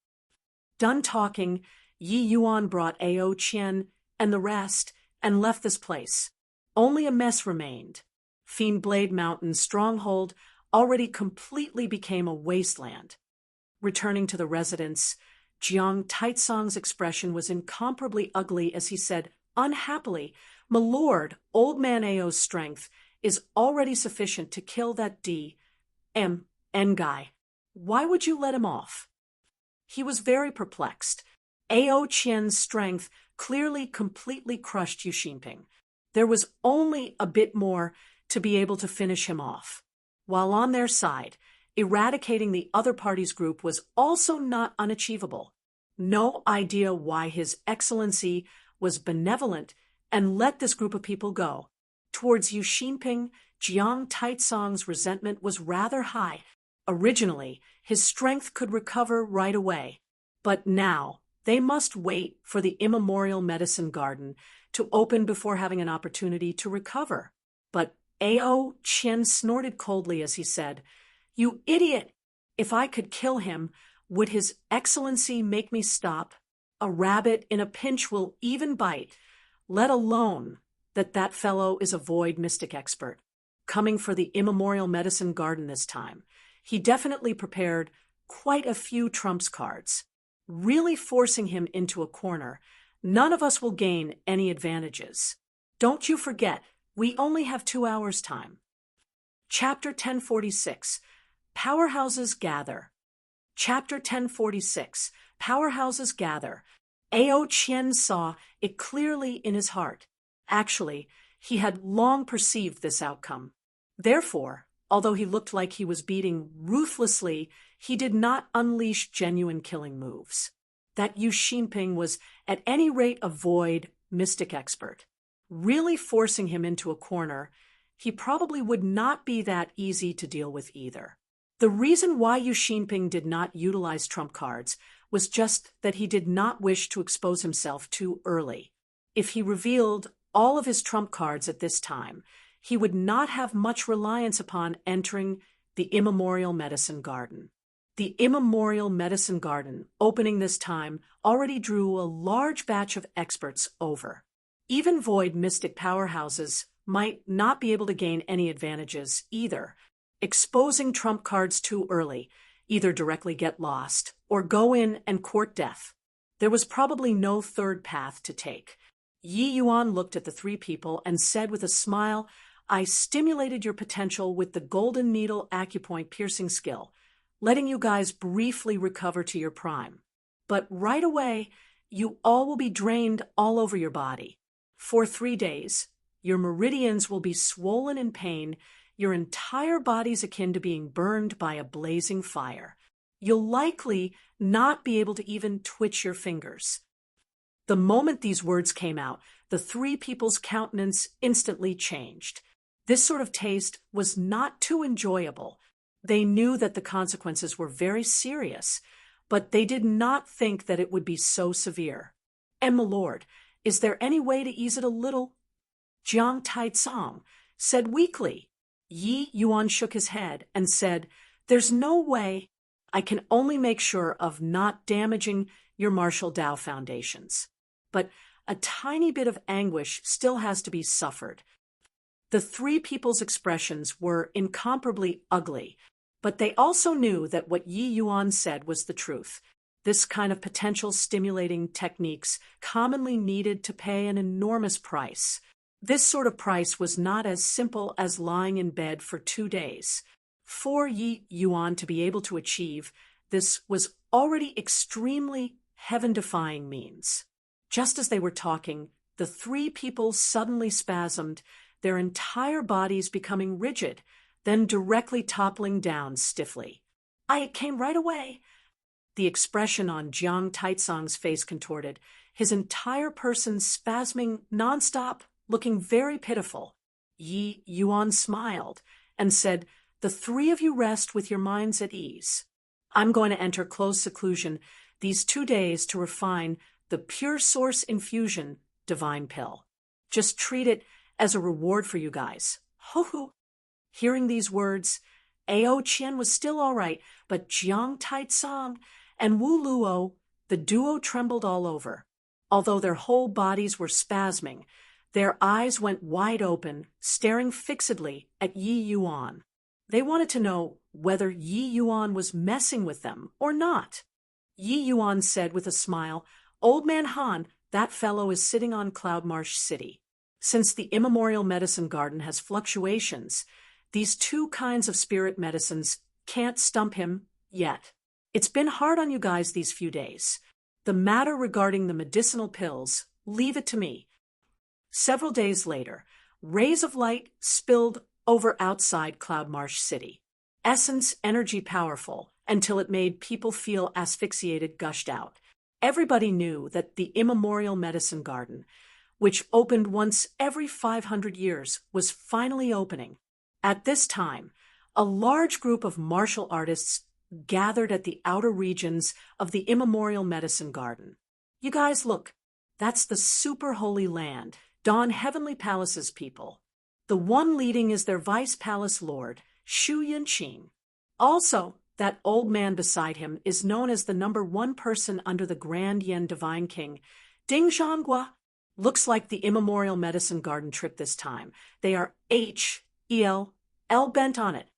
Done talking, Yi Yuan brought Ao Qian and the rest and left this place. Only a mess remained. Fiend Blade Mountain's stronghold already completely became a wasteland. Returning to the residence, Jiang Taitsong's expression was incomparably ugly as he said, unhappily, "My lord, old man Ao's strength is already sufficient to kill that D.M.N. guy. Why would you let him off?" He was very perplexed. Ao Qian's strength clearly completely crushed Yu Xinping. There was only a bit more to be able to finish him off. While on their side, eradicating the other party's group was also not unachievable. No idea why His Excellency was benevolent and let this group of people go. Towards Yu Xinping, Jiang Taitsong's resentment was rather high. Originally, his strength could recover right away. But now, they must wait for the immemorial medicine garden to open before having an opportunity to recover. But Ao Qian snorted coldly as he said, "You idiot! If I could kill him, would His Excellency make me stop? A rabbit in a pinch will even bite, let alone that fellow is a void mystic expert. Coming for the immemorial medicine garden this time, he definitely prepared quite a few trumps cards. Really forcing him into a corner, none of us will gain any advantages. Don't you forget, we only have 2 hours' time." Chapter 1046, Powerhouses Gather. Chapter 1046, Powerhouses Gather. Ao Qian saw it clearly in his heart. Actually, he had long perceived this outcome. Therefore, although he looked like he was beating ruthlessly, he did not unleash genuine killing moves. That Yu Xinping was at any rate a void mystic expert. Really forcing him into a corner, he probably would not be that easy to deal with either. The reason why Yu Xinping did not utilize trump cards was just that he did not wish to expose himself too early. If he revealed all of his trump cards at this time, he would not have much reliance upon entering the immemorial medicine garden. The immemorial medicine garden, opening this time, already drew a large batch of experts over. Even void mystic powerhouses might not be able to gain any advantages either. Exposing trump cards too early, either directly get lost or go in and court death. There was probably no third path to take. Yi Yuan looked at the 3 people and said with a smile, "I stimulated your potential with the golden needle acupoint piercing skill, letting you guys briefly recover to your prime. But right away, you all will be drained all over your body. For 3 days, your meridians will be swollen in pain, your entire body's akin to being burned by a blazing fire. You'll likely not be able to even twitch your fingers." The moment these words came out, the 3 people's countenance instantly changed. This sort of taste was not too enjoyable. They knew that the consequences were very serious, but they did not think that it would be so severe. "And my lord, is there any way to ease it a little?" Jiang Taitsong said weakly. Yi Yuan shook his head and said, "There's no way. I can only make sure of not damaging your martial Dao foundations. But a tiny bit of anguish still has to be suffered." The 3 people's expressions were incomparably ugly, but they also knew that what Yi Yuan said was the truth. This kind of potential stimulating techniques commonly needed to pay an enormous price. This sort of price was not as simple as lying in bed for 2 days. For Yi Yuan to be able to achieve this was already extremely heaven-defying means. Just as they were talking, the 3 people suddenly spasmed, their entire bodies becoming rigid, then directly toppling down stiffly. "It came right away." The expression on Jiang Taitsong's face contorted, his entire person spasming nonstop, looking very pitiful. Yi Yuan smiled and said, "The 3 of you rest with your minds at ease. I'm going to enter closed seclusion these 2 days to refine the pure source infusion divine pill. Just treat it as a reward for you guys. Ho ho." Hearing these words, Ao Qian was still all right, but Jiang Taitsong and Wu Luo The duo trembled all over. Although their whole bodies were spasming, their eyes went wide open, staring fixedly at Yi Yuan. They wanted to know whether Yi Yuan was messing with them or not. Yi Yuan said with a smile, "Old Man Han, that fellow is sitting on Cloudmarsh City. Since the immemorial medicine garden has fluctuations, these two kinds of spirit medicines can't stump him yet. It's been hard on you guys these few days. The matter regarding the medicinal pills, leave it to me." Several days later, rays of light spilled over outside Cloudmarsh City. Essence energy powerful until it made people feel asphyxiated gushed out. Everybody knew that the immemorial medicine garden, which opened once every 500 years, was finally opening. At this time, a large group of martial artists gathered at the outer regions of the immemorial medicine garden. "You guys, look, that's the super holy land, Dawn Heavenly Palace's people. The one leading is their vice palace lord, Shu Yunqing. Also, that old man beside him is known as the #1 person under the Grand Yen Divine King, Ding Zhanghua. Looks like the immemorial medicine garden trip this time. They are H-E-L-L bent on it.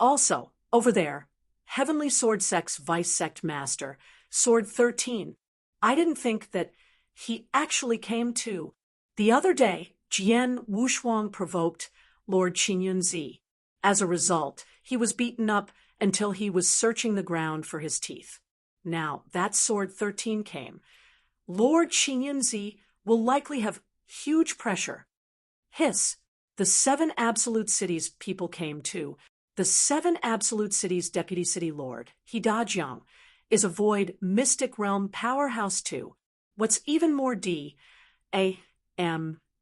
Also, over there, Heavenly Sword Sect's Vice Sect Master, Sword 13. I didn't think that he actually came too. The other day, Jian Wushuang provoked Lord Qingyunzi. As a result, he was beaten up until he was searching the ground for his teeth. Now that Sword 13 came. Lord Qingyunzi will likely have huge pressure. Hiss. The 7 Absolute Cities people came too. The 7 Absolute Cities Deputy City Lord, Hidajiang, is a void mystic realm powerhouse too. What's even more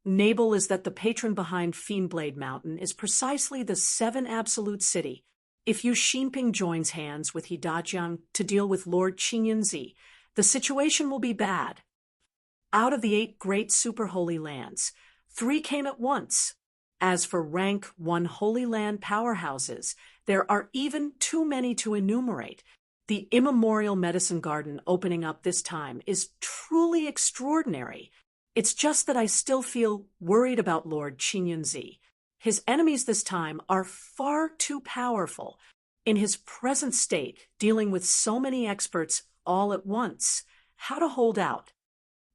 Nable is that the patron behind Fiendblade Mountain is precisely the 7 Absolute City. If Yu Xinping joins hands with Hidajiang to deal with Lord Qingyunzi, the situation will be bad. Out of the 8 great super holy lands, 3 came at once. As for rank 1 holy land powerhouses, there are even too many to enumerate. The immemorial medicine garden opening up this time is truly extraordinary. It's just that I still feel worried about Lord Qingyunzi. His enemies this time are far too powerful. In his present state, dealing with so many experts all at once, how to hold out?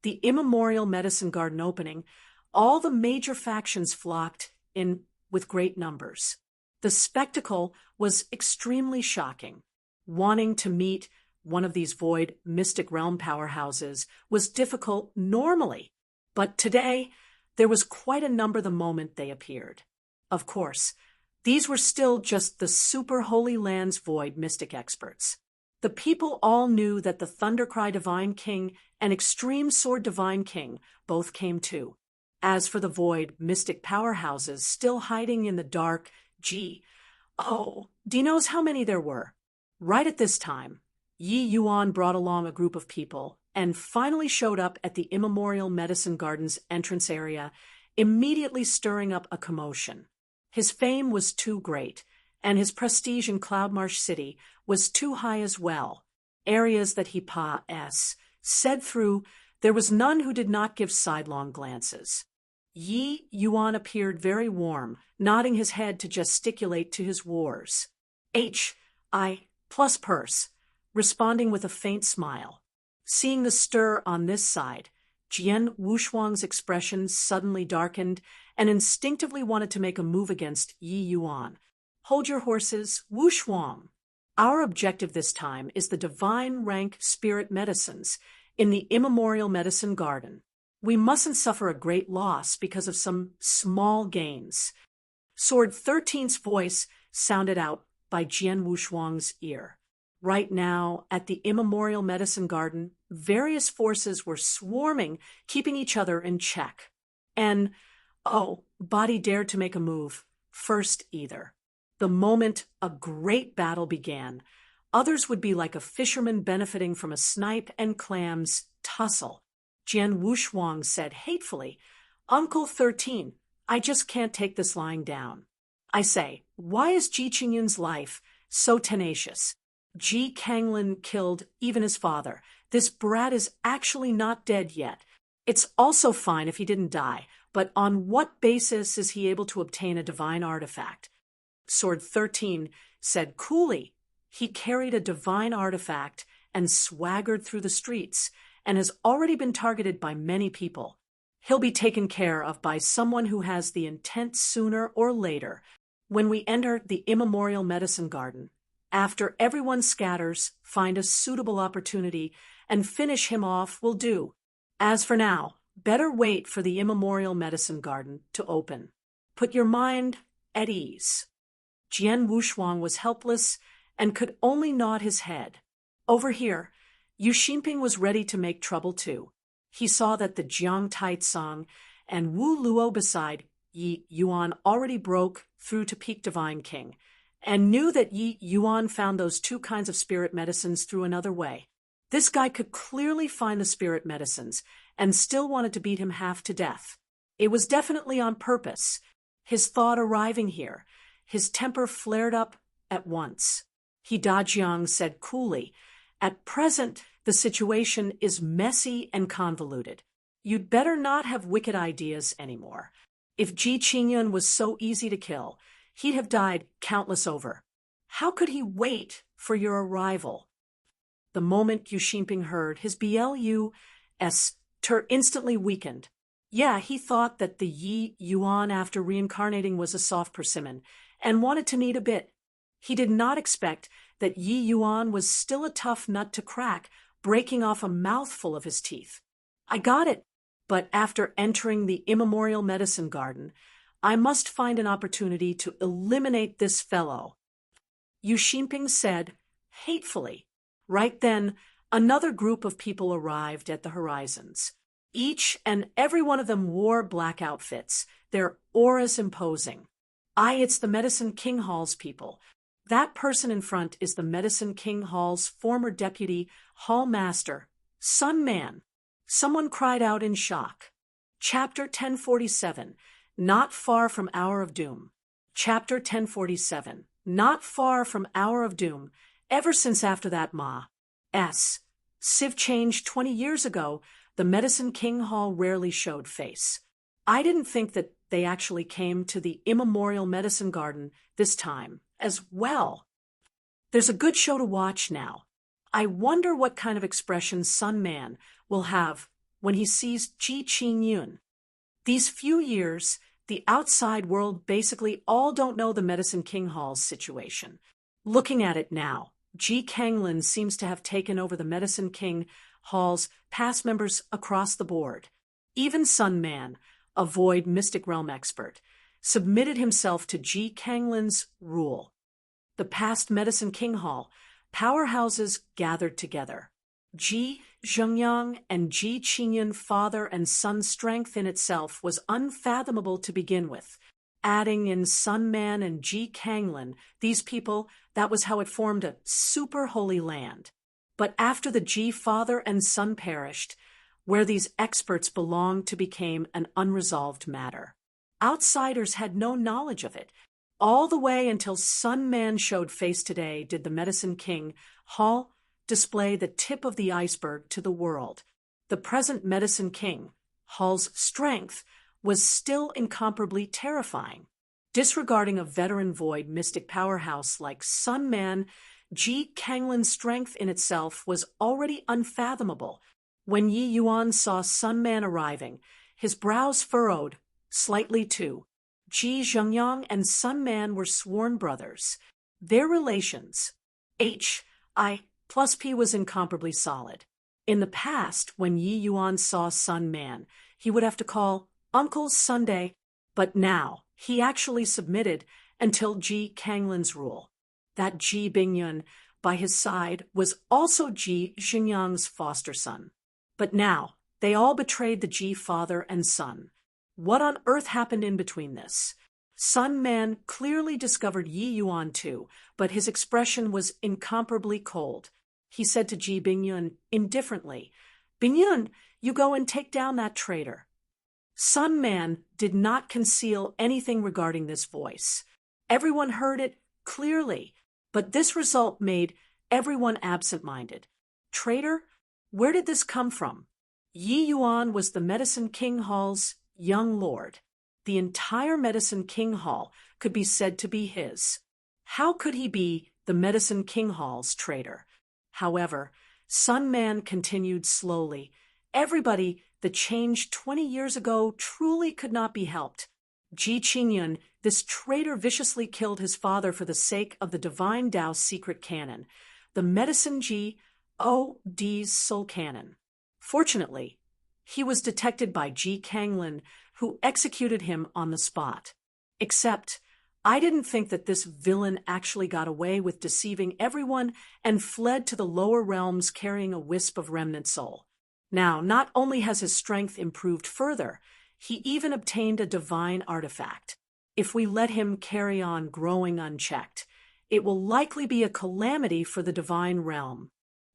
The immemorial medicine garden opening, all the major factions flocked in with great numbers. The spectacle was extremely shocking. Wanting to meet one of these void mystic realm powerhouses was difficult normally. But today, there was quite a number the moment they appeared. Of course, these were still just the super holy lands void mystic experts. The people all knew that the Thundercry Divine King and Extreme Sword Divine King both came too. As for the void mystic powerhouses still hiding in the dark, D knows how many there were. Right at this time, Yi Yuan brought along a group of people and finally showed up at the immemorial medicine garden's entrance area, immediately stirring up a commotion. His fame was too great, and his prestige in Cloudmarsh City was too high as well. Areas that he said through, there was none who did not give sidelong glances. Yi Yuan appeared very warm, nodding his head to gesticulate to his wars. Plus purse, responding with a faint smile. Seeing the stir on this side, Jian Wushuang's expression suddenly darkened and instinctively wanted to make a move against Yi Yuan. "Hold your horses, Wushuang. Our objective this time is the divine rank spirit medicines in the immemorial medicine garden. We mustn't suffer a great loss because of some small gains." Sword 13's voice sounded out by Jian Wushuang's ear. Right now, at the immemorial medicine garden, various forces were swarming, keeping each other in check. And, Body dared to make a move, first either. The moment a great battle began, others would be like a fisherman benefiting from a snipe and clams tussle. Jian Wushuang said hatefully, "Uncle 13, I just can't take this lying down. I say, why is Ji Qingyun's life so tenacious? Ji Kanglin killed even his father. This brat is actually not dead yet. It's also fine if he didn't die, but on what basis is he able to obtain a divine artifact? Sword 13 said coolly, he carried a divine artifact and swaggered through the streets, and has already been targeted by many people. He'll be taken care of by someone who has the intent sooner or later. When we enter the immemorial medicine garden, after everyone scatters, find a suitable opportunity and finish him off will do. As for now, better wait for the immemorial medicine garden to open. Put your mind at ease. Jian Wushuang was helpless and could only nod his head. Over here, Yu Xinping was ready to make trouble too. He saw that the Jiang Taitsong and Wu Luo beside Yi Yuan already broke through to peak Divine King, and knew that Yi Yuan found those two kinds of spirit medicines through another way. This guy could clearly find the spirit medicines and still wanted to beat him half to death. It was definitely on purpose. His thought arriving here, his temper flared up at once. He Dajiang said coolly, "At present, the situation is messy and convoluted. You'd better not have wicked ideas anymore. If Ji Qingyun was so easy to kill, he'd have died countless over. How could he wait for your arrival?" The moment Yu Xinping heard his BLUS ter instantly weakened. Yeah, he thought that the Yi Yuan after reincarnating was a soft persimmon, and wanted to knead a bit. He did not expect that Yi Yuan was still a tough nut to crack, breaking off a mouthful of his teeth. I got it, but after entering the immemorial medicine garden, I must find an opportunity to eliminate this fellow. Yu Xinping said, hatefully. Right then, another group of people arrived at the horizons. Each and every one of them wore black outfits, their auras imposing. It's the Medicine King Hall's people. That person in front is the Medicine King Hall's former deputy hall master, Sun Man. Someone cried out in shock. Chapter 1047, Not Far from Hour of Doom. Chapter 1047, Not Far from Hour of Doom. Ever since after that Civ changed 20 years ago, the Medicine King Hall rarely showed face. I didn't think that they actually came to the immemorial medicine garden this time as well. There's a good show to watch now. I wonder what kind of expression Sun Man will have when he sees Ji Qingyun. These few years, the outside world basically all don't know the Medicine King Hall's situation. Looking at it now, Ji Kanglin seems to have taken over the Medicine King Hall's past members across the board. Even Sun Man, a Void Mystic Realm expert, submitted himself to Ji Kanglin's rule. The past Medicine King Hall, powerhouses gathered together. Ji Zhengyang and Ji Qingyun father and son strength in itself was unfathomable to begin with. Adding in Sun Man and Ji Kanglin, these people, that was how it formed a super holy land. But after the Ji father and son perished, where these experts belonged to became an unresolved matter. Outsiders had no knowledge of it. All the way until Sun Man showed face today did the Medicine King Hall display the tip of the iceberg to the world. The present Medicine King Hall's strength was still incomparably terrifying. Disregarding a veteran Void mystic powerhouse like Sun Man, Ji Kanglin's strength in itself was already unfathomable. When Yi Yuan saw Sun Man arriving, his brows furrowed slightly too. Ji Zhengyang and Sun Man were sworn brothers. Their relations, Hi+P, was incomparably solid. In the past, when Yi Yuan saw Sun Man, he would have to call Uncle Sunday, but now he actually submitted until Ji Kanglin's rule. That Ji Bingyun by his side was also Ji Xingyang's foster son. But now they all betrayed the Ji father and son. What on earth happened in between this? Sun Man clearly discovered Yi Yuan too, but his expression was incomparably cold. He said to Ji Bingyun indifferently, "Bingyun, you go and take down that traitor." Sun Man did not conceal anything regarding this voice. Everyone heard it clearly, but this result made everyone absent-minded. Traitor? Where did this come from? Yi Yuan was the Medicine King Hall's young lord. The entire Medicine King Hall could be said to be his. How could he be the Medicine King Hall's traitor? However, Sun Man continued slowly. Everybody, the change 20 years ago truly could not be helped. Ji Qingyun, this traitor, viciously killed his father for the sake of the Divine Tao's secret canon, the Medicine Ji-O-D's soul canon. Fortunately, he was detected by Ji Kanglin, who executed him on the spot. Except, I didn't think that this villain actually got away with deceiving everyone and fled to the lower realms carrying a wisp of remnant soul. Now, not only has his strength improved further, he even obtained a divine artifact. If we let him carry on growing unchecked, it will likely be a calamity for the divine realm.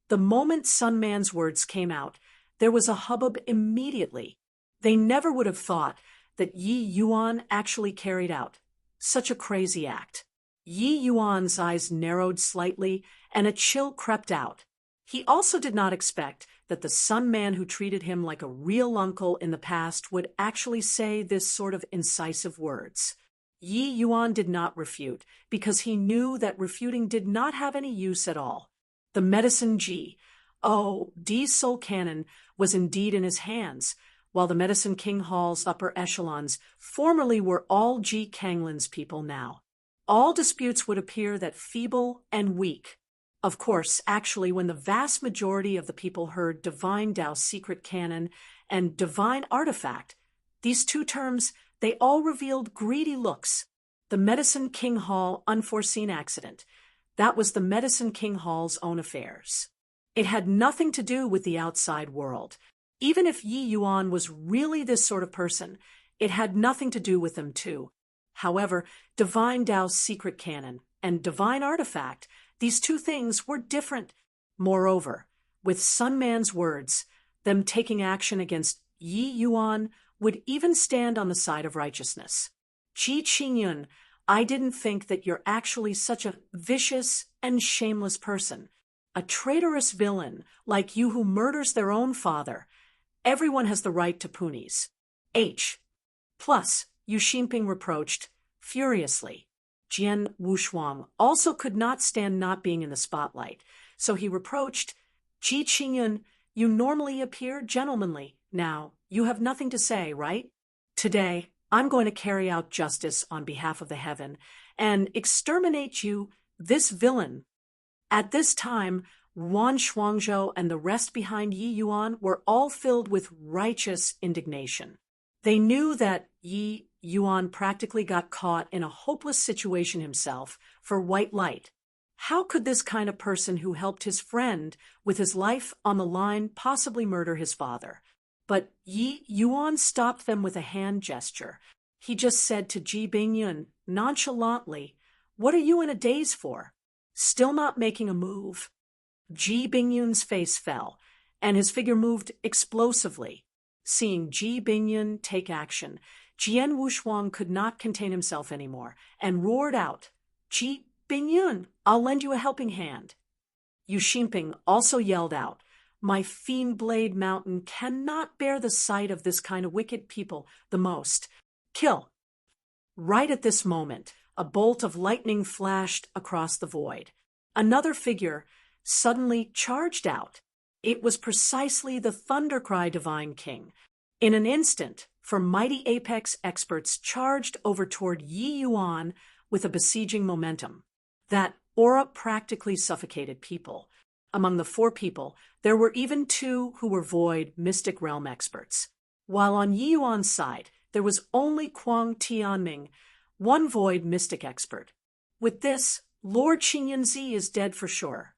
The moment Sun Man's words came out, there was a hubbub immediately. They never would have thought that Yi Yuan actually carried out such a crazy act. Yi Yuan's eyes narrowed slightly, and a chill crept out. He also did not expect that the Sun Man who treated him like a real uncle in the past would actually say this sort of incisive words. Yi Yuan did not refute, because he knew that refuting did not have any use at all. The Medicine Ji-O-D's soul canon was indeed in his hands, while the Medicine King Hall's upper echelons formerly were all Ji Kanglin's people now. All disputes would appear that feeble and weak. Of course, actually, when the vast majority of the people heard Divine Tao's secret canon and divine artifact, these two terms, they all revealed greedy looks. The Medicine King Hall unforeseen accident, that was the Medicine King Hall's own affairs. It had nothing to do with the outside world. Even if Yi Yuan was really this sort of person, it had nothing to do with them too. However, Divine Tao's secret canon and divine artifact, these two things were different. Moreover, with Sun Man's words, them taking action against Yi Yuan would even stand on the side of righteousness. Ji Qingyun, I didn't think that you're actually such a vicious and shameless person. A traitorous villain like you who murders their own father. Everyone has the right to punies. Plus, Yu Xinping reproached, furiously. Jian Wushuang also could not stand not being in the spotlight, so he reproached, Ji Qingyun, you normally appear gentlemanly. Now, you have nothing to say, right? Today, I'm going to carry out justice on behalf of the heaven and exterminate you, this villain. At this time, Wan Shuangzhou and the rest behind Yi Yuan were all filled with righteous indignation. They knew that Yi Yuan practically got caught in a hopeless situation himself for white light. How could this kind of person who helped his friend with his life on the line possibly murder his father? But Yi Yuan stopped them with a hand gesture. He just said to Ji Bingyun nonchalantly, "What are you in a daze for?" Still not making a move. Ji Bingyun's face fell, and his figure moved explosively. Seeing Ji Bingyun take action, Jian Wushuang could not contain himself anymore and roared out, "Ji Bingyun, I'll lend you a helping hand." Yu Xinping also yelled out, "My fiend blade mountain cannot bear the sight of this kind of wicked people the most. Kill!" Right at this moment, a bolt of lightning flashed across the void. Another figure suddenly charged out. It was precisely the Thundercry Divine King. In an instant, for mighty apex experts charged over toward Yi Yuan with a besieging momentum. That aura practically suffocated people. Among the four people, there were even two who were void mystic realm experts. While on Yi Yuan's side, there was only Kuang Tianming, one void mystic expert. With this, Lord Qinyanzi is dead for sure.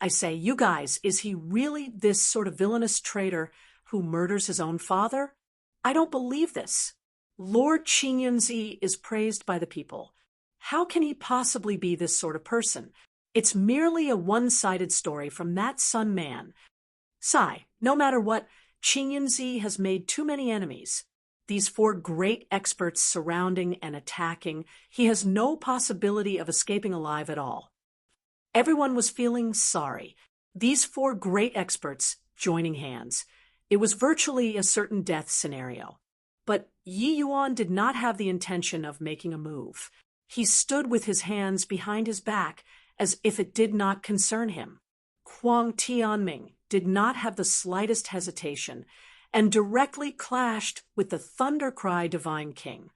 I say, you guys, is he really this sort of villainous traitor who murders his own father? I don't believe this. Lord Qinyanzi is praised by the people. How can he possibly be this sort of person? It's merely a one-sided story from that Sun Man. No matter what, Qinyanzi has made too many enemies. These four great experts surrounding and attacking, he has no possibility of escaping alive at all. Everyone was feeling sorry. These four great experts joining hands. It was virtually a certain death scenario. But Yi Yuan did not have the intention of making a move. He stood with his hands behind his back as if it did not concern him. Huang Tianming did not have the slightest hesitation and directly clashed with the Thundercry Divine King.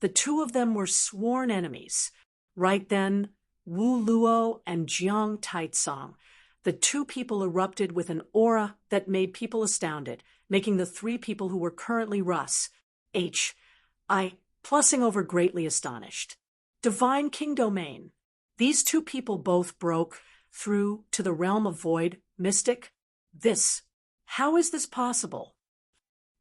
The two of them were sworn enemies. Right then, Wu Luo and Jiang Taitsong, the two people erupted with an aura that made people astounded, making the three people who were currently Russ, plussing over greatly astonished. Divine King Domain. These two people both broke through to the realm of void, mystic. How is this possible?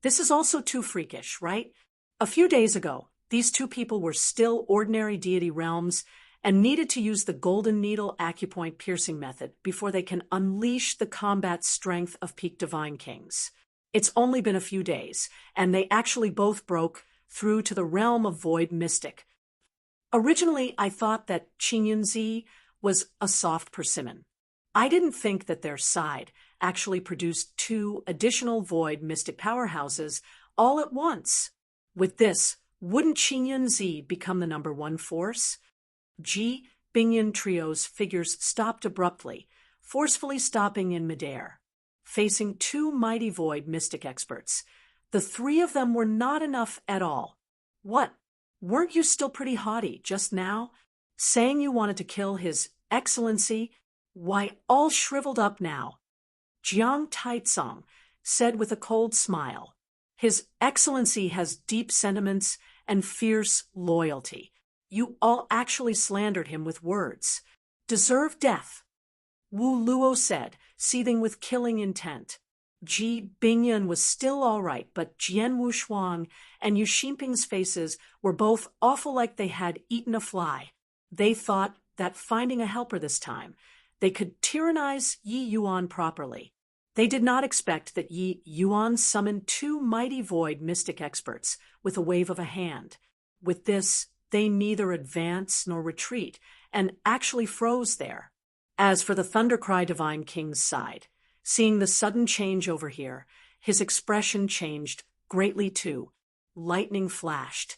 This is also too freakish, right? A few days ago, these two people were still ordinary deity realms and needed to use the golden needle acupoint piercing method before they can unleash the combat strength of peak divine kings. It's only been a few days, and they actually both broke through to the realm of void mystic. Originally, I thought that Qingyunzi was a soft persimmon. I didn't think that their side actually produced two additional void mystic powerhouses all at once. With this, wouldn't Qingyunzi become the number one force? Ji Bingyan Trio's figures stopped abruptly, forcefully stopping in midair, facing two mighty void mystic experts. The three of them were not enough at all. What? Weren't you still pretty haughty just now, saying you wanted to kill His Excellency? Why, all shriveled up now. Jiang Taitsong said with a cold smile, His Excellency has deep sentiments and fierce loyalty. You all actually slandered him with words. Deserve death. Wu Luo said, seething with killing intent. Ji Bingyan was still all right, but Jian Wushuang and Yu Xinping's faces were both awful, like they had eaten a fly. They thought that finding a helper this time, they could tyrannize Yi Yuan properly. They did not expect that Yi Yuan summoned two mighty void mystic experts with a wave of a hand. With this, they neither advance nor retreat, and actually froze there. As for the Thundercry Divine King's side, seeing the sudden change over here, his expression changed greatly too. Lightning flashed,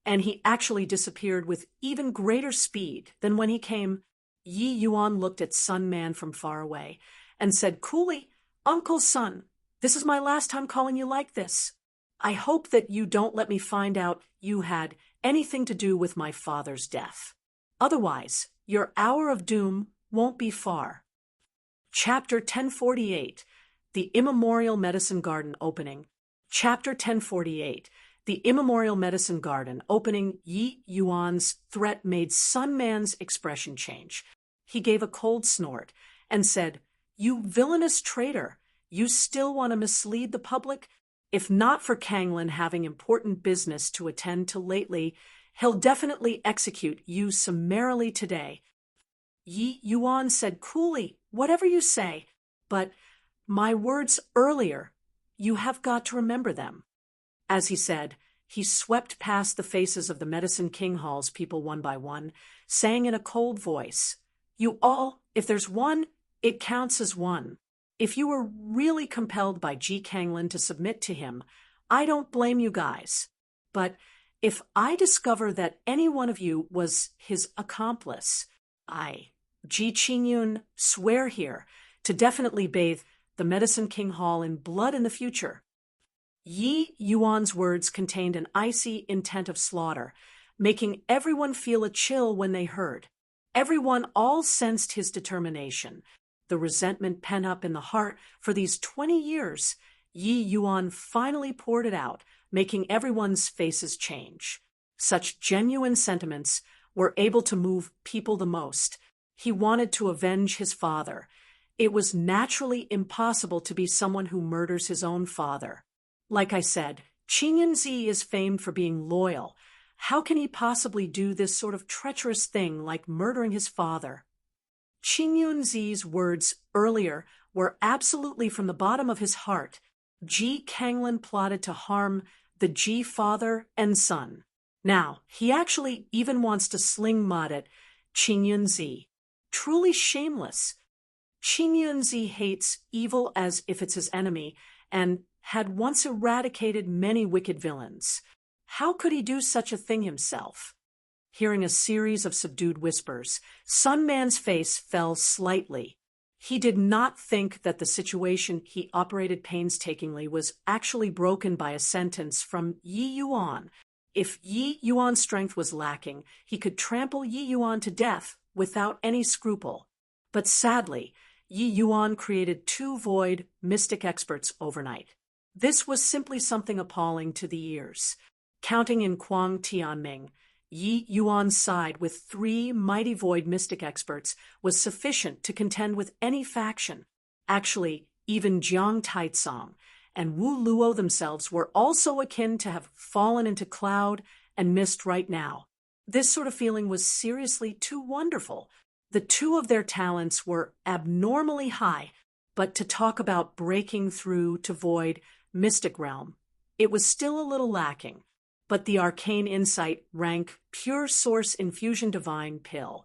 and he actually disappeared with even greater speed than when he came. Yi Yuan looked at Sun Man from far away and said coolly, Uncle Sun, this is my last time calling you like this. I hope that you don't let me find out you had anything to do with my father's death. Otherwise, your hour of doom won't be far. Chapter 1048, The Immemorial Medicine Garden Opening. Chapter 1048, The Immemorial Medicine Garden Opening. Yi Yuan's threat made Sun Man's expression change. He gave a cold snort and said, You villainous traitor, you still want to mislead the public? If not for Kanglin having important business to attend to lately, he'll definitely execute you summarily today. Yi Yuan said coolly, Whatever you say, but my words earlier, you have got to remember them. As he said, he swept past the faces of the Medicine King Hall's people one by one, saying in a cold voice, You all, if there's one, it counts as one. If you were really compelled by Ji Kanglin to submit to him, I don't blame you guys. But if I discover that any one of you was his accomplice, Ji Qingyun, swear here to definitely bathe the Medicine King Hall in blood in the future. Yi Yuan's words contained an icy intent of slaughter, making everyone feel a chill when they heard. Everyone all sensed his determination. The resentment pent up in the heart for these 20 years, Yi Yuan finally poured it out, making everyone's faces change. Such genuine sentiments were able to move people the most. He wanted to avenge his father. It was naturally impossible to be someone who murders his own father. Like I said, Qingyunzi is famed for being loyal. How can he possibly do this sort of treacherous thing like murdering his father? Qingyunzi's words earlier were absolutely from the bottom of his heart. Ji Kanglin plotted to harm the Ji father and son. Now, he actually even wants to sling mud at Qingyunzi. Truly shameless. Qing Yunzi hates evil as if it's his enemy, and had once eradicated many wicked villains. How could he do such a thing himself? Hearing a series of subdued whispers, Sun Man's face fell slightly. He did not think that the situation he operated painstakingly was actually broken by a sentence from Yi Yuan. If Yi Yuan's strength was lacking, he could trample Yi Yuan to death without any scruple. But sadly, Yi Yuan created 2 void mystic experts overnight. This was simply something appalling to the ears. Counting in Kuang Tianming, Yi Yuan's side with 3 mighty void mystic experts was sufficient to contend with any faction. Actually, even Jiang Taitsong and Wu Luo themselves were also akin to have fallen into cloud and mist right now. This sort of feeling was seriously too wonderful. The 2 of their talents were abnormally high, but to talk about breaking through to void mystic realm, it was still a little lacking. But the arcane insight rank pure source infusion divine pill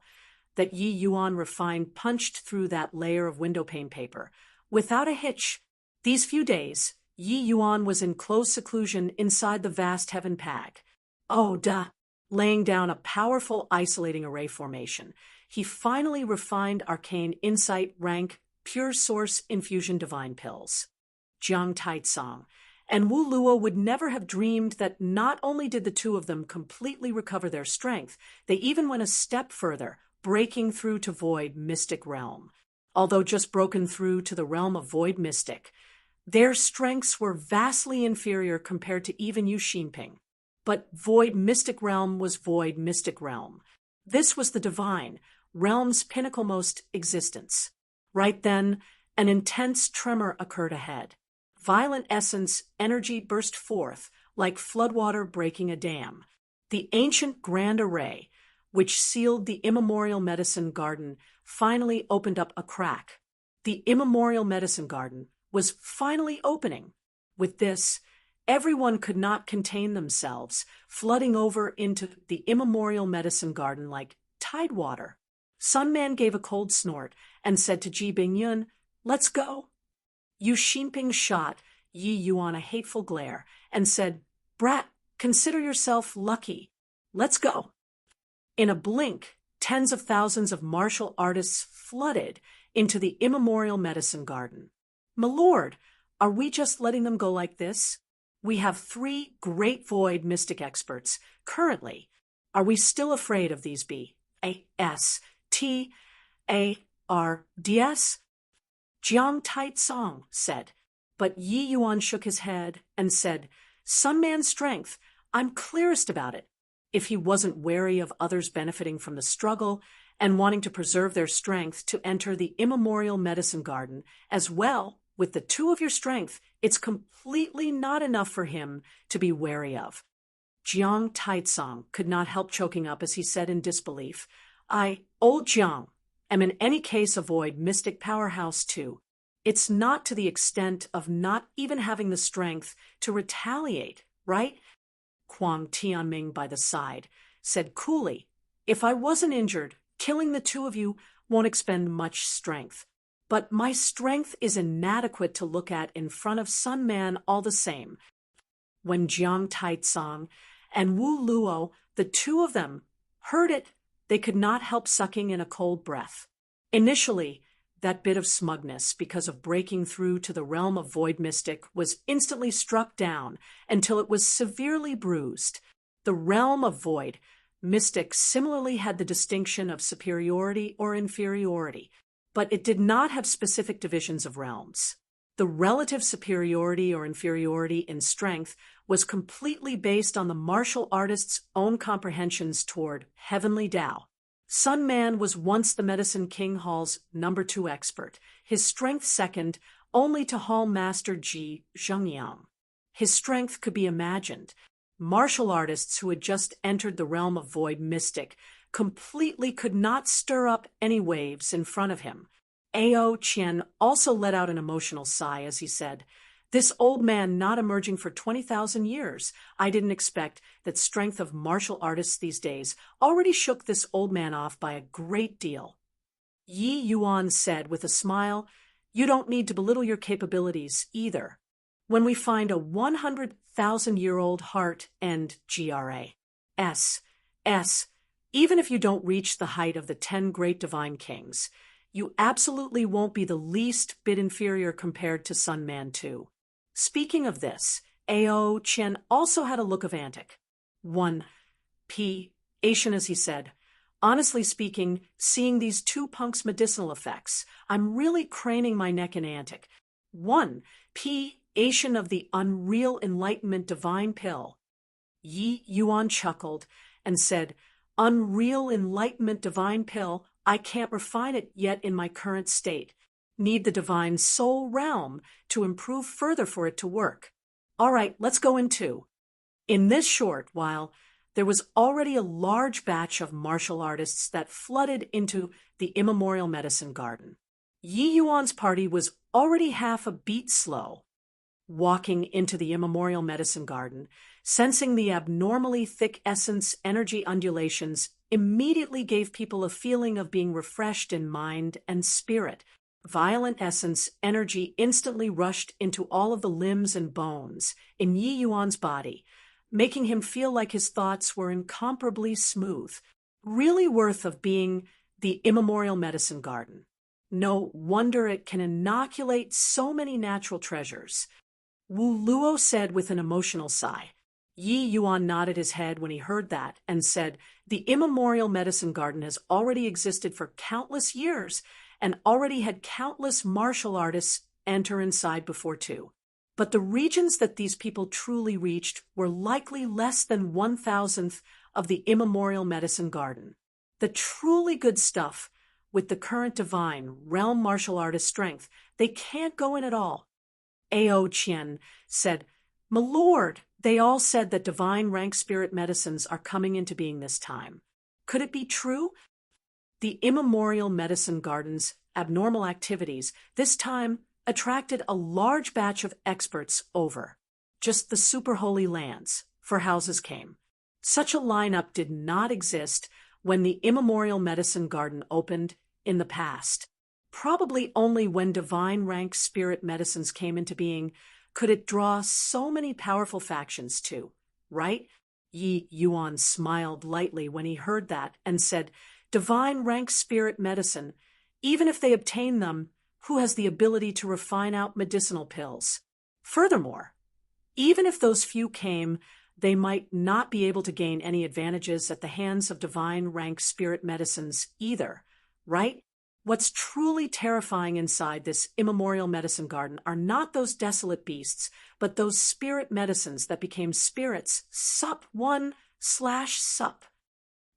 that Yi Yuan refined punched through that layer of windowpane paper. Without a hitch, these few days, Yi Yuan was in close seclusion inside the vast heaven pag. Oh, duh! Laying down a powerful isolating array formation, he finally refined arcane insight rank pure source infusion divine pills. Jiang Taitsong and Wu Luo would never have dreamed that not only did the 2 of them completely recover their strength, they even went a step further, breaking through to void mystic realm. Although just broken through to the realm of void mystic, their strengths were vastly inferior compared to even Yu Xinping. But void mystic realm was void mystic realm. This was the divine, realm's pinnaclemost existence. Right then, an intense tremor occurred ahead. Violent essence energy burst forth like floodwater breaking a dam. The ancient grand array, which sealed the immemorial medicine garden, finally opened up a crack. The immemorial medicine garden was finally opening. With this, everyone could not contain themselves, flooding over into the immemorial medicine garden like tidewater. Sun Man gave a cold snort and said to Ji Bingyun, "Let's go." Yu Xinping shot Yi Yuan a hateful glare and said, "Brat, consider yourself lucky. Let's go." In a blink, tens of thousands of martial artists flooded into the immemorial medicine garden. "My lord, are we just letting them go like this? We have 3 great void mystic experts currently. Are we still afraid of these B-A-S-T-A-R-D-S? Jiang Taitsong said, but Yi Yuan shook his head and said, "Sun Man's strength, I'm clearest about it. If he wasn't wary of others benefiting from the struggle and wanting to preserve their strength to enter the immemorial medicine garden, as well, with the 2 of your strength, it's completely not enough for him to be wary of." Jiang Taitsong could not help choking up as he said in disbelief, Old Jiang, am in any case a void mystic powerhouse too. It's not to the extent of not even having the strength to retaliate, right?" Kuang Tianming by the side said coolly, "If I wasn't injured, killing the 2 of you won't expend much strength. But my strength is inadequate to look at in front of Sun Man all the same." When Jiang Taitsong and Wu Luo, the 2 of them, heard it, they could not help sucking in a cold breath. Initially, that bit of smugness, because of breaking through to the realm of void mystic, was instantly struck down until it was severely bruised. The realm of void mystic similarly had the distinction of superiority or inferiority, but it did not have specific divisions of realms. The relative superiority or inferiority in strength was completely based on the martial artist's own comprehensions toward heavenly Tao. Sun Man was once the Medicine King Hall's number 2 expert, his strength second only to Hall Master Ji Zhengyang. His strength could be imagined. Martial artists who had just entered the realm of void mystic completely could not stir up any waves in front of him. Ao Qian also let out an emotional sigh as he said, "This old man not emerging for 20,000 years. I didn't expect that strength of martial artists these days already shook this old man off by a great deal." Yi Yuan said with a smile, "You don't need to belittle your capabilities either. When we find a 100,000-year-old heart and GRA. Even if you don't reach the height of the 10 great divine kings, you absolutely won't be the least bit inferior compared to Sun Man 2. Speaking of this, Ao Chen also had a look of antic. 1p. Asian as he said, "Honestly speaking, seeing these two punks' medicinal effects, I'm really craning my neck in antic. 1p. Asian of the Unreal Enlightenment Divine Pill." Yi Yuan chuckled and said, "Unreal Enlightenment Divine Pill, I can't refine it yet in my current state. Need the divine soul realm to improve further for it to work. All right, let's go into." In this short while, there was already a large batch of martial artists that flooded into the immemorial medicine garden. Yi Yuan's party was already half a beat slow. Walking into the immemorial medicine garden, sensing the abnormally thick essence energy undulations immediately gave people a feeling of being refreshed in mind and spirit. Violent essence energy instantly rushed into all of the limbs and bones in Yi Yuan's body, making him feel like his thoughts were incomparably smooth. Really worth of being the immemorial medicine garden. No wonder it can inoculate so many natural treasures. Wu Luo said with an emotional sigh. Yi Yuan nodded his head when he heard that and said, "The immemorial medicine garden has already existed for countless years and already had countless martial artists enter inside before too. But the regions that these people truly reached were likely less than 1,000th of the immemorial medicine garden. The truly good stuff, with the current divine realm martial artist strength, they can't go in at all." Ao Qian said, "My lord, they all said that divine rank spirit medicines are coming into being this time. Could it be true? The immemorial medicine garden's abnormal activities this time attracted a large batch of experts over. Just the super holy lands for houses came. Such a lineup did not exist when the immemorial medicine garden opened in the past. Probably only when divine rank spirit medicines came into being could it draw so many powerful factions too, right?" Yi Yuan smiled lightly when he heard that and said, "Divine rank spirit medicine, even if they obtain them, who has the ability to refine out medicinal pills? Furthermore, even if those few came, they might not be able to gain any advantages at the hands of divine rank spirit medicines either, right? What's truly terrifying inside this immemorial medicine garden are not those desolate beasts, but those spirit medicines that became spirits, sup1/sup."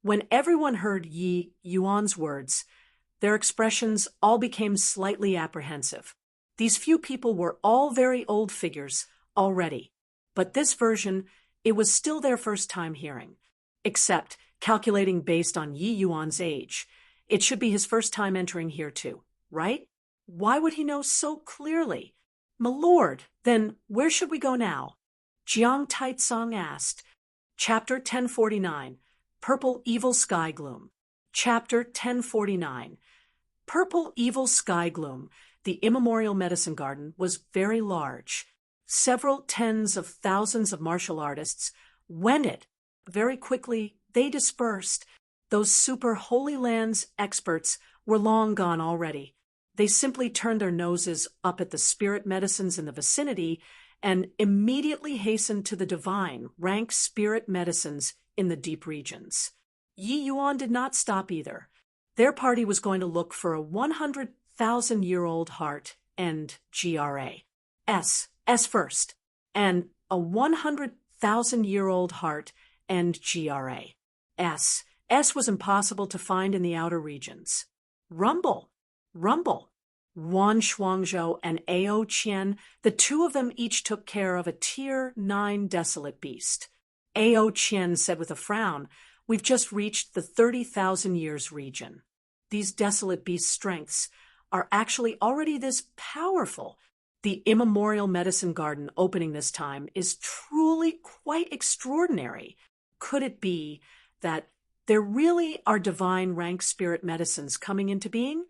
When everyone heard Yi Yuan's words, their expressions all became slightly apprehensive. These few people were all very old figures already, but this version, it was still their first time hearing. Except, calculating based on Yi Yuan's age, it should be his first time entering here too, right? Why would he know so clearly? "My lord, then where should we go now?" Jiang Taitsong asked. Chapter 1049, Purple Evil Sky Gloom. Chapter 1049. Purple Evil Sky Gloom, the immemorial medicine garden, was very large. Several tens of thousands of martial artists went it. Very quickly, they dispersed. Those super Holy Lands experts were long gone already. They simply turned their noses up at the spirit medicines in the vicinity and immediately hastened to the divine rank spirit medicines in the deep regions. Yi Yuan did not stop either. Their party was going to look for a 100,000-year-old heart and GRA. S first, and a 100,000-year-old heart and GRA. S was impossible to find in the outer regions. Rumble. Wan Shuangzhou and Ao Qian, the two of them each took care of a Tier 9 desolate beast. Ao Qian said with a frown, "We've just reached the 30,000 years region. These desolate beast strengths are actually already this powerful. The immemorial medicine garden opening this time is truly quite extraordinary. Could it be that there really are divine rank spirit medicines coming into being?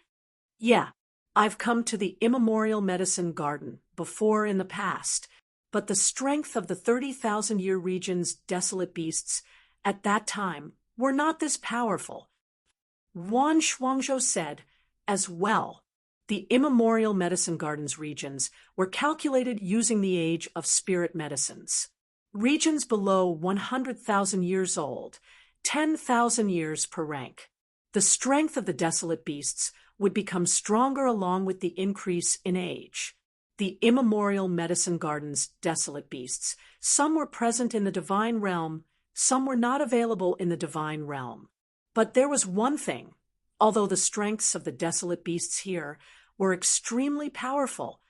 Yeah, I've come to the immemorial medicine garden before in the past, but the strength of the 30,000-year region's desolate beasts at that time were not this powerful. Wan Shuangzhou said, as well, the immemorial medicine gardens regions were calculated using the age of spirit medicines. Regions below 100,000 years old, 10,000 years per rank. The strength of the desolate beasts would become stronger along with the increase in age. The immemorial medicine gardens desolate beasts, some were present in the divine realm, some were not available in the divine realm. But there was one thing. Although the strengths of the desolate beasts here were extremely powerful,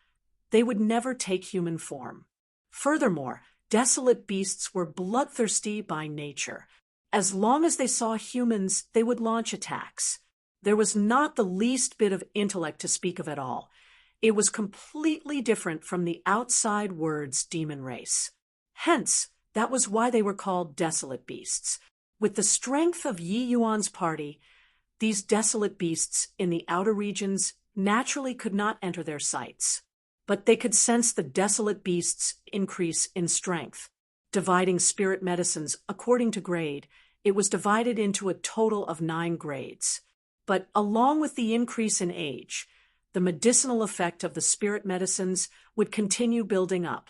they would never take human form. Furthermore, desolate beasts were bloodthirsty by nature. As long as they saw humans, they would launch attacks. There was not the least bit of intellect to speak of at all. It was completely different from the outside words demon race. Hence, that was why they were called desolate beasts. With the strength of Yi Yuan's party, these desolate beasts in the outer regions naturally could not enter their sights. But they could sense the desolate beasts' increase in strength. Dividing spirit medicines according to grade, it was divided into a total of 9 grades. But along with the increase in age, the medicinal effect of the spirit medicines would continue building up.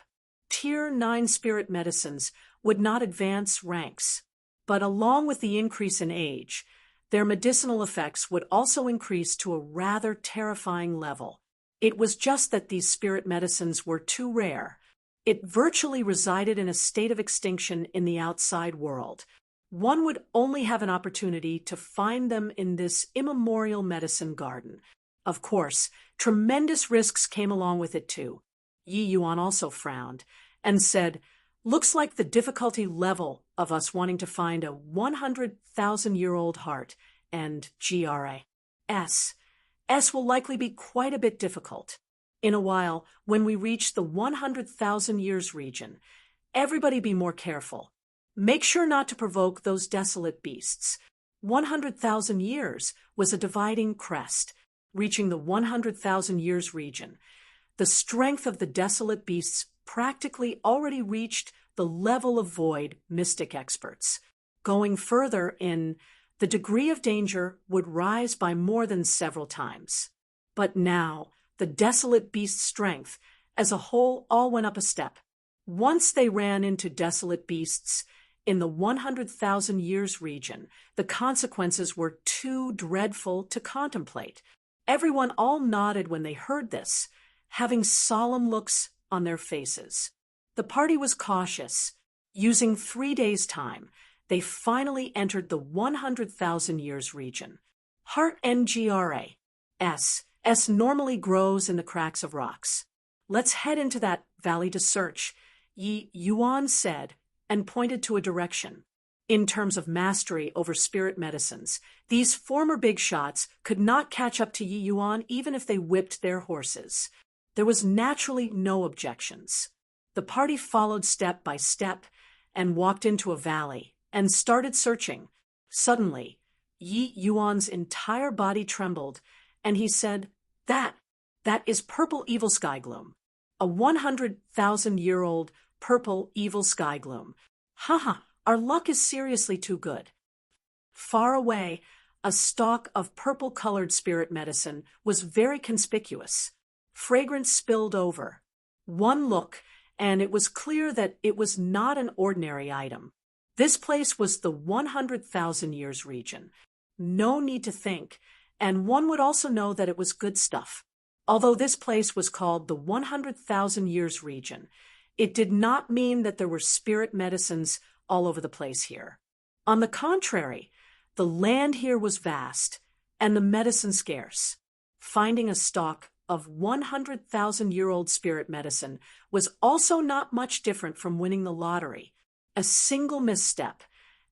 Tier 9 spirit medicines would not advance ranks, but along with the increase in age, their medicinal effects would also increase to a rather terrifying level. It was just that these spirit medicines were too rare. It virtually resided in a state of extinction in the outside world. One would only have an opportunity to find them in this immemorial medicine garden. Of course, tremendous risks came along with it too. Yi Yuan also frowned and said, "Looks like the difficulty level of us wanting to find a 100,000-year-old heart and GRAS will likely be quite a bit difficult. In a while, when we reach the 100,000 years region, everybody be more careful. Make sure not to provoke those desolate beasts." 100,000 years was a dividing crest, reaching the 100,000 years region. The strength of the desolate beasts practically already reached the level of void mystic experts. Going further in, the degree of danger would rise by more than several times. But now, the desolate beast's strength as a whole all went up a step. Once they ran into desolate beasts in the 100,000 years region, the consequences were too dreadful to contemplate. Everyone all nodded when they heard this, having solemn looks on their faces. The party was cautious. Using 3 days' time, they finally entered the 100,000 years region. Heart NGRA. S normally grows in the cracks of rocks. Let's head into that valley to search, Yi Yuan said, and pointed to a direction. In terms of mastery over spirit medicines, these former big shots could not catch up to Yi Yuan even if they whipped their horses. There was naturally no objections. The party followed step by step and walked into a valley and started searching. Suddenly, Yi Yuan's entire body trembled, and he said, That is purple evil sky gloom. A 100,000-year-old purple evil sky gloom. Haha, our luck is seriously too good." Far away, a stalk of purple-colored spirit medicine was very conspicuous. Fragrance spilled over. One look, and it was clear that it was not an ordinary item. This place was the 100,000 years region. No need to think, and one would also know that it was good stuff. Although this place was called the 100,000 years region, it did not mean that there were spirit medicines all over the place here. On the contrary, the land here was vast, and the medicine scarce. Finding a stalk of 100,000-year-old spirit medicine was also not much different from winning the lottery. A single misstep,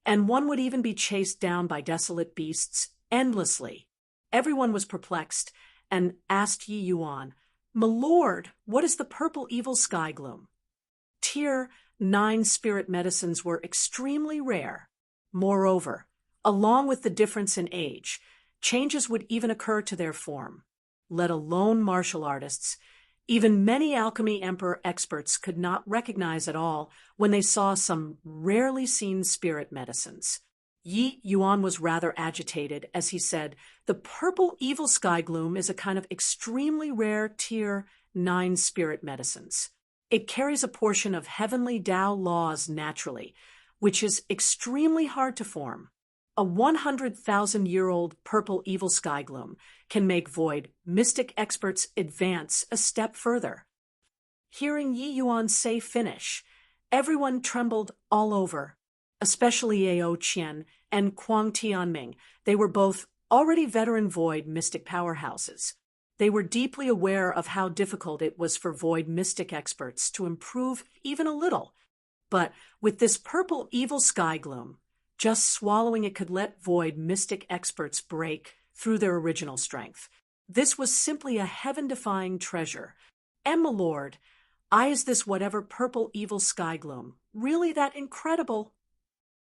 and one would even be chased down by desolate beasts endlessly. Everyone was perplexed and asked Yi Yuan, "My lord, what is the purple evil sky gloom?" Tier 9 spirit medicines were extremely rare. Moreover, along with the difference in age, changes would even occur to their form. let alone martial artists. Even many alchemy emperor experts could not recognize at all when they saw some rarely seen spirit medicines. Yi Yuan was rather agitated as he said, "The purple evil sky gloom is a kind of extremely rare tier 9 spirit medicines. It carries a portion of heavenly Tao laws naturally, which is extremely hard to form. A 100,000-year-old purple evil sky gloom can make void mystic experts advance a step further." Hearing Yi Yuan say finish, everyone trembled all over, especially Ao Qian and Kuang Tianming. They were both already veteran void mystic powerhouses. They were deeply aware of how difficult it was for void mystic experts to improve even a little. But with this purple evil sky gloom, just swallowing it could let void mystic experts break through their original strength. This was simply a heaven-defying treasure. And my lord, is this whatever purple evil sky gloom really that incredible?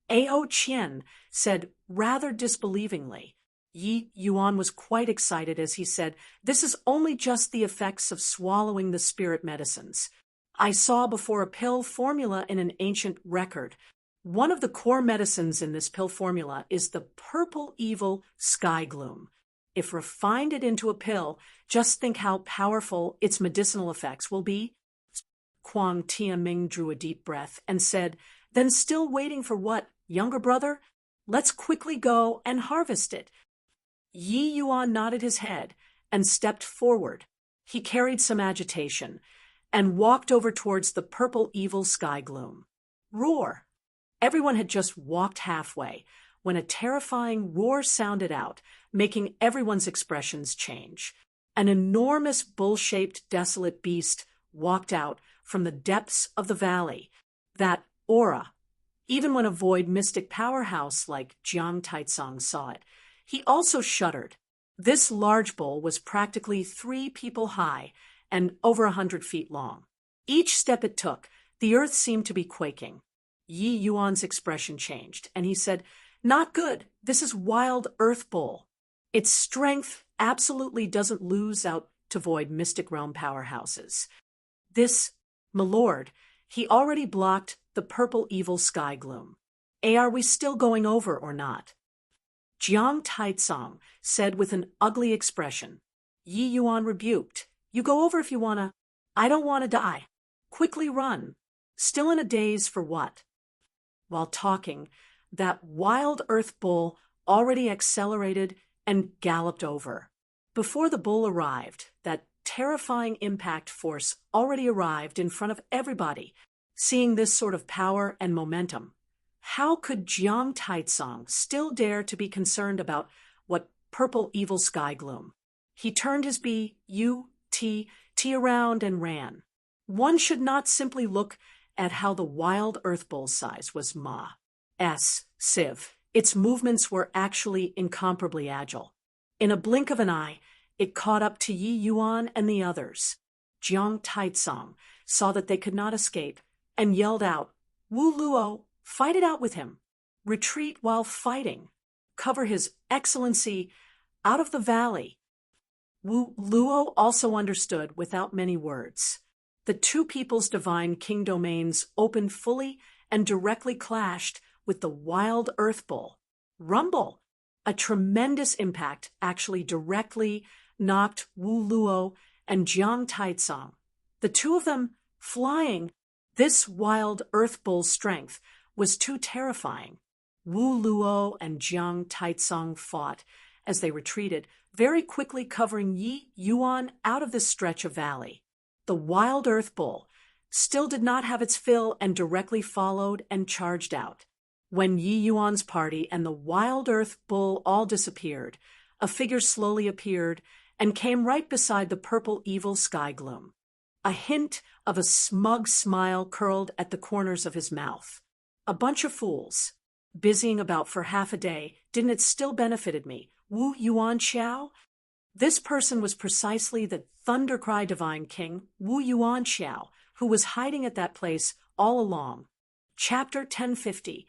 Ao Qian said rather disbelievingly. Yi Yuan was quite excited as he said, "This is only just the effects of swallowing the spirit medicines. I saw before a pill formula in an ancient record. One of the core medicines in this pill formula is the purple evil sky gloom. If refined it into a pill, just think how powerful its medicinal effects will be." Kuang Tianming drew a deep breath and said, "Then still waiting for what, younger brother? Let's quickly go and harvest it." Yi Yuan nodded his head and stepped forward. He carried some agitation and walked over towards the purple evil sky gloom. Roar! Everyone had just walked halfway when a terrifying roar sounded out, making everyone's expressions change. An enormous bull-shaped desolate beast walked out from the depths of the valley. That aura, even when a void mystic powerhouse like Jiang Taizong saw it, he also shuddered. This large bull was practically 3 people high and over 100 feet long. Each step it took, the earth seemed to be quaking. Yi Yuan's expression changed, and he said, "Not good. This is wild earth bull. Its strength absolutely doesn't lose out to void mystic realm powerhouses. This, my lord, he already blocked the purple evil sky gloom. Are we still going over or not?" Jiang Taizong said with an ugly expression. Yi Yuan rebuked, "You go over if you wanna. I don't want to die. Quickly run. Still in a daze for what?" While talking, that wild earth bull already accelerated and galloped over. Before the bull arrived, that terrifying impact force already arrived in front of everybody. Seeing this sort of power and momentum, how could Jiang Taizong still dare to be concerned about what purple evil sky gloom? He turned his B-U-T around and ran. One should not simply look at how the wild earth bull's size was sieve. Its movements were actually incomparably agile. In a blink of an eye, it caught up to Yi Yuan and the others. Jiang Taizong saw that they could not escape and yelled out, "Wu Luo, fight it out with him. Retreat while fighting. Cover his excellency out of the valley." Wu Luo also understood without many words. The 2 people's divine king domains opened fully and directly clashed with the wild earth bull. Rumble! A tremendous impact actually directly knocked Wu Luo and Jiang Taizong. The 2 of them flying. This wild earth bull's strength was too terrifying. Wu Luo and Jiang Taizong fought as they retreated, very quickly covering Yi Yuan out of this stretch of valley. The wild earth bull still did not have its fill and directly followed and charged out. When Yi Yuan's party and the wild earth bull all disappeared, a figure slowly appeared and came right beside the purple evil sky gloom. A hint of a smug smile curled at the corners of his mouth. "A bunch of fools. Busying about for half a day, didn't it still benefited me? Wu Yuan Xiao?" This person was precisely the Thundercry Divine King, Wu Yuan Xiao, who was hiding at that place all along. Chapter 1050.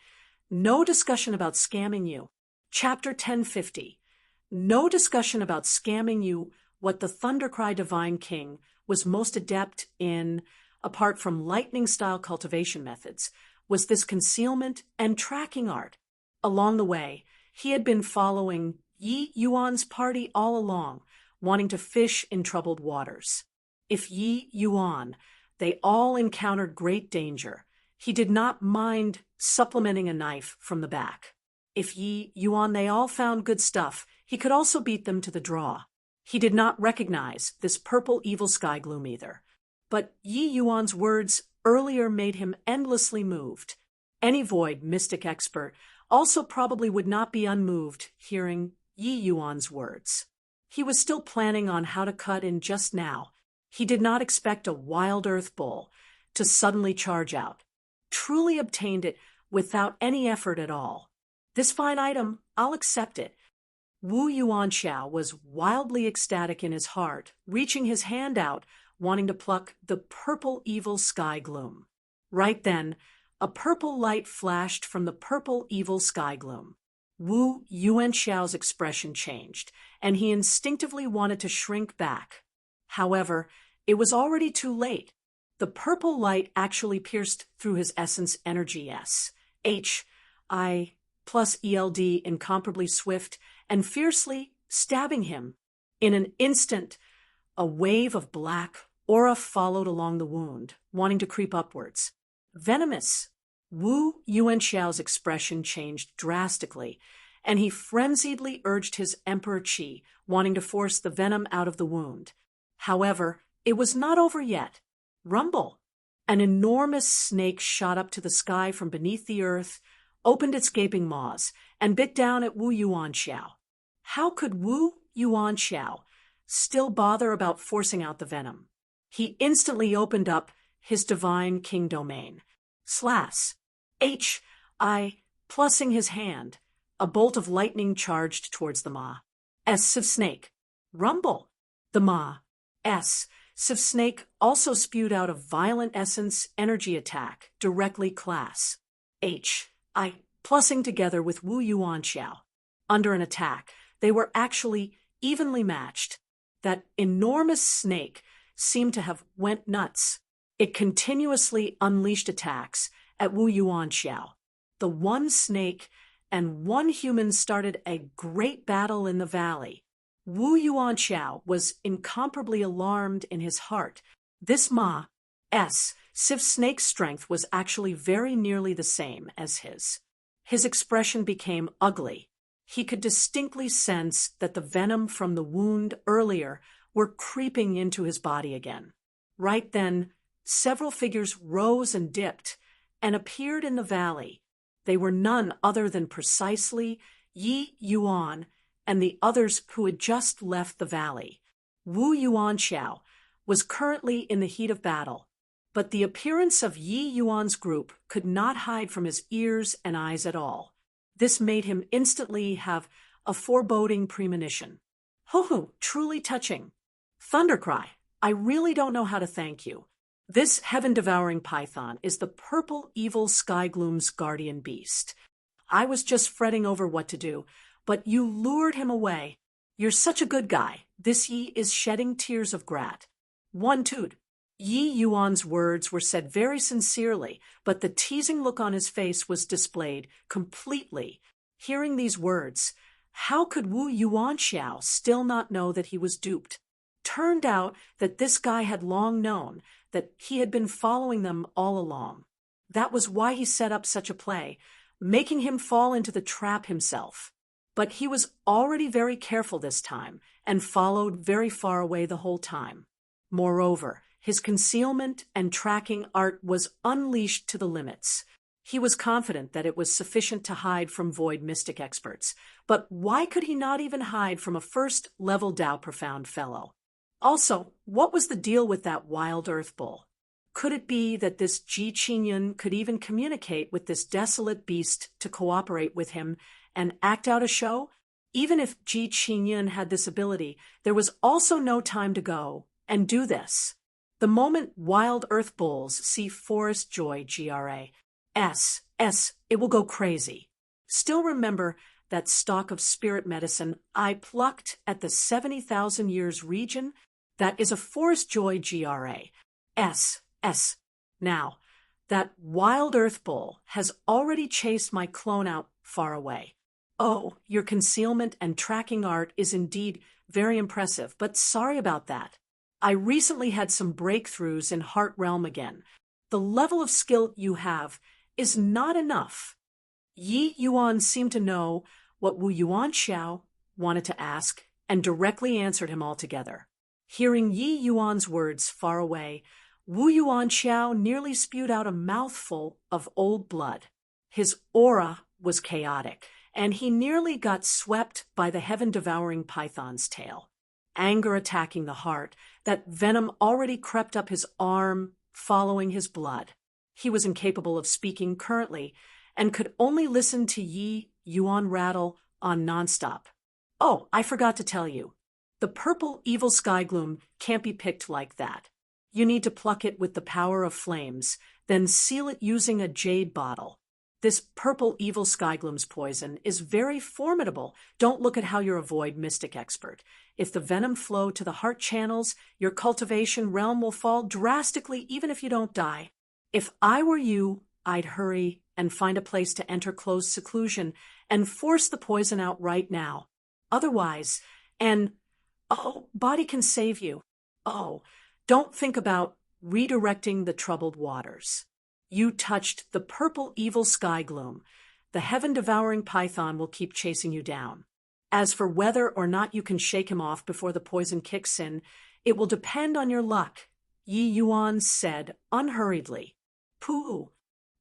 No discussion about scamming you. Chapter 1050. No discussion about scamming you what the Thundercry Divine King was most adept in, apart from lightning-style cultivation methods, was this concealment and tracking art. Along the way, he had been following Yi Yuan's party all along, wanting to fish in troubled waters. If Yi Yuan, they all encountered great danger, he did not mind supplementing a knife from the back. If Yi Yuan they all found good stuff, he could also beat them to the draw. He did not recognize this purple evil sky gloom either. But Yi Yuan's words earlier made him endlessly moved. Any void mystic expert also probably would not be unmoved hearing Yi Yuan's words. He was still planning on how to cut in just now. He did not expect a wild earth bull to suddenly charge out. Truly obtained it without any effort at all. This fine item, I'll accept it. Wu Yuanxiao was wildly ecstatic in his heart, reaching his hand out, wanting to pluck the purple evil sky gloom. Right then, a purple light flashed from the purple evil sky gloom. Wu Yuanxiao's expression changed, and he instinctively wanted to shrink back. However, it was already too late. The purple light actually pierced through his essence energy H.I. plus ELD incomparably swift and fiercely stabbing him. In an instant, a wave of black aura followed along the wound, wanting to creep upwards. Venomous. Wu Yuanxiao's expression changed drastically, and he frenziedly urged his Emperor Qi, wanting to force the venom out of the wound. However, it was not over yet. Rumble. An enormous snake shot up to the sky from beneath the earth, opened its gaping maws, and bit down at Wu Yuanxiao. How could Wu Yuanxiao still bother about forcing out the venom? He instantly opened up his divine king domain. Slash. H.I. plussing his hand. A bolt of lightning charged towards the Ma. S of snake. Rumble. The Ma. S. Civ Snake also spewed out a violent essence energy attack, directly class. H.I. plussing together with Wu Yuanxiao. Under an attack, they were actually evenly matched. That enormous snake seemed to have went nuts. It continuously unleashed attacks at Wu Yuanxiao. The one snake and one human started a great battle in the valley. Wu Yuanxiao was incomparably alarmed in his heart. This Ma. S. Civ Snake's strength was actually very nearly the same as his. His expression became ugly. He could distinctly sense that the venom from the wound earlier were creeping into his body again. Right then, several figures rose and dipped and appeared in the valley. They were none other than precisely Yi Yuan and the others who had just left the valley. Wu Yuanxiao was currently in the heat of battle, but the appearance of Yi Yuan's group could not hide from his ears and eyes at all. This made him instantly have a foreboding premonition. Ho-ho, truly touching. Thundercry, I really don't know how to thank you. This heaven-devouring python is the purple evil sky gloom's guardian beast. I was just fretting over what to do, but you lured him away. You're such a good guy. This Yi is shedding tears of grat. One toot. Yi Yuan's words were said very sincerely, but the teasing look on his face was displayed completely. Hearing these words, how could Wu Yuanxiao still not know that he was duped? Turned out that this guy had long known that he had been following them all along. That was why he set up such a play, making him fall into the trap himself. But he was already very careful this time and followed very far away the whole time. Moreover, his concealment and tracking art was unleashed to the limits. He was confident that it was sufficient to hide from void mystic experts, but why could he not even hide from a first-level Tao Profound fellow? Also, what was the deal with that wild earth bull? Could it be that this Ji Qingyun could even communicate with this desolate beast to cooperate with him and act out a show? Even if Ji Qingyun had this ability, there was also no time to go and do this. The moment wild earth bulls see forest joy GRA, it will go crazy. Still remember that stalk of spirit medicine I plucked at the 70,000 years region that is a forest joy GRA. S. Now, that wild earth bull has already chased my clone out far away. Oh, your concealment and tracking art is indeed very impressive, but sorry about that. I recently had some breakthroughs in Heart Realm again. The level of skill you have is not enough. Yi Yuan seemed to know what Wu Yuanxiao wanted to ask and directly answered him altogether. Hearing Yi Yuan's words far away, Wu Yuanxiao nearly spewed out a mouthful of old blood. His aura was chaotic, and he nearly got swept by the heaven-devouring python's tail. Anger attacking the heart, that venom already crept up his arm, following his blood. He was incapable of speaking currently, and could only listen to Yi Yuan rattle on nonstop. Oh, I forgot to tell you. The purple evil sky gloom can't be picked like that. You need to pluck it with the power of flames, then seal it using a jade bottle. This purple evil sky gloom's poison is very formidable. Don't look at how you're a void mystic expert. If the venom flow to the heart channels, your cultivation realm will fall drastically even if you don't die. If I were you, I'd hurry and find a place to enter closed seclusion and force the poison out right now. Otherwise, body can save you. Don't think about redirecting the troubled waters. You touched the purple evil sky gloom. The heaven-devouring python will keep chasing you down. As for whether or not you can shake him off before the poison kicks in, it will depend on your luck, Yi Yuan said unhurriedly. Pooh!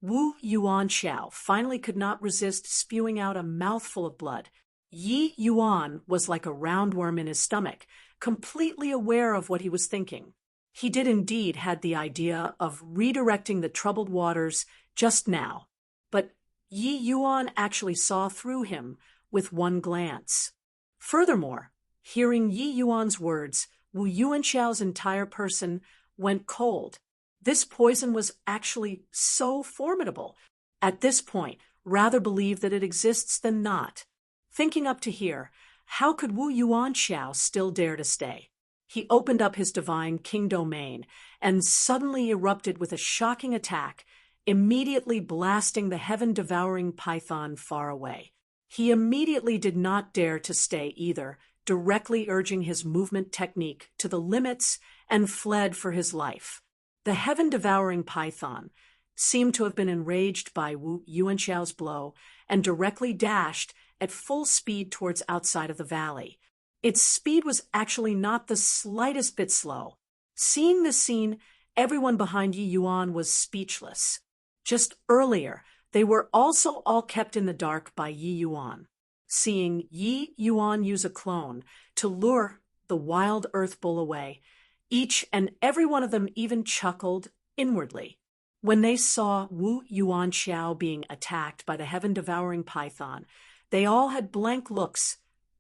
Wu Yuanxiao finally could not resist spewing out a mouthful of blood. Yi Yuan was like a roundworm in his stomach, completely aware of what he was thinking. He did indeed had the idea of redirecting the troubled waters just now, but Yi Yuan actually saw through him with one glance. Furthermore, hearing Yi Yuan's words, Wu Yuanxiao's entire person went cold. This poison was actually so formidable. At this point, rather believe that it exists than not. Thinking up to here, how could Wu Yuanxiao still dare to stay? He opened up his divine king domain and suddenly erupted with a shocking attack, immediately blasting the heaven-devouring python far away. He immediately did not dare to stay either, directly urging his movement technique to the limits and fled for his life. The heaven-devouring python seemed to have been enraged by Wu Yuanxiao's blow and directly dashed at full speed towards outside of the valley. Its speed was actually not the slightest bit slow. Seeing this scene, everyone behind Yi Yuan was speechless. Just earlier, they were also all kept in the dark by Yi Yuan. Seeing Yi Yuan use a clone to lure the wild earth bull away, each and every one of them even chuckled inwardly. When they saw Wu Yuanxiao being attacked by the heaven-devouring python, they all had blank looks,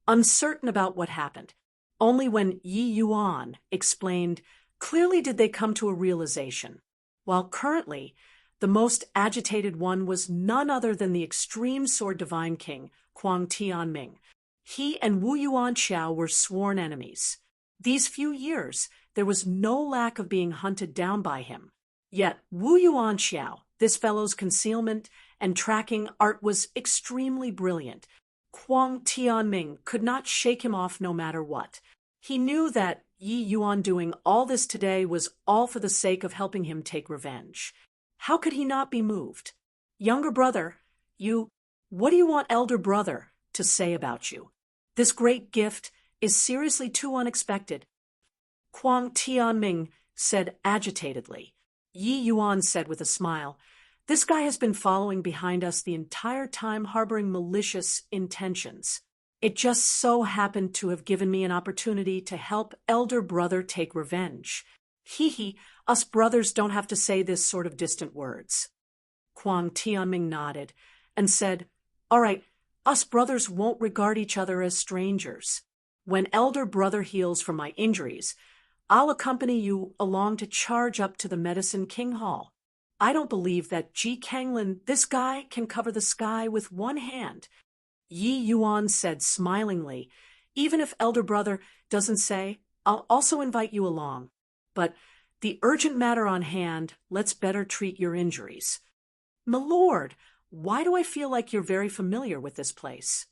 uncertain about what happened. Only when Yi Yuan explained, clearly did they come to a realization. While currently, the most agitated one was none other than the extreme sword divine king, Kuang Tianming. He and Wu Yuanxiao were sworn enemies. These few years, there was no lack of being hunted down by him. Yet Wu Yuanxiao, this fellow's concealment and tracking art was extremely brilliant. Kuang Tianming could not shake him off no matter what. He knew that Yi Yuan doing all this today was all for the sake of helping him take revenge. How could he not be moved? Younger brother, what do you want elder brother to say about you? This great gift is seriously too unexpected. Kuang Tianming said agitatedly. Yi Yuan said with a smile, this guy has been following behind us the entire time, harboring malicious intentions. It just so happened to have given me an opportunity to help elder brother take revenge. Hee, us brothers don't have to say this sort of distant words. Kuang Tianming nodded and said, all right, us brothers won't regard each other as strangers. When elder brother heals from my injuries, I'll accompany you along to charge up to the Medicine King Hall. I don't believe that Ji Kanglin, this guy, can cover the sky with one hand. Yi Yuan said smilingly. Even if elder brother doesn't say, I'll also invite you along. But the urgent matter on hand, let's better treat your injuries. Milord, why do I feel like you're very familiar with this place?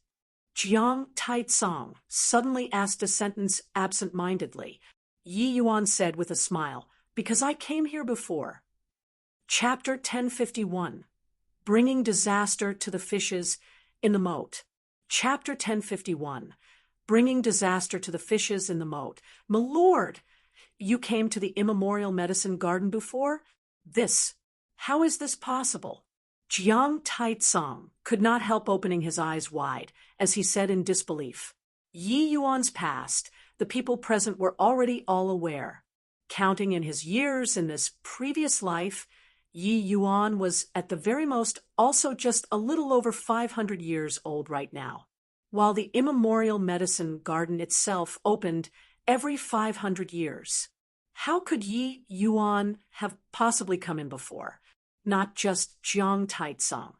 Jiang Taitsong suddenly asked a sentence absent-mindedly. Yi Yuan said with a smile, because I came here before. Chapter 1051, Bringing Disaster to the Fishes in the Moat. Chapter 1051, Bringing Disaster to the Fishes in the Moat. Milord, you came to the immemorial medicine garden before? How is this possible? Jiang Taitsong could not help opening his eyes wide, as he said in disbelief. Yi Yuan's past, the people present were already all aware. Counting in his years in this previous life, Yi Yuan was at the very most also just a little over 500 years old right now, while the immemorial medicine garden itself opened every 500 years. How could Yi Yuan have possibly come in before? Not just Jiang Taitsong.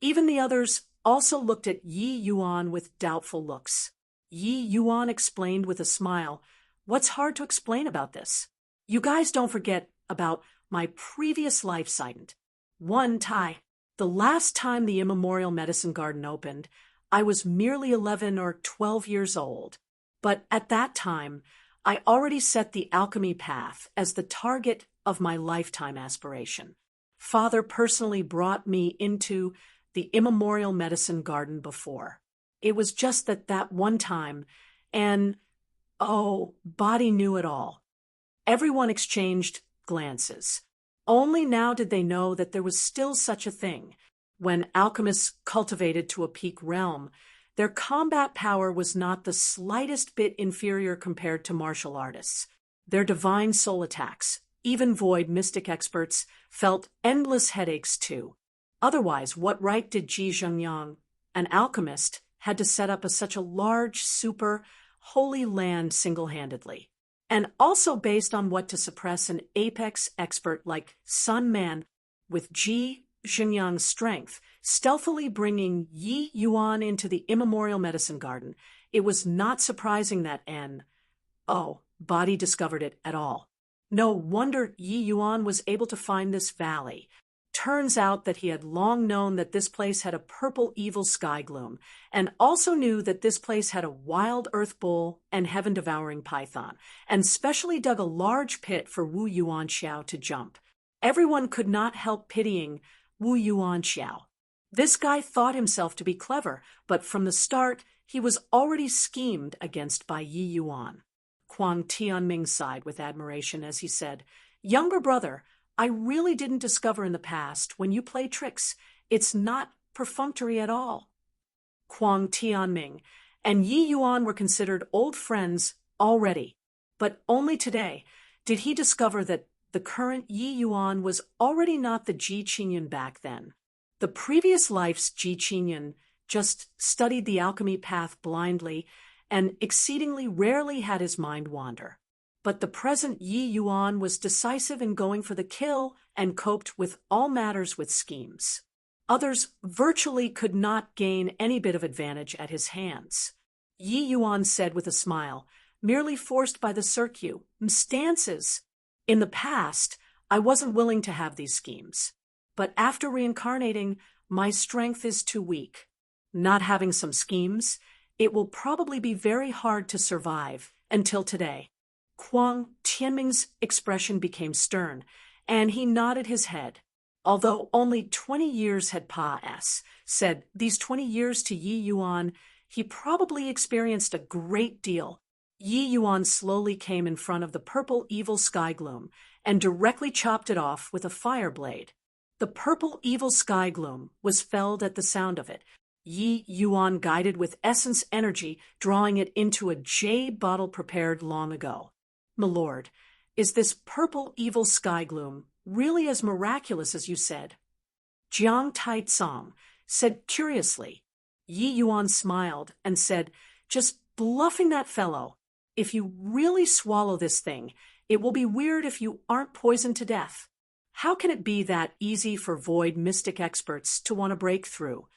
Even the others also looked at Yi Yuan with doubtful looks. Yi Yuan explained with a smile, "What's hard to explain about this? You guys don't forget about my previous life sighted. The last time the immemorial medicine garden opened, I was merely 11 or 12 years old. But at that time, I already set the alchemy path as the target of my lifetime aspiration. Father personally brought me into the immemorial medicine garden before. It was just that one time, and body knew it all." Everyone exchanged glances. Only now did they know that there was still such a thing. When alchemists cultivated to a peak realm, their combat power was not the slightest bit inferior compared to martial artists. Their divine soul attacks, even void mystic experts, felt endless headaches too. Otherwise, what right did Ji Zhengyang, an alchemist, had to set up such a large, super, holy land single-handedly? And also based on what to suppress an apex expert like Sun Man with Ji Zhengyang's strength, stealthily bringing Yi Yuan into the immemorial medicine garden, it was not surprising that body discovered it at all. No wonder Yi Yuan was able to find this valley. Turns out that he had long known that this place had a purple evil sky gloom, and also knew that this place had a wild earth bull and heaven-devouring python, and specially dug a large pit for Wu Yuanxiao to jump. Everyone could not help pitying Wu Yuanxiao. This guy thought himself to be clever, but from the start he was already schemed against by Yi Yuan. Huang Tianming sighed with admiration as he said, "Younger brother, I really didn't discover in the past, when you play tricks, it's not perfunctory at all." Huang Tianming and Yi Yuan were considered old friends already, but only today did he discover that the current Yi Yuan was already not the Ji Qinyan back then. The previous life's Ji Qinyan just studied the alchemy path blindly and exceedingly rarely had his mind wander. But the present Yi Yuan was decisive in going for the kill and coped with all matters with schemes. Others virtually could not gain any bit of advantage at his hands. Yi Yuan said with a smile, "Merely forced by the circumstances. In the past, I wasn't willing to have these schemes. But after reincarnating, my strength is too weak. Not having some schemes, it will probably be very hard to survive until today." Huang Tianming's expression became stern, and he nodded his head. Although only 20 years had said these 20 years to Yi Yuan, he probably experienced a great deal. Yi Yuan slowly came in front of the purple evil sky gloom and directly chopped it off with a fire blade. The purple evil sky gloom was felled at the sound of it. Yi Yuan guided with essence energy, drawing it into a jade bottle prepared long ago. "Milord, is this purple evil sky gloom really as miraculous as you said?" Jiang Taitsong said curiously. Yi Yuan smiled and said, "Just bluffing that fellow. If you really swallow this thing, it will be weird if you aren't poisoned to death. How can it be that easy for void mystic experts to want to break through?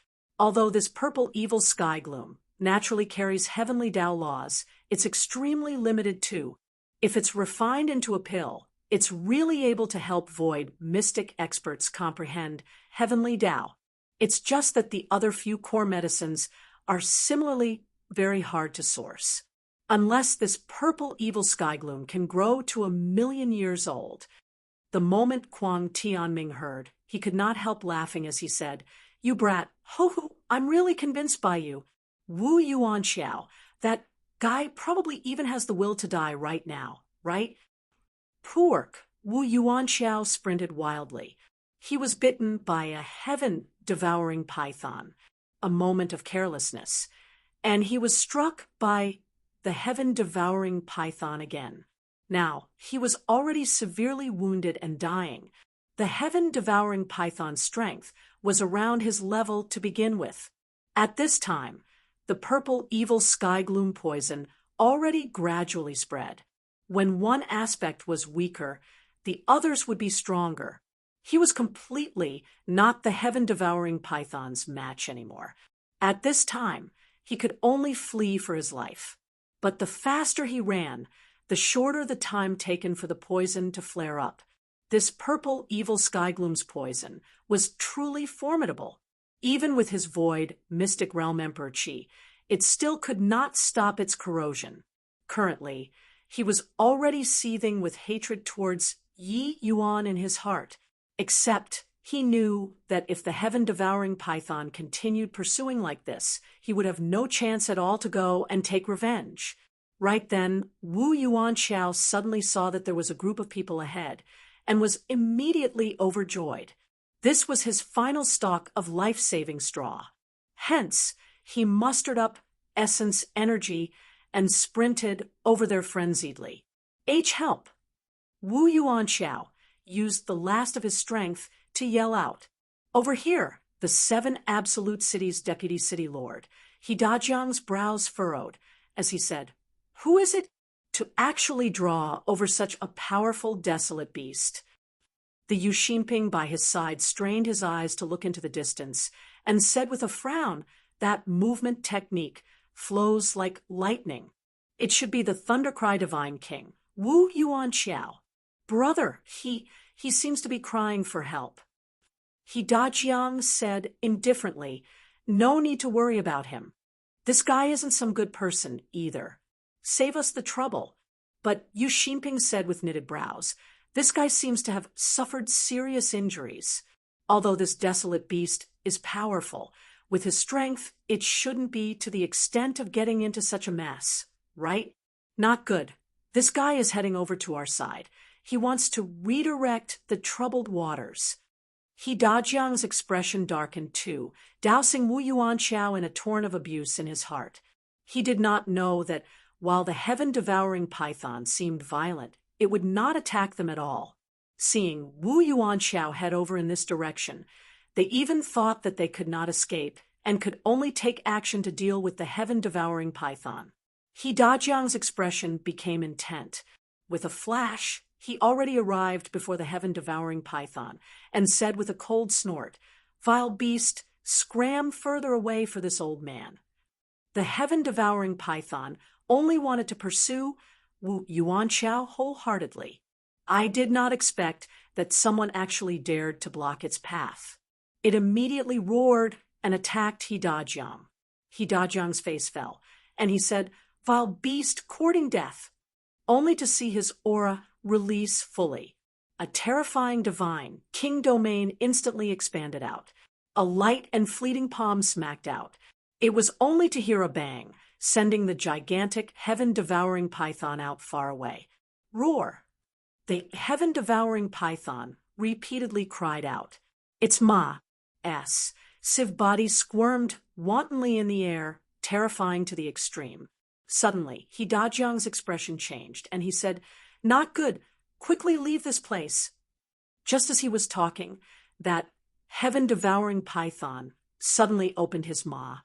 Although this purple evil sky gloom naturally carries heavenly Tao laws, it's extremely limited too. If it's refined into a pill, it's really able to help void mystic experts comprehend heavenly Tao. It's just that the other few core medicines are similarly very hard to source. Unless this purple evil sky gloom can grow to 1,000,000 years old. The moment Kwang Tianming heard, he could not help laughing as he said, "You brat, ho, I'm really convinced by you. Wu Yuan Xiao, that guy probably even has the will to die right now, right?" Poork, Wu Yuan Xiao sprinted wildly. He was bitten by a heaven-devouring python, a moment of carelessness, and he was struck by the heaven-devouring python again. Now, he was already severely wounded and dying. The heaven-devouring python's strength was around his level to begin with. At this time, the purple evil sky gloom poison already gradually spread. When one aspect was weaker, the others would be stronger. He was completely not the heaven-devouring python's match anymore. At this time, he could only flee for his life. But the faster he ran, the shorter the time taken for the poison to flare up. This purple evil sky gloom's poison was truly formidable. Even with his void, mystic realm Emperor Qi, it still could not stop its corrosion. Currently, he was already seething with hatred towards Yi Yuan in his heart, except he knew that if the heaven-devouring python continued pursuing like this, he would have no chance at all to go and take revenge. Right then, Wu Yuan Xiao suddenly saw that there was a group of people ahead and was immediately overjoyed. This was his final stock of life-saving straw. Hence, he mustered up essence energy and sprinted over there frenziedly. Help! Wu Yuan Xiao used the last of his strength to yell out. Over here, the 7 Absolute Cities' deputy city lord. Dajiang's brows furrowed as he said, "Who is it to actually draw over such a powerful, desolate beast?" The Yu Xinping by his side strained his eyes to look into the distance and said with a frown, "That movement technique flows like lightning. It should be the Thundercry Divine King, Wu Yuan Xiao. Brother, he seems to be crying for help." Dajiang said indifferently, "No need to worry about him. This guy isn't some good person either. Save us the trouble." But Yu Xinping said with knitted brows, "This guy seems to have suffered serious injuries. Although this desolate beast is powerful, with his strength, it shouldn't be to the extent of getting into such a mess, right? Not good. This guy is heading over to our side. He wants to redirect the troubled waters." Dajiang's expression darkened too, dousing Wu Yuan Xiao in a torrent of abuse in his heart. He did not know that while the heaven-devouring python seemed violent, it would not attack them at all. Seeing Wu Yuan Xiao head over in this direction, they even thought that they could not escape and could only take action to deal with the heaven-devouring python. Dajiang's expression became intent. With a flash, he already arrived before the heaven-devouring python and said with a cold snort, "Vile beast, scram further away for this old man." The heaven-devouring python only wanted to pursue Wu Yuan Xiao wholeheartedly. I did not expect that someone actually dared to block its path. It immediately roared and attacked Dajiang. Dajiang's face fell, and he said, "Vile beast courting death," only to see his aura release fully. A terrifying divine, king domain instantly expanded out. A light and fleeting palm smacked out. It was only to hear a bang, sending the gigantic heaven-devouring python out far away. Roar! The heaven-devouring python repeatedly cried out. Its ma-s sieve body squirmed wantonly in the air, terrifying to the extreme. Suddenly, Dajiang's expression changed, and he said, "Not good. Quickly leave this place." Just as he was talking, that heaven-devouring python suddenly opened his maws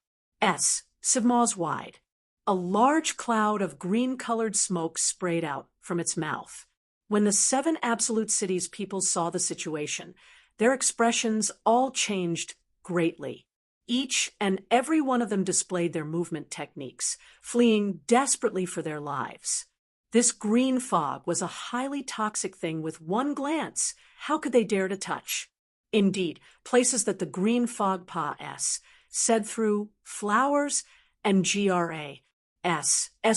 wide. A large cloud of green-colored smoke sprayed out from its mouth. When the 7 Absolute Cities people saw the situation, their expressions all changed greatly. Each and every one of them displayed their movement techniques, fleeing desperately for their lives. This green fog was a highly toxic thing with one glance. How could they dare to touch? Indeed, places that the green fog pa-s said through flowers and gras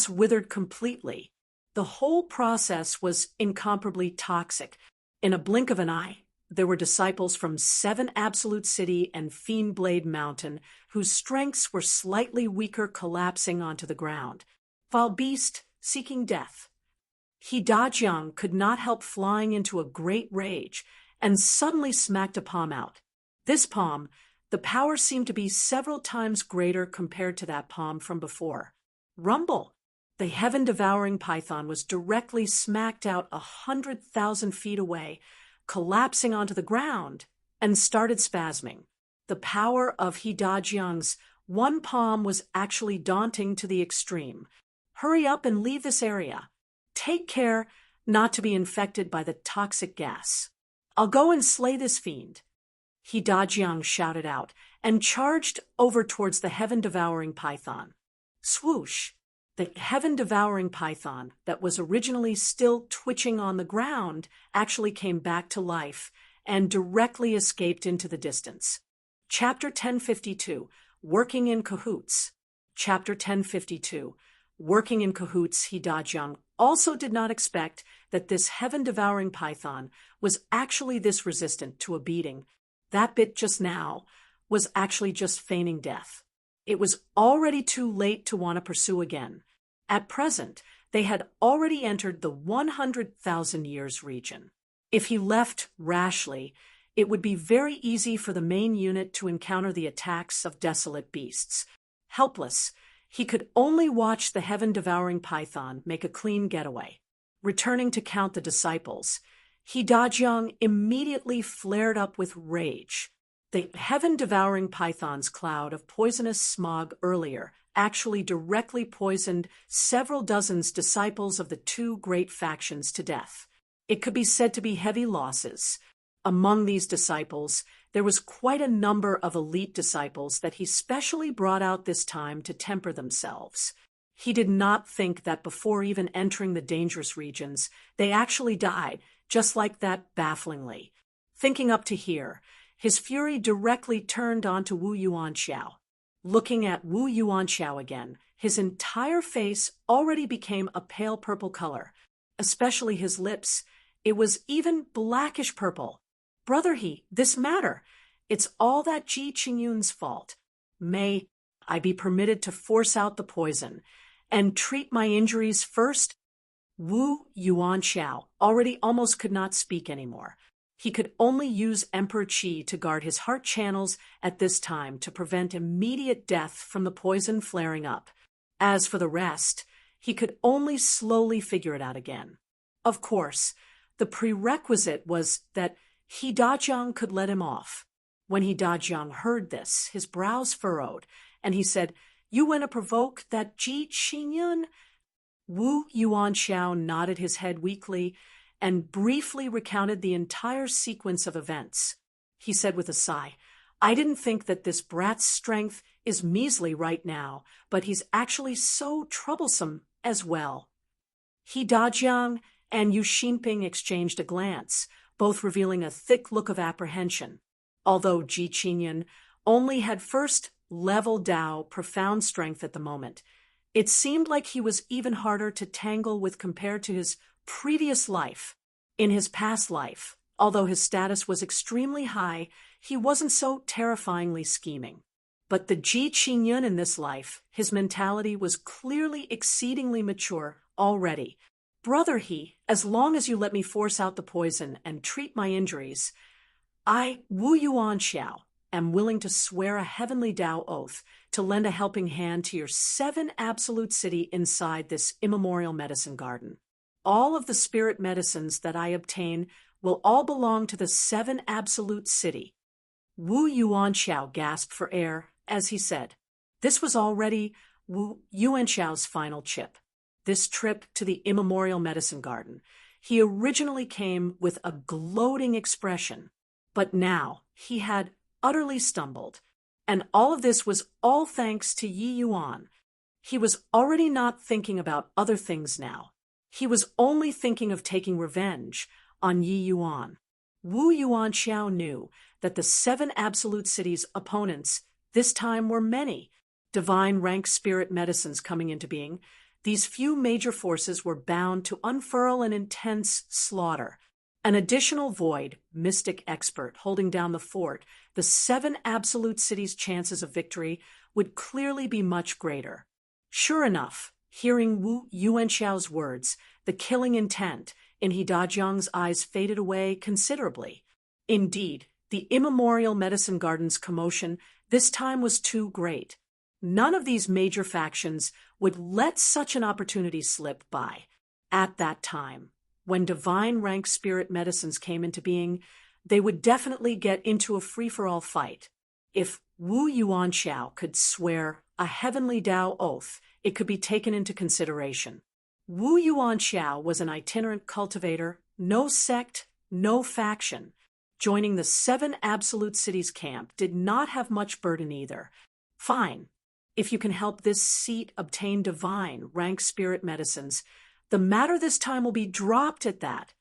withered completely. The whole process was incomparably toxic. In a blink of an eye, there were disciples from 7 Absolute City and Fiend Blade Mountain whose strengths were slightly weaker, collapsing onto the ground, while Beast seeking death. Hidajiang could not help flying into a great rage and suddenly smacked a palm out. This palm, the power seemed to be several times greater compared to that palm from before. Rumble! The heaven-devouring python was directly smacked out 100,000 feet away, collapsing onto the ground, and started spasming. The power of Hidajiang's one palm was actually daunting to the extreme. Hurry up and leave this area. Take care not to be infected by the toxic gas. I'll go and slay this fiend. Hidajiang shouted out and charged over towards the heaven-devouring python. Swoosh! The heaven-devouring python that was originally still twitching on the ground actually came back to life and directly escaped into the distance. Chapter 1052, Working in Cahoots. Chapter 1052, Working in Cahoots. Hidajiang also did not expect that this heaven-devouring python was actually this resistant to a beating. That bit just now was actually just feigning death. It was already too late to want to pursue again. At present, they had already entered the 100,000 years region. If he left rashly, it would be very easy for the main unit to encounter the attacks of desolate beasts. Helpless, he could only watch the heaven-devouring python make a clean getaway. Returning to count the disciples, Hidajiang immediately flared up with rage. The heaven-devouring python's cloud of poisonous smog earlier actually directly poisoned several dozens disciples of the 2 great factions to death. It could be said to be heavy losses. Among these disciples, there was quite a number of elite disciples that he specially brought out this time to temper themselves. He did not think that before even entering the dangerous regions, they actually died, just like that, bafflingly. Thinking up to here, his fury directly turned onto Wu Yuanxiao. Looking at Wu Yuanxiao again, his entire face already became a pale purple color, especially his lips. It was even blackish purple. Brother this matter. It's all that Ji Qingyun's fault. May I be permitted to force out the poison and treat my injuries first? Wu Yuanxiao already almost could not speak anymore. He could only use Emperor Qi to guard his heart channels at this time to prevent immediate death from the poison flaring up. As for the rest, he could only slowly figure it out again. Of course, the prerequisite was that Hidajiang could let him off. When Hidajiang heard this, his brows furrowed, and he said, "You want to provoke that Ji Qingyun?" Wu Yuanxiao nodded his head weakly and briefly recounted the entire sequence of events. He said with a sigh, "I didn't think that this brat's strength is measly right now, but he's actually so troublesome as well." Hidajiang and Yu Xinping exchanged a glance, both revealing a thick look of apprehension. Although Ji Qingyun only had first-level Dao profound strength at the moment, it seemed like he was even harder to tangle with compared to his previous life. In his past life, although his status was extremely high, he wasn't so terrifyingly scheming. But the Ji Qingyun in this life, his mentality was clearly exceedingly mature already. "Brother as long as you let me force out the poison and treat my injuries, I, Wu Yuanxiao, am willing to swear a heavenly Dao oath to lend a helping hand to your 7 Absolute City inside this immemorial medicine garden. All of the spirit medicines that I obtain will all belong to the 7 Absolute City." Wu Yuanxiao gasped for air as he said. This was already Wu Yuanxiao's final chip. This trip to the immemorial medicine garden. He originally came with a gloating expression, but now he had utterly stumbled. And all of this was all thanks to Yi Yuan. He was already not thinking about other things now. He was only thinking of taking revenge on Yi Yuan. Wu Yuanxiao knew that the 7 Absolute Cities' opponents this time were many. Divine rank spirit medicines coming into being, these few major forces were bound to unfurl an intense slaughter. An additional void, mystic expert holding down the fort, the 7 Absolute Cities' chances of victory would clearly be much greater. Sure enough, hearing Wu Yuanxiao's words, the killing intent in He Dajiang's eyes faded away considerably. Indeed, the immemorial medicine garden's commotion this time was too great. None of these major factions would let such an opportunity slip by. At that time, when divine rank spirit medicines came into being, they would definitely get into a free-for-all fight. If Wu Yuanxiao could swear a heavenly Tao oath, it could be taken into consideration. Wu Yuanxiao was an itinerant cultivator, no sect, no faction. Joining the 7 Absolute Cities camp did not have much burden either. Fine. If you can help this seat obtain divine rank spirit medicines, the matter this time will be dropped at that.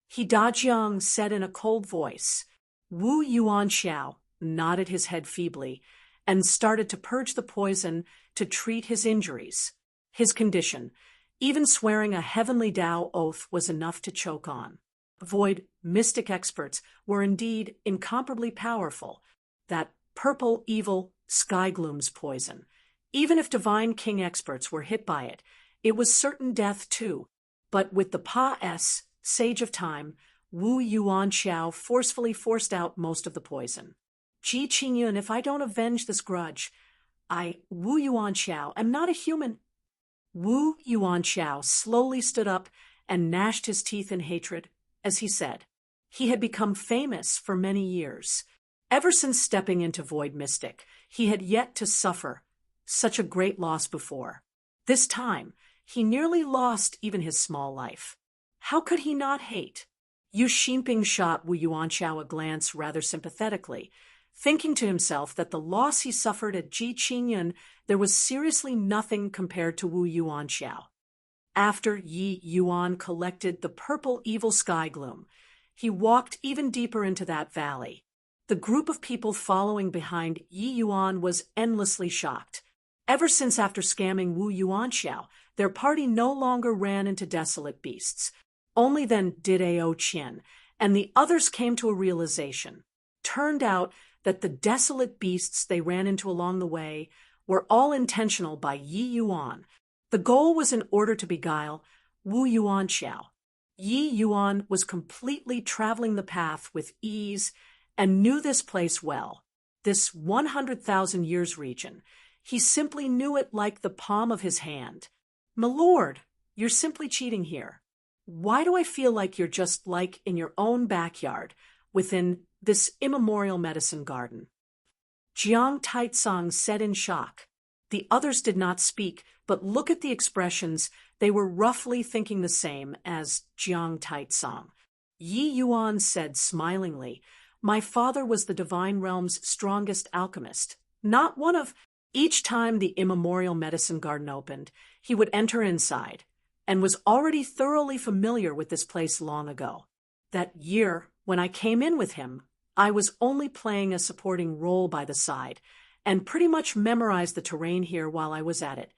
He Dajiang said in a cold voice. Wu Yuanxiao nodded his head feebly and started to purge the poison to treat his injuries. His condition, even swearing a heavenly Tao oath, was enough to choke on. Void mystic experts were indeed incomparably powerful. That purple evil sky gloom's poison. Even if divine king experts were hit by it, it was certain death too. But with the Pa-S, sage of time, Wu Yuanxiao forcefully forced out most of the poison. Ji Qingyun, if I don't avenge this grudge, Wu Yuanxiao, am not a human. Wu Yuanxiao slowly stood up and gnashed his teeth in hatred, as he said. He had become famous for many years. Ever since stepping into Void Mystic, he had yet to suffer such a great loss before. This time, he nearly lost even his small life. How could he not hate? Yu Xinping shot Wu Yuanxiao a glance rather sympathetically, thinking to himself that the loss he suffered at Ji Qingyun there was seriously nothing compared to Wu Yuanxiao. After Yi Yuan collected the purple evil sky gloom, he walked even deeper into that valley. The group of people following behind Yi Yuan was endlessly shocked. Ever since after scamming Wu Yuanxiao, their party no longer ran into desolate beasts. Only then did Ao Qian and the others came to a realization. Turned out that the desolate beasts they ran into along the way were all intentional by Yi Yuan. The goal was in order to beguile Wu Yuanxiao. Yi Yuan was completely traveling the path with ease and knew this place well. This 100,000 years region. He simply knew it like the palm of his hand. My lord, you're simply cheating here. Why do I feel like you're just like in your own backyard within this immemorial medicine garden? Jiang Taitsong said in shock. The others did not speak, but look at the expressions. They were roughly thinking the same as Jiang Taitsong. Yi Yuan said smilingly, my father was the divine realm's strongest alchemist, not one of. Each time the immemorial medicine garden opened, he would enter inside, and was already thoroughly familiar with this place long ago. That year, when I came in with him, I was only playing a supporting role by the side, and pretty much memorized the terrain here while I was at it.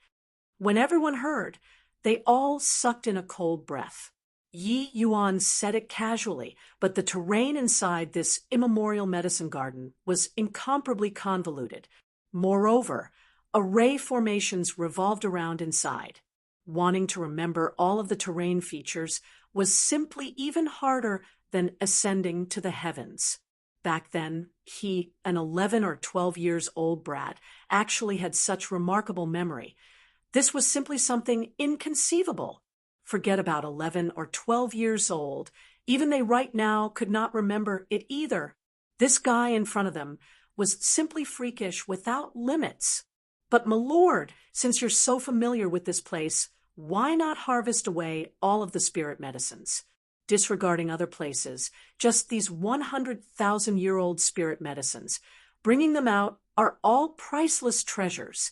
When everyone heard, they all sucked in a cold breath. Yi Yuan said it casually, but the terrain inside this immemorial medicine garden was incomparably convoluted. Moreover, array formations revolved around inside. Wanting to remember all of the terrain features was simply even harder than ascending to the heavens. Back then, he, an 11 or 12 years old brat, actually had such remarkable memory. This was simply something inconceivable. Forget about 11 or 12 years old. Even they right now could not remember it either. This guy in front of them was simply freakish without limits. But my lord, since you're so familiar with this place, why not harvest away all of the spirit medicines? Disregarding other places, just these 100,000-year-old spirit medicines, bringing them out are all priceless treasures.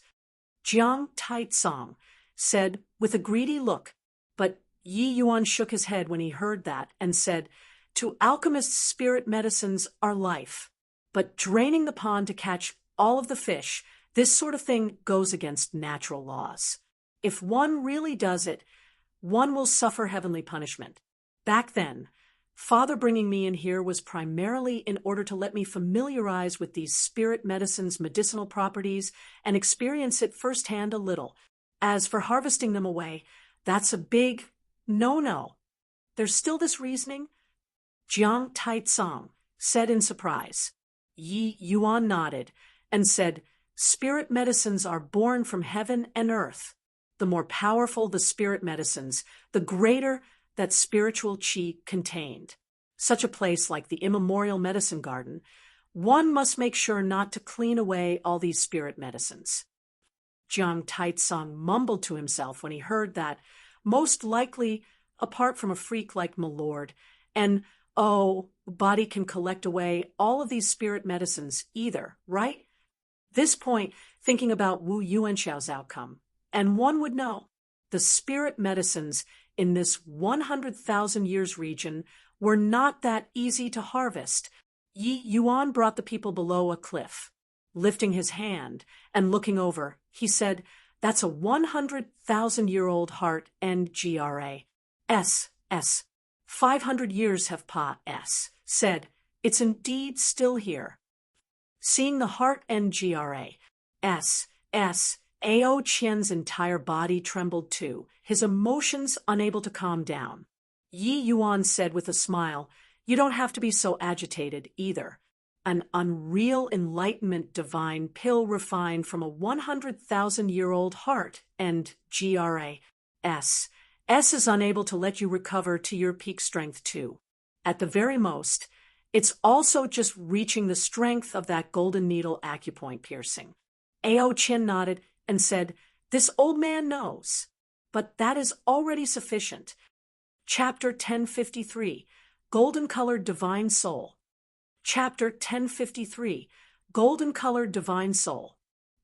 Jiang Taitsong said with a greedy look, but Yi Yuan shook his head when he heard that and said, "To alchemists, spirit medicines are life. But draining the pond to catch all of the fish, this sort of thing goes against natural laws. If one really does it, one will suffer heavenly punishment. Back then, Father bringing me in here was primarily in order to let me familiarize with these spirit medicines' medicinal properties and experience it firsthand a little. As for harvesting them away, that's a big no-no." "There's still this reasoning?" Jiang Taitsong said in surprise. Yi Yuan nodded and said, "Spirit medicines are born from heaven and earth. The more powerful the spirit medicines, the greater that spiritual qi contained. Such a place like the immemorial medicine garden, one must make sure not to clean away all these spirit medicines." Jiang Taitsong mumbled to himself when he heard that, most likely apart from a freak like Milord, and body can collect away all of these spirit medicines either, right? This point, thinking about Wu Yuanxiao's outcome, and one would know, the spirit medicines in this 100,000 years region were not that easy to harvest. Yi Yuan brought the people below a cliff. Lifting his hand and looking over, he said, "That's a 100,000-year-old heart and GRA. S. 500 years have said, it's indeed still here." Seeing the heart and GRA, Ao Qian's entire body trembled too, his emotions unable to calm down. Yi Yuan said with a smile, "You don't have to be so agitated either. An unreal enlightenment divine pill refined from a 100,000-year-old heart and GRA. S is unable to let you recover to your peak strength too. At the very most, it's also just reaching the strength of that golden needle acupoint piercing." Ao Qian nodded and said, "This old man knows. But that is already sufficient." Chapter 1053, Golden-Colored Divine Soul. Chapter 1053, Golden-Colored Divine Soul.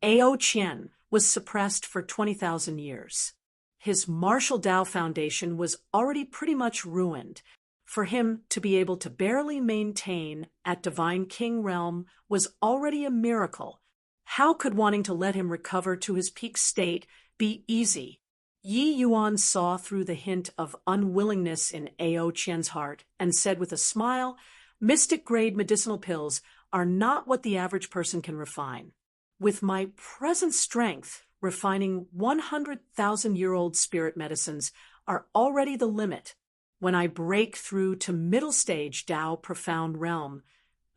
Ao Qian was suppressed for 20,000 years. His martial Dao foundation was already pretty much ruined. For him to be able to barely maintain at Divine King realm was already a miracle. How could wanting to let him recover to his peak state be easy? Yi Yuan saw through the hint of unwillingness in Ao Qian's heart and said with a smile, "Mystic-grade medicinal pills are not what the average person can refine. With my present strength, refining 100,000-year-old spirit medicines are already the limit. When I break through to middle stage Dao profound realm,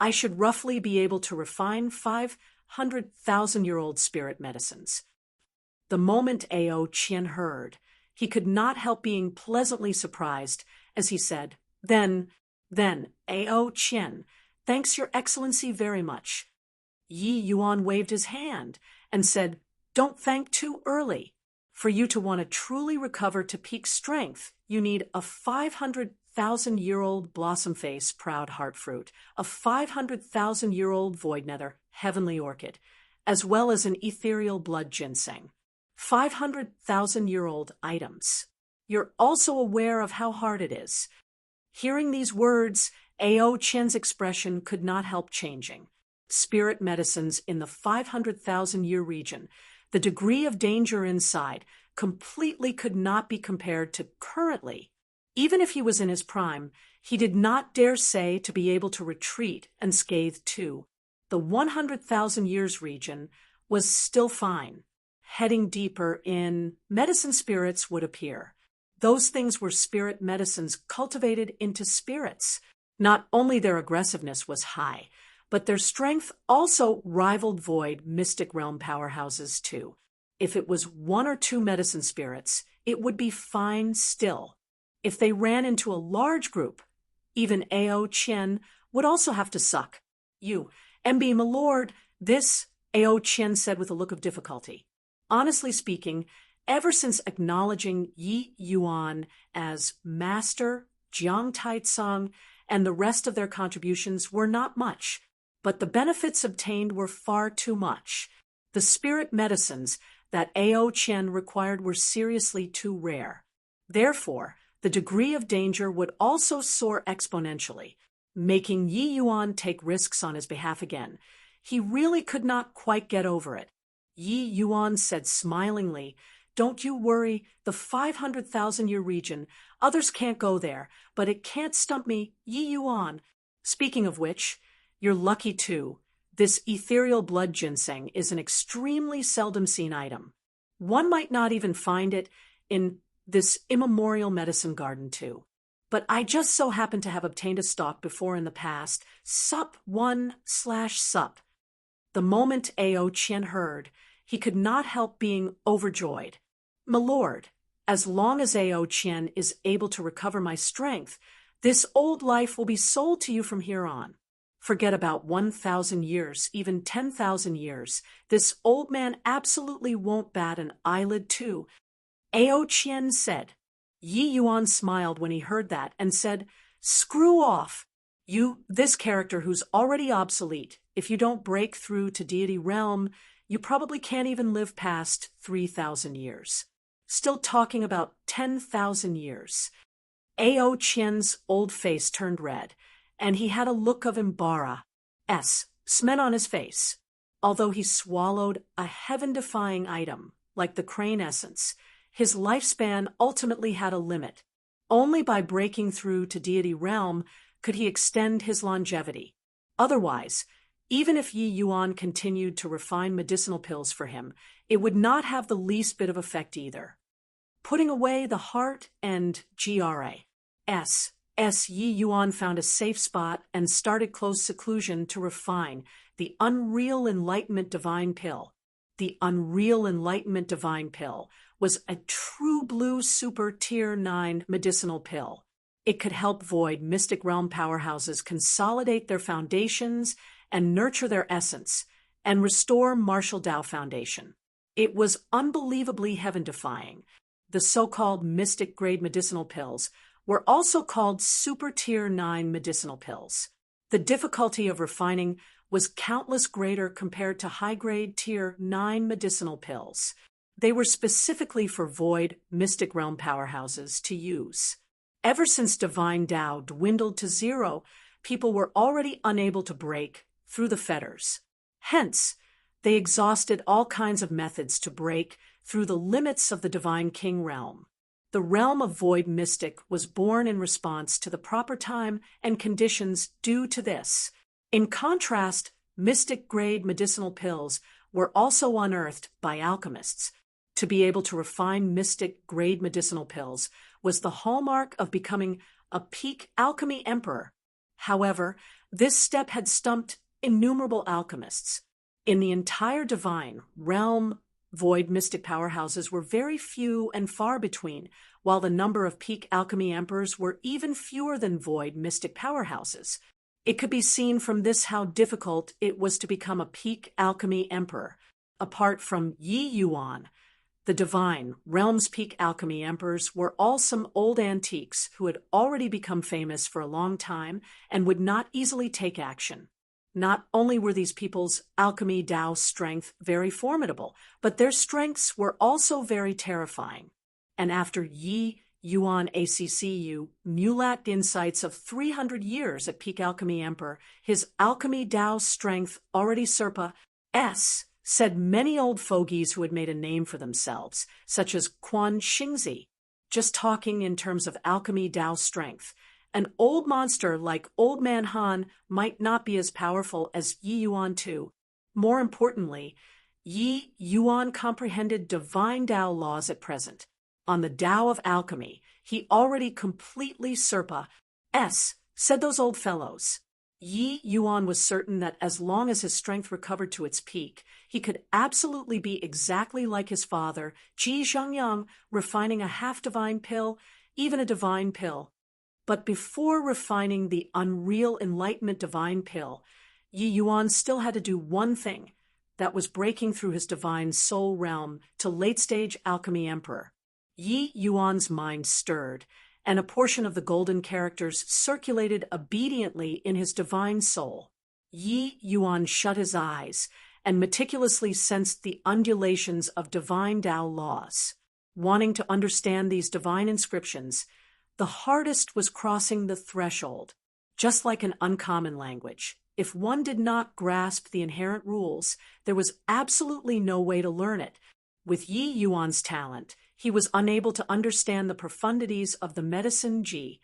I should roughly be able to refine 500,000-year-old spirit medicines." The moment Ao Qian heard, he could not help being pleasantly surprised as he said, Then, Ao Qian, thanks your excellency very much." Yi Yuan waved his hand and said, "Don't thank too early. For you to want to truly recover to peak strength, you need a 500,000-year-old blossom face proud heart fruit, a 500,000-year-old void nether heavenly orchid, as well as an ethereal blood ginseng. 500,000-year-old items. You're also aware of how hard it is." Hearing these words, Ao Qian's expression could not help changing. Spirit medicines in the 500,000-year region, the degree of danger inside, completely could not be compared to currently. Even if he was in his prime, he did not dare say to be able to retreat unscathed too. The 100,000 years region was still fine. Heading deeper in, medicine spirits would appear. Those things were spirit medicines cultivated into spirits. Not only their aggressiveness was high, but their strength also rivaled void mystic realm powerhouses too. If it was one or two medicine spirits, it would be fine still. If they ran into a large group, even Ao Qian would also have to suck. "You, MB, my lord, this," Ao Qian said with a look of difficulty. Honestly speaking, ever since acknowledging Yi Yuan as master, Jiang Taitsong, and the rest of their contributions were not much, but the benefits obtained were far too much. The spirit medicines that Ao Qian required were seriously too rare. Therefore, the degree of danger would also soar exponentially, making Yi Yuan take risks on his behalf again. He really could not quite get over it. Yi Yuan said smilingly, "Don't you worry, the 500,000-year region, others can't go there, but it can't stump me, Yi Yuan. Speaking of which, you're lucky too. This ethereal blood ginseng is an extremely seldom seen item. One might not even find it in this immemorial medicine garden too. But I just so happen to have obtained a stock before in the past, Sup 1/Sup." The moment Ao Qian heard, he could not help being overjoyed. "My lord, as long as Ao Qian is able to recover my strength, this old life will be sold to you from here on. Forget about 1,000 years, even 10,000 years. This old man absolutely won't bat an eyelid too." Ao Qian said. Yi Yuan smiled when he heard that and said, "Screw off. This character who's already obsolete. If you don't break through to Deity realm, you probably can't even live past 3,000 years. Still talking about 10,000 years." Ao Qian's old face turned red, and he had a look of embarrassment on his face. Although he swallowed a heaven-defying item, like the crane essence, his lifespan ultimately had a limit. Only by breaking through to Deity realm could he extend his longevity. Otherwise, even if Yi Yuan continued to refine medicinal pills for him, it would not have the least bit of effect either. Putting away the heart and GRAS, Yi Yuan found a safe spot and started close seclusion to refine the Unreal Enlightenment Divine Pill. The Unreal Enlightenment Divine Pill was a true blue super tier 9 medicinal pill. It could help Void Mystic Realm powerhouses consolidate their foundations and nurture their essence, and restore Martial Dao Foundation. It was unbelievably heaven-defying. The so-called mystic-grade medicinal pills were also called Super Tier 9 medicinal pills. The difficulty of refining was countless greater compared to high-grade Tier 9 medicinal pills. They were specifically for Void Mystic Realm powerhouses to use. Ever since Divine Dao dwindled to zero, people were already unable to break through the fetters. Hence, they exhausted all kinds of methods to break through the limits of the Divine King realm. The realm of Void Mystic was born in response to the proper time and conditions due to this. In contrast, mystic-grade medicinal pills were also unearthed by alchemists. To be able to refine mystic-grade medicinal pills was the hallmark of becoming a peak alchemy emperor. However, this step had stumped innumerable alchemists. In the entire divine realm, Void mystic powerhouses were very few and far between, while the number of peak alchemy emperors were even fewer than Void mystic powerhouses. It could be seen from this how difficult it was to become a peak alchemy emperor. Apart from Yi Yuan, the divine realm's peak alchemy emperors were all some old antiques who had already become famous for a long time and would not easily take action. Not only were these people's alchemy Dao strength very formidable, but their strengths were also very terrifying. And after Yi Yuan ACCU mulat insights of 300 years at peak alchemy emperor, his alchemy Dao strength already said many old fogies who had made a name for themselves, such as Quan Xingzi. Just talking in terms of alchemy Dao strength, an old monster like Old Man Han might not be as powerful as Yi Yuan too. More importantly, Yi Yuan comprehended divine Dao laws at present. On the Dao of alchemy, he already completely said those old fellows. Yi Yuan was certain that as long as his strength recovered to its peak, he could absolutely be exactly like his father, Ji Zhengyang, refining a half-divine pill, even a divine pill. But before refining the Unreal Enlightenment Divine Pill, Yi Yuan still had to do one thing, that was breaking through his divine soul realm to late-stage alchemy emperor. Yi Yuan's mind stirred, and a portion of the golden characters circulated obediently in his divine soul. Yi Yuan shut his eyes and meticulously sensed the undulations of divine Tao laws. Wanting to understand these divine inscriptions, the hardest was crossing the threshold. Just like an uncommon language, if one did not grasp the inherent rules, there was absolutely no way to learn it. With Yi Yuan's talent, he was unable to understand the profundities of the medicine Ji,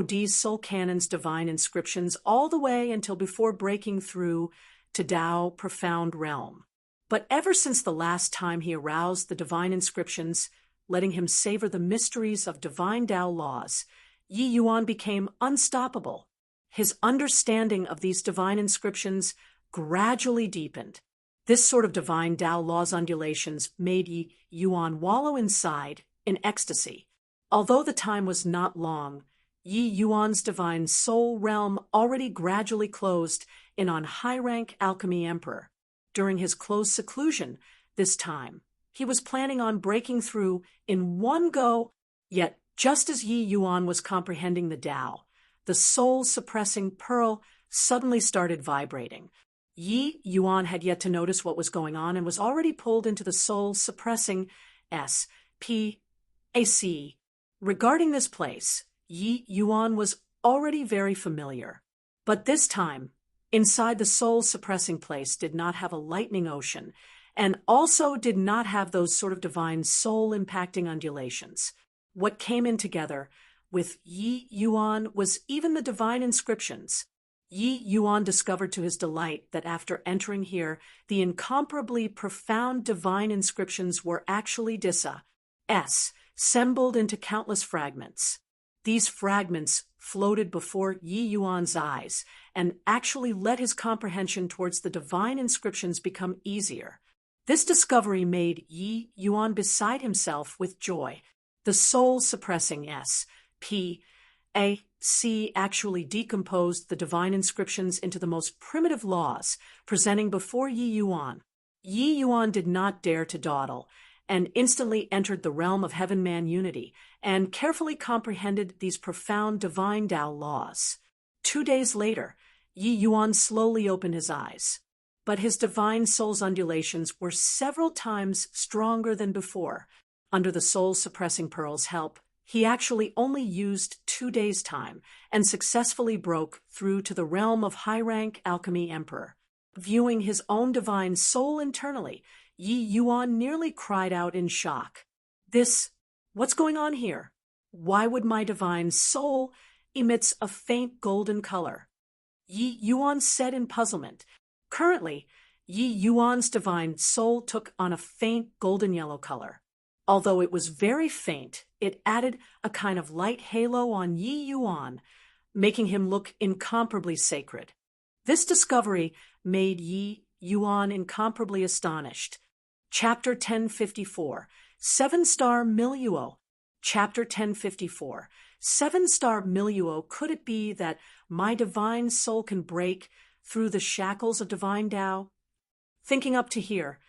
D's soul canon's divine inscriptions all the way until before breaking through to Tao profound realm. But ever since the last time he aroused the divine inscriptions, letting him savor the mysteries of divine Tao laws, Yi Yuan became unstoppable. His understanding of these divine inscriptions gradually deepened. This sort of divine Tao law's undulations made Yi Yuan wallow inside in ecstasy. Although the time was not long, Yi Yuan's divine soul realm already gradually closed in on high-rank alchemy emperor. During his close seclusion this time, he was planning on breaking through in one go, yet just as Yi Yuan was comprehending the Tao, the soul-suppressing pearl suddenly started vibrating. Yi Yuan had yet to notice what was going on and was already pulled into the soul-suppressing SPAC. Regarding this place, Yi Yuan was already very familiar. But this time, inside the soul-suppressing place did not have a lightning ocean, and also did not have those sort of divine soul-impacting undulations. What came in together with Yi Yuan was even the divine inscriptions. Yi Yuan discovered to his delight that after entering here, the incomparably profound divine inscriptions were actually assembled into countless fragments. These fragments floated before Yi Yuan's eyes and actually let his comprehension towards the divine inscriptions become easier. This discovery made Yi Yuan beside himself with joy. The soul-suppressing SPAC actually decomposed the divine inscriptions into the most primitive laws, presenting before Yi Yuan. Yi Yuan did not dare to dawdle, and instantly entered the realm of heaven-man unity, and carefully comprehended these profound divine Tao laws. 2 days later, Yi Yuan slowly opened his eyes. But his divine soul's undulations were several times stronger than before. Under the soul-suppressing pearl's help, he actually only used 2 days' time and successfully broke through to the realm of high-rank alchemy emperor. Viewing his own divine soul internally, Yi Yuan nearly cried out in shock. What's going on here? Why would my divine soul emits a faint golden color? Yi Yuan said in puzzlement. Currently, Yi Yuan's divine soul took on a faint golden yellow color. Although it was very faint, it added a kind of light halo on Yi Yuan, making him look incomparably sacred. This discovery made Yi Yuan incomparably astonished. Chapter 1054, 7-star Milieu. Chapter 1054, 7-star Milieu. Could it be that my divine soul can break through the shackles of divine Tao? Thinking up to here,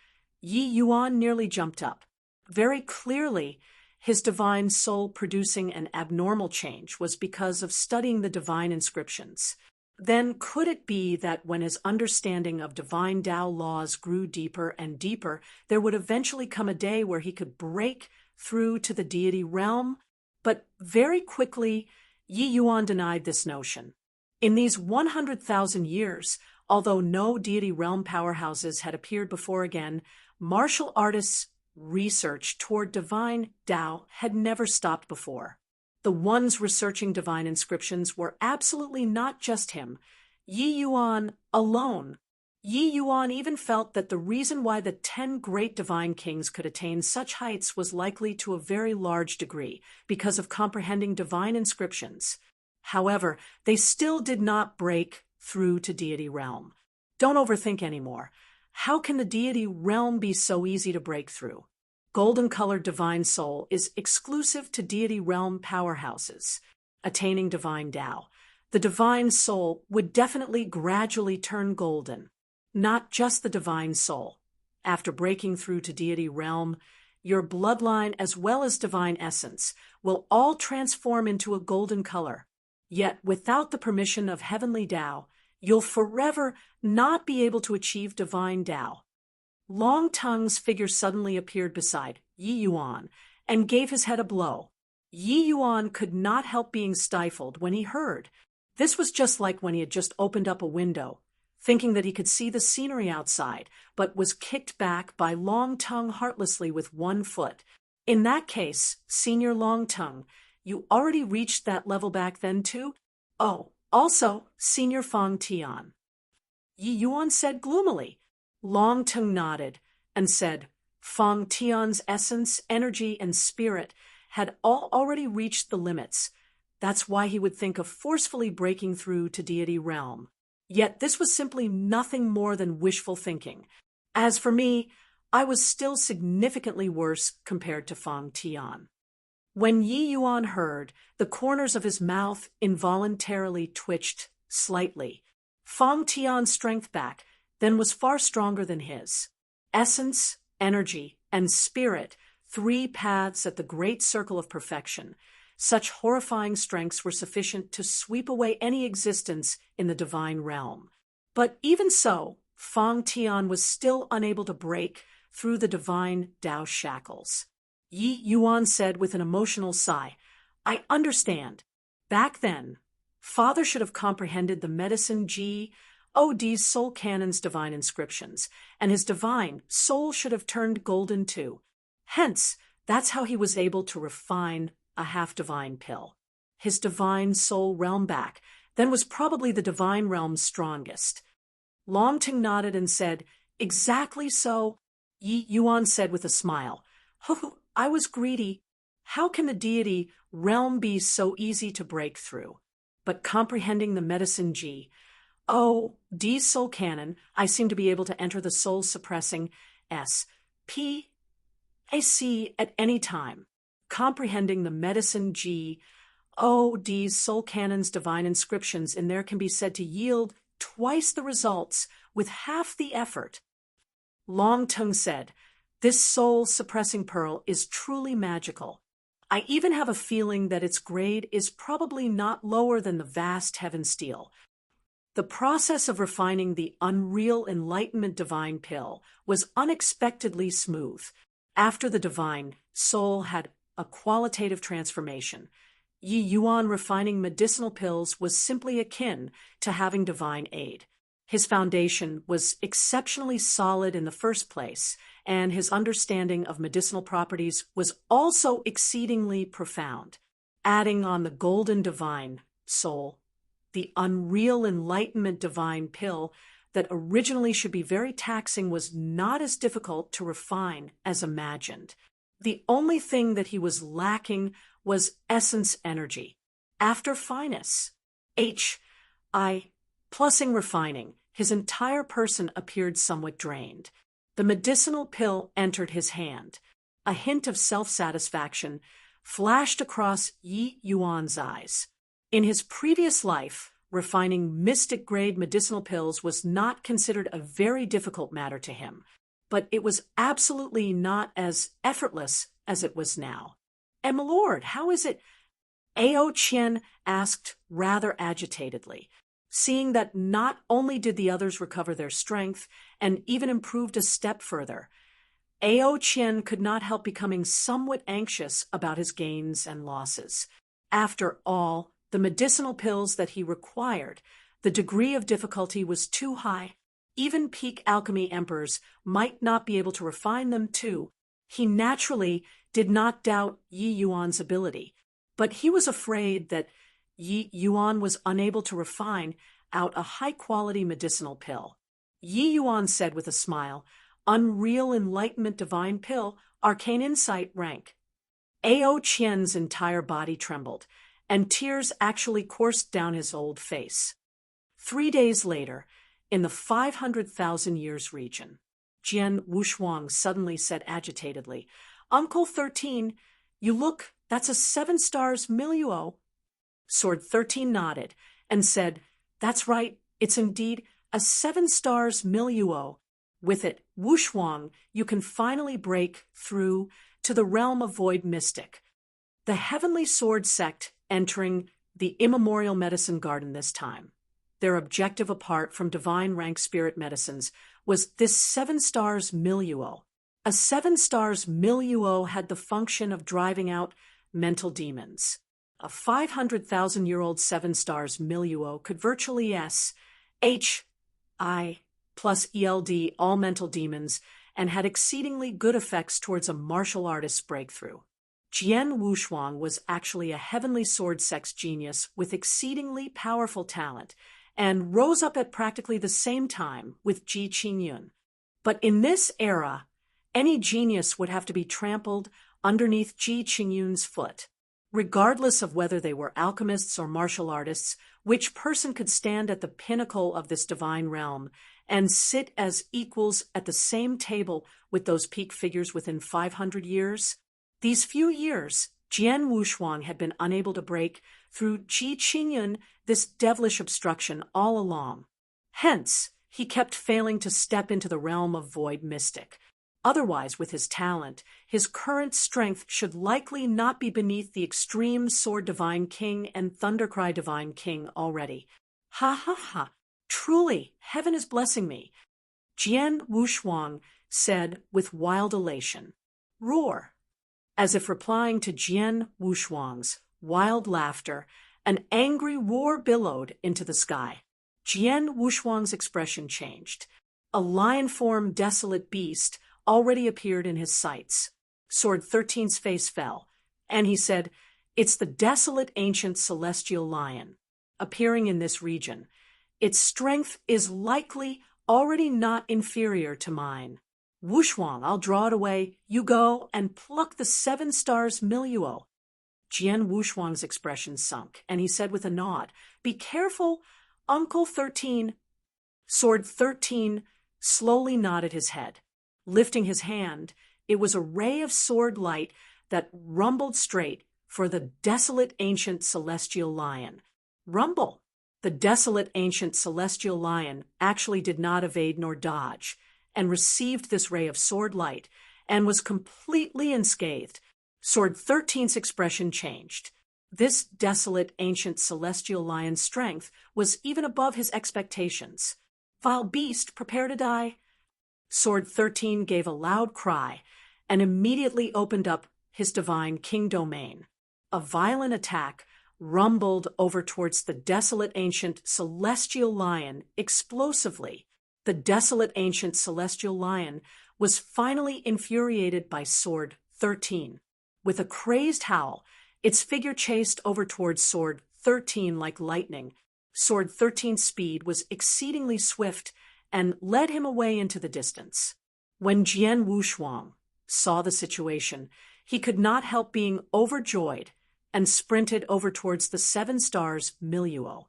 Yi Yuan nearly jumped up. Very clearly, his divine soul producing an abnormal change was because of studying the divine inscriptions. Then could it be that when his understanding of divine Tao laws grew deeper and deeper, there would eventually come a day where he could break through to the deity realm? But very quickly, Yi Yuan denied this notion. In these 100,000 years, although no deity realm powerhouses had appeared before again, martial artists' research toward divine Tao had never stopped before. The ones researching divine inscriptions were absolutely not just him, Yi Yuan alone. Yi Yuan even felt that the reason why the 10 great divine kings could attain such heights was likely to a very large degree because of comprehending divine inscriptions. However, they still did not break through to deity realm. Don't overthink anymore. How can the deity realm be so easy to break through? Golden-colored divine soul is exclusive to deity realm powerhouses. Attaining divine Tao, the divine soul would definitely gradually turn golden. Not just the divine soul. After breaking through to deity realm, your bloodline as well as divine essence will all transform into a golden color. Yet without the permission of heavenly Tao, you'll forever not be able to achieve divine Tao. Long Tongue's figure suddenly appeared beside Yi Yuan and gave his head a blow. Yi Yuan could not help being stifled when he heard. This was just like when he had just opened up a window, thinking that he could see the scenery outside, but was kicked back by Long Tongue heartlessly with one foot. In that case, Senior Long Tongue, you already reached that level back then too? Oh, also, Senior Fang Tian. Yi Yuan said gloomily. Long Tongue nodded and said, Fang Tian's essence, energy, and spirit had all already reached the limits. That's why he would think of forcefully breaking through to Deity realm. Yet this was simply nothing more than wishful thinking. As for me, I was still significantly worse compared to Fang Tian. When Yi Yuan heard, the corners of his mouth involuntarily twitched slightly. Fang Tian's strength back then was far stronger than his. Essence, energy, and spirit, 3 paths at the great circle of perfection. Such horrifying strengths were sufficient to sweep away any existence in the divine realm. But even so, Fang Tian was still unable to break through the divine Tao shackles. Yi Yuan said with an emotional sigh, I understand. Back then, Father should have comprehended the medicine God's soul canon's divine inscriptions, and his divine soul should have turned golden too. Hence, that's how he was able to refine a half-divine pill. His divine soul realm back then was probably the divine realm's strongest. Long Tongue nodded and said, Exactly so. Yi Yuan said with a smile, Oh, I was greedy. How can the deity realm be so easy to break through? But comprehending the medicine D's soul canon, I seem to be able to enter the soul-suppressing SPAC at any time. Comprehending the medicine D's soul canon's divine inscriptions in there can be said to yield twice the results with half the effort. Long Tongue said, This soul-suppressing pearl is truly magical. I even have a feeling that its grade is probably not lower than the vast heaven steel. The process of refining the unreal enlightenment divine pill was unexpectedly smooth. After the divine soul had a qualitative transformation, Yi Yuan refining medicinal pills was simply akin to having divine aid. His foundation was exceptionally solid in the first place, and his understanding of medicinal properties was also exceedingly profound. Adding on the golden divine soul, the unreal enlightenment divine pill that originally should be very taxing was not as difficult to refine as imagined. The only thing that he was lacking was essence energy. After finesse, plussing refining, his entire person appeared somewhat drained. The medicinal pill entered his hand. A hint of self-satisfaction flashed across Yi Yuan's eyes. In his previous life, refining mystic-grade medicinal pills was not considered a very difficult matter to him, but it was absolutely not as effortless as it was now. And my lord, how is it? Ao Qian asked rather agitatedly, seeing that not only did the others recover their strength and even improved a step further, Ao Qian could not help becoming somewhat anxious about his gains and losses. After all, the medicinal pills that he required, the degree of difficulty was too high. Even peak alchemy emperors might not be able to refine them too. He naturally did not doubt Yi Yuan's ability, but he was afraid that Yi Yuan was unable to refine out a high-quality medicinal pill. Yi Yuan said with a smile, Unreal enlightenment divine pill, arcane insight rank. Ao Qian's entire body trembled, and tears actually coursed down his old face. 3 days later, in the 500,000 years region, Jian Wushuang suddenly said agitatedly, Uncle 13, you look, that's a 7 stars milieu. Sword 13 nodded and said, That's right, it's indeed a 7 stars milieu. With it, Wushuang, you can finally break through to the realm of void mystic. The heavenly sword sect entering the immemorial medicine garden this time. their objective apart from divine rank spirit medicines, was this 7 stars milieu. A 7 stars milieu had the function of driving out mental demons. A 500,000-year-old 7 stars milieu could virtually H.I. plus ELD all mental demons and had exceedingly good effects towards a martial artist's breakthrough. Jian Wushuang was actually a heavenly sword sex genius with exceedingly powerful talent and rose up at practically the same time with Ji Qingyun. But in this era, any genius would have to be trampled underneath Ji Qingyun's foot. Regardless of whether they were alchemists or martial artists, which person could stand at the pinnacle of this divine realm and sit as equals at the same table with those peak figures within 500 years? These few years, Jian Wushuang had been unable to break through Ji Qingyun this devilish obstruction all along. Hence, he kept failing to step into the realm of void mystic. Otherwise, with his talent, his current strength should likely not be beneath the extreme Sword Divine King and Thundercry Divine King already. Ha ha ha! Truly, heaven is blessing me, Jian Wushuang said with wild elation. Roar! As if replying to Jian Wushuang's wild laughter, an angry roar billowed into the sky. Jian Wushuang's expression changed. A lion-formed desolate beast already appeared in his sights. Sword 13's face fell, and he said, "It's the desolate ancient celestial lion, appearing in this region. Its strength is likely already not inferior to mine. Wushuang, I'll draw it away. You go and pluck the 7 stars milieu." Jian Wushuang's expression sunk, and he said with a nod, "Be careful, Uncle 13. Sword 13 slowly nodded his head. Lifting his hand, it was a ray of sword light that rumbled straight for the desolate ancient celestial lion. Rumble! The desolate ancient celestial lion actually did not evade nor dodge, and received this ray of sword light, and was completely unscathed. Sword 13's expression changed. This desolate ancient celestial lion's strength was even above his expectations. Vile beast, prepare to die. Sword 13 gave a loud cry, and immediately opened up his divine king domain. A violent attack rumbled over towards the desolate ancient celestial lion explosively. The desolate ancient celestial lion was finally infuriated by Sword 13. With a crazed howl, its figure chased over towards Sword 13 like lightning. Sword 13's speed was exceedingly swift and led him away into the distance. When Jian Wushuang saw the situation, he could not help being overjoyed and sprinted over towards the 7 stars milieu.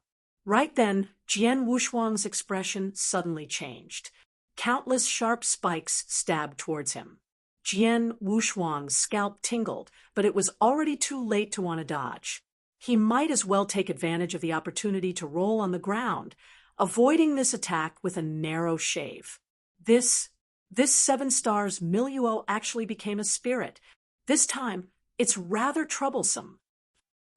Right then, Jian Wushuang's expression suddenly changed. Countless sharp spikes stabbed towards him. Jian Wushuang's scalp tingled, but it was already too late to want to dodge. He might as well take advantage of the opportunity to roll on the ground, avoiding this attack with a narrow shave. This 7 stars milieu actually became a spirit. This time, it's rather troublesome.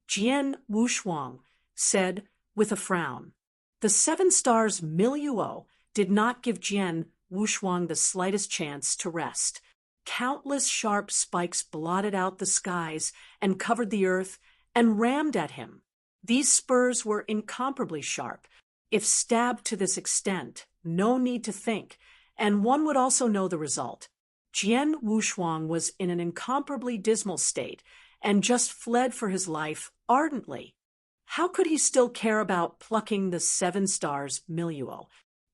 Jian Wushuang said with a frown. The 7 stars milieu did not give Jian Wushuang the slightest chance to rest. Countless sharp spikes blotted out the skies and covered the earth and rammed at him. These spurs were incomparably sharp. If stabbed to this extent, no need to think, and one would also know the result. Jian Wushuang was in an incomparably dismal state and just fled for his life ardently. How could he still care about plucking the 7 stars milieu?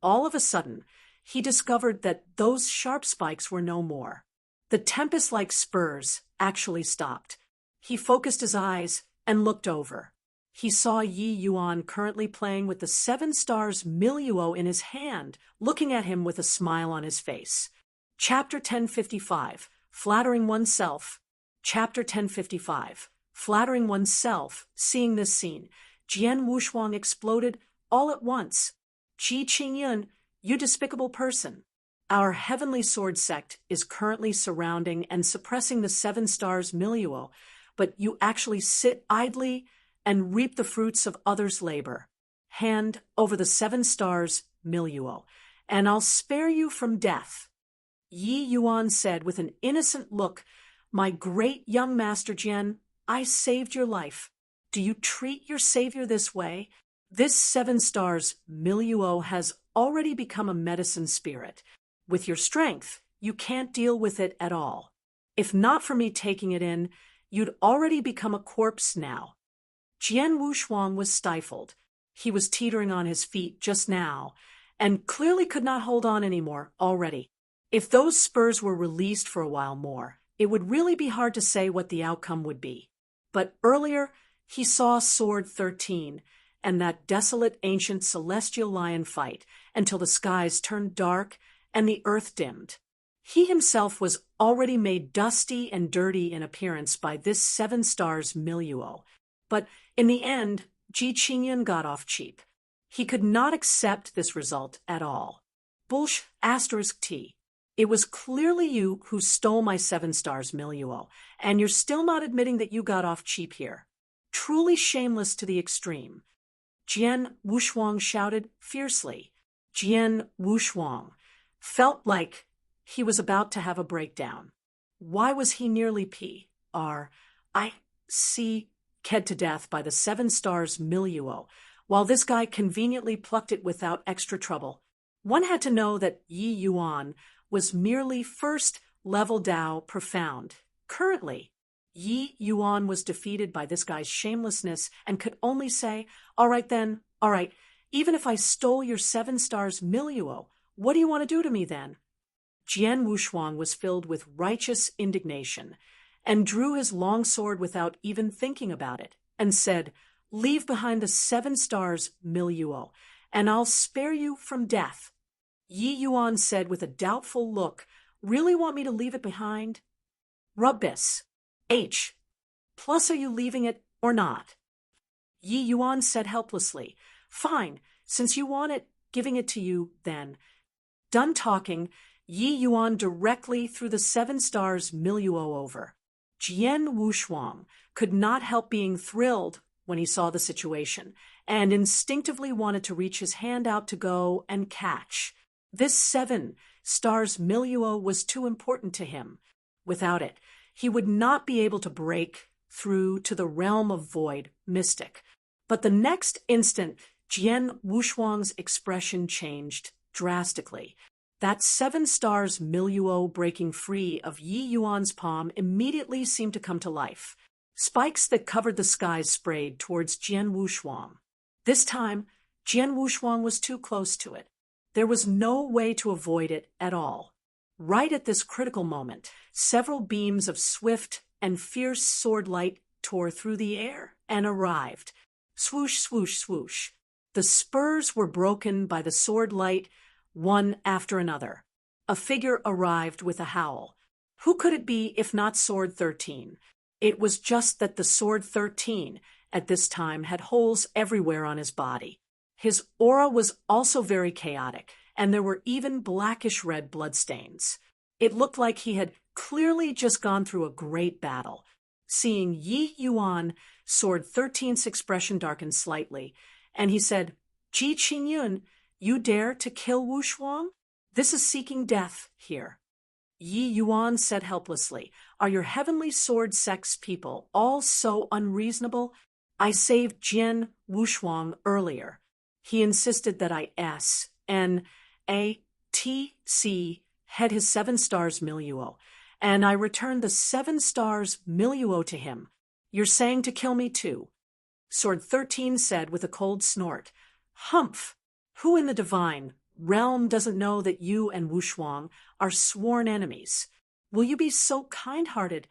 All of a sudden, he discovered that those sharp spikes were no more. The tempest-like spurs actually stopped. He focused his eyes and looked over. He saw Yi Yuan currently playing with the 7 stars milieu in his hand, looking at him with a smile on his face. Chapter 1055, Flattering Oneself. Chapter 1055, Flattering Oneself. Seeing this scene, Jian Wushuang exploded all at once. Ji Qingyun, you despicable person. Our heavenly sword sect is currently surrounding and suppressing the 7 stars milieu, but you actually sit idly and reap the fruits of others' labor. hand over the 7 stars milieu, and I'll spare you from death. Yi Yuan said with an innocent look, My great young master Jian, I saved your life. Do you treat your savior this way? This 7 stars milieu has already become a medicine spirit. With your strength, you can't deal with it at all. If not for me taking it in, you'd already become a corpse now. Jian Wushuang was stifled. He was teetering on his feet just now, and clearly could not hold on anymore already. If those spurs were released for a while more, it would really be hard to say what the outcome would be. But earlier, he saw Sword 13 and that desolate ancient celestial lion fight until the skies turned dark and the earth dimmed. He himself was already made dusty and dirty in appearance by this 7 stars milieu. But in the end, Ji Qingyun got off cheap. He could not accept this result at all. Bullsh *T. It was clearly you who stole my 7 stars milieu, and you're still not admitting that you got off cheap here. Truly shameless to the extreme. Jian Wushuang shouted fiercely. Jian Wushuang felt like he was about to have a breakdown. Why was he nearly ked to death by the 7 stars milieu, while this guy conveniently plucked it without extra trouble? One had to know that Yi Yuan was merely first-level Dao profound. Currently, Yi Yuan was defeated by this guy's shamelessness and could only say, all right then, all right, even if I stole your 7 stars milieu, what do you want to do to me then? Jian Wushuang was filled with righteous indignation and drew his long sword without even thinking about it and said, Leave behind the 7 stars milieu, and I'll spare you from death. Yi Yuan said with a doubtful look, Really want me to leave it behind? Rubbis. H. Plus are you leaving it or not? Yi Yuan said helplessly, Fine, since you want it, giving it to you, then. Done talking, Yi Yuan directly threw the 7 stars milieu over. Jian Wushuang could not help being thrilled when he saw the situation, and instinctively wanted to reach his hand out to go and catch. This 7 stars milieu was too important to him. Without it, he would not be able to break through to the realm of void mystic. But the next instant, Jian Wushuang's expression changed drastically. That 7 stars milieu breaking free of Yi Yuan's palm immediately seemed to come to life. Spikes that covered the skies sprayed towards Jian Wushuang. This time, Jian Wushuang was too close to it. There was no way to avoid it at all. Right at this critical moment, several beams of swift and fierce sword light tore through the air and arrived. Swoosh, swoosh, swoosh. The spurs were broken by the sword light, one after another. A figure arrived with a howl. Who could it be if not Sword 13? It was just that the Sword 13 at this time had holes everywhere on his body. His aura was also very chaotic, and there were even blackish-red bloodstains. It looked like he had clearly just gone through a great battle. Seeing Yi Yuan, Sword 13's expression darkened slightly, and he said, Ji Qingyun, you dare to kill Wushuang? This is seeking death here. Yi Yuan said helplessly, Are your heavenly sword sex people all so unreasonable? I saved Jian Wushuang earlier. He insisted that I had his 7 stars milieu, and I returned the 7 stars milieu to him. You're saying to kill me too? Sword 13 said with a cold snort, Humph! Who in the divine realm doesn't know that you and Wushuang are sworn enemies? Will you be so kind-hearted?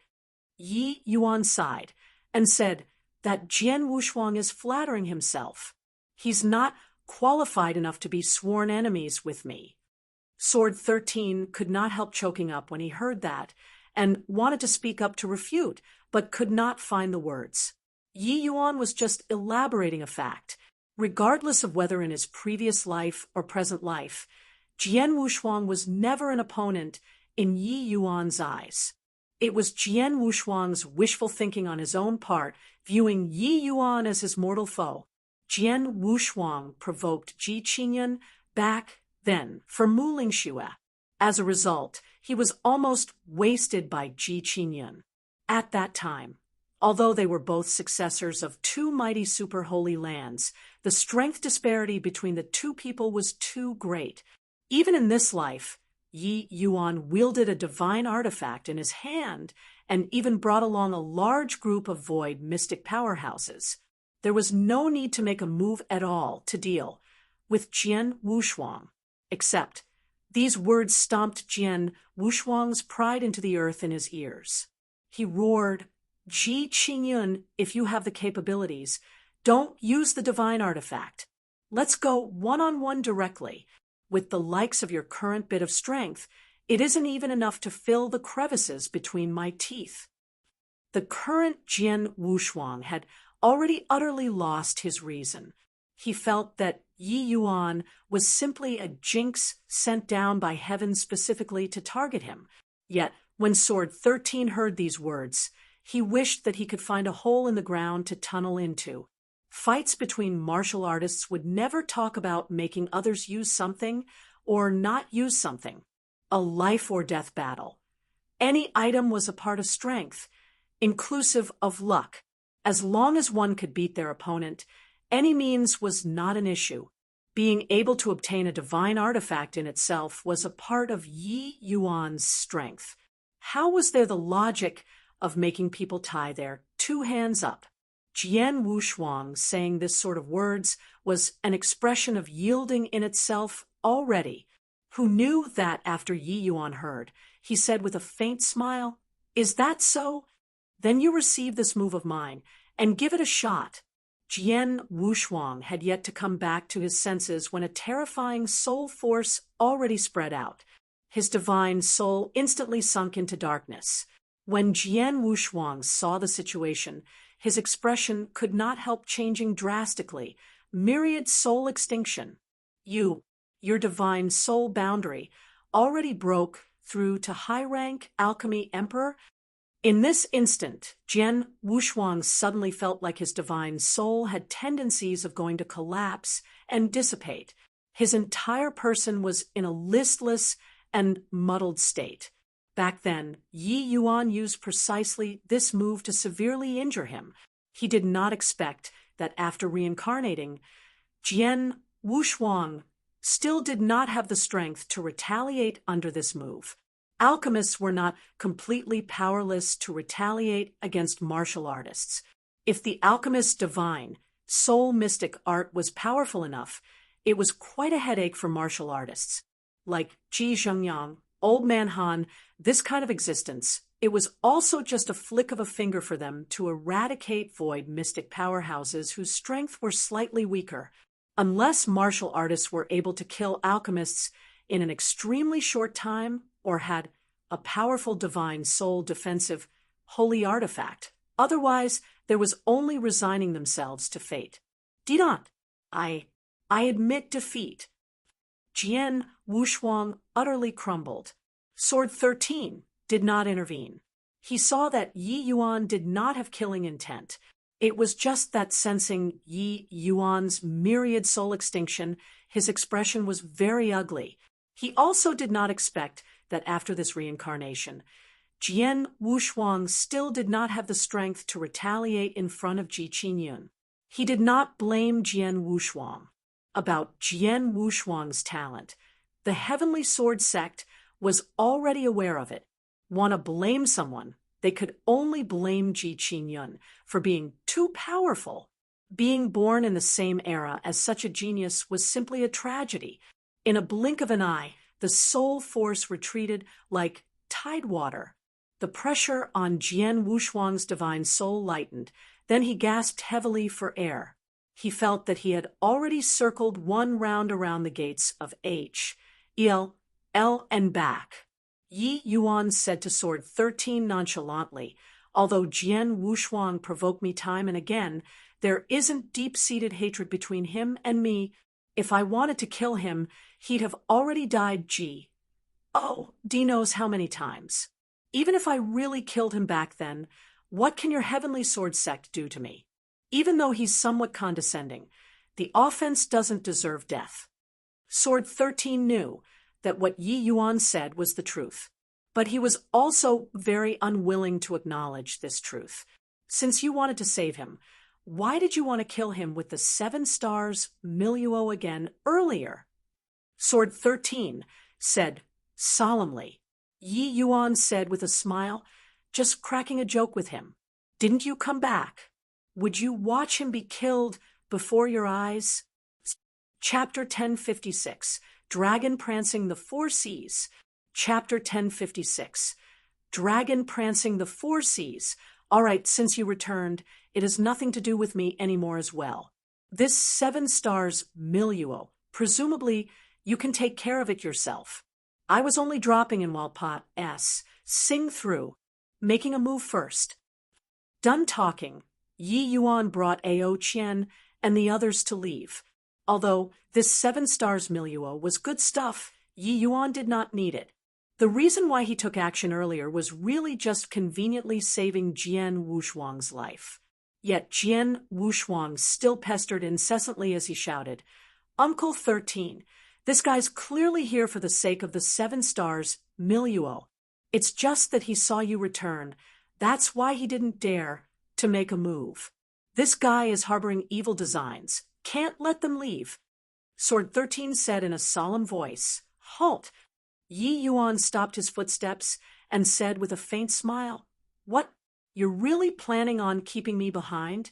Yi Yuan sighed and said that Jian Wushuang is flattering himself. He's not qualified enough to be sworn enemies with me. Sword 13 could not help choking up when he heard that and wanted to speak up to refute, but could not find the words. Yi Yuan was just elaborating a fact. Regardless of whether in his previous life or present life, Jian Wushuang was never an opponent in Yi Yuan's eyes. It was Jian Wushuang's wishful thinking on his own part, viewing Yi Yuan as his mortal foe. Jian Wushuang provoked Ji Qingyun back then for Mu Lingxue. As a result, he was almost wasted by Ji Qingyun. At that time, although they were both successors of two mighty super holy lands, the strength disparity between the two people was too great. Even in this life, Yi Yuan wielded a divine artifact in his hand and even brought along a large group of void mystic powerhouses. There was no need to make a move at all to deal with Jian Wushuang, except these words stomped Jian Wushuang's pride into the earth in his ears. He roared, "Ji Qingyun, if you have the capabilities, don't use the divine artifact. Let's go one-on-one directly. With the likes of your current bit of strength, it isn't even enough to fill the crevices between my teeth." The current Jian Wushuang had already utterly lost his reason. He felt that Yi Yuan was simply a jinx sent down by heaven specifically to target him. Yet, when Sword 13 heard these words, he wished that he could find a hole in the ground to tunnel into. Fights between martial artists would never talk about making others use something or not use something. A life or death battle. Any item was a part of strength, inclusive of luck. As long as one could beat their opponent, any means was not an issue. Being able to obtain a divine artifact in itself was a part of Yi Yuan's strength. How was there the logic of making people tie their two hands up? Jian Wushuang saying this sort of words was an expression of yielding in itself already. Who knew that after Yi Yuan heard, he said with a faint smile, "Is that so? Then you receive this move of mine, and give it a shot." Jian Wushuang had yet to come back to his senses when a terrifying soul force already spread out. His divine soul instantly sunk into darkness. When Jian Wushuang saw the situation, his expression could not help changing drastically. Myriad soul extinction. Your divine soul boundary already broke through to high-rank alchemy emperor. In this instant, Jian Wushuang suddenly felt like his divine soul had tendencies of going to collapse and dissipate. His entire person was in a listless and muddled state. Back then, Yi Yuan used precisely this move to severely injure him. He did not expect that after reincarnating, Jian Wushuang still did not have the strength to retaliate under this move. Alchemists were not completely powerless to retaliate against martial artists. If the alchemist's divine, soul mystic art was powerful enough, it was quite a headache for martial artists. Like Ji Zhengyang, Old Man Han, this kind of existence, it was also just a flick of a finger for them to eradicate void mystic powerhouses whose strength were slightly weaker. Unless martial artists were able to kill alchemists in an extremely short time, or had a powerful divine soul defensive holy artifact. Otherwise, there was only resigning themselves to fate. Didant, I admit defeat. Jian Wushuang utterly crumbled. Sword 13 did not intervene. He saw that Yi Yuan did not have killing intent. It was just that sensing Yi Yuan's myriad soul extinction, his expression was very ugly. He also did not expect that after this reincarnation, Jian Wushuang still did not have the strength to retaliate in front of Ji Qingyun. He did not blame Jian Wushuang. About Jian Wushuang's talent, the Heavenly Sword sect was already aware of it. Want to blame someone, they could only blame Ji Qingyun for being too powerful. Being born in the same era as such a genius was simply a tragedy. In a blink of an eye, the soul force retreated like tidewater. The pressure on Jian Wushuang's divine soul lightened. Then he gasped heavily for air. He felt that he had already circled one round around the gates of H, L, and back. Yi Yuan said to Sword 13 nonchalantly, "Although Jian Wushuang provoked me time and again, there isn't deep-seated hatred between him and me. If I wanted to kill him, he'd have already died D knows how many times. Even if I really killed him back then, what can your Heavenly Sword sect do to me? Even though he's somewhat condescending, The offense doesn't deserve death. Sword 13 knew that what Yi Yuan said was the truth, but he was also very unwilling to acknowledge this truth. Since you wanted to save him, why did you want to kill him with the 7 stars milieu again earlier? Sword 13 said solemnly. Yi Yuan said with a smile, just cracking a joke with him. Didn't you come back? Would you watch him be killed before your eyes? Chapter 1056, Dragon Prancing the Four Seas. Chapter 1056, Dragon Prancing the Four Seas. All right, since you returned, it has nothing to do with me anymore as well. This 7 stars milieu, presumably you can take care of it yourself. I was only dropping in while Pot S. Sing through, making a move first. Done talking, Yi Yuan brought Ao Qian and the others to leave. Although this 7 stars milieu was good stuff, Yi Yuan did not need it. The reason why he took action earlier was really just conveniently saving Jian Wushuang's life. Yet Jian Wushuang still pestered incessantly as he shouted, Uncle 13, this guy's clearly here for the sake of the 7 stars milieu. It's just that he saw you return. That's why he didn't dare to make a move. This guy is harboring evil designs. Can't let them leave. Sword 13 said in a solemn voice, Halt! Yi Yuan stopped his footsteps and said with a faint smile, What? You're really planning on keeping me behind?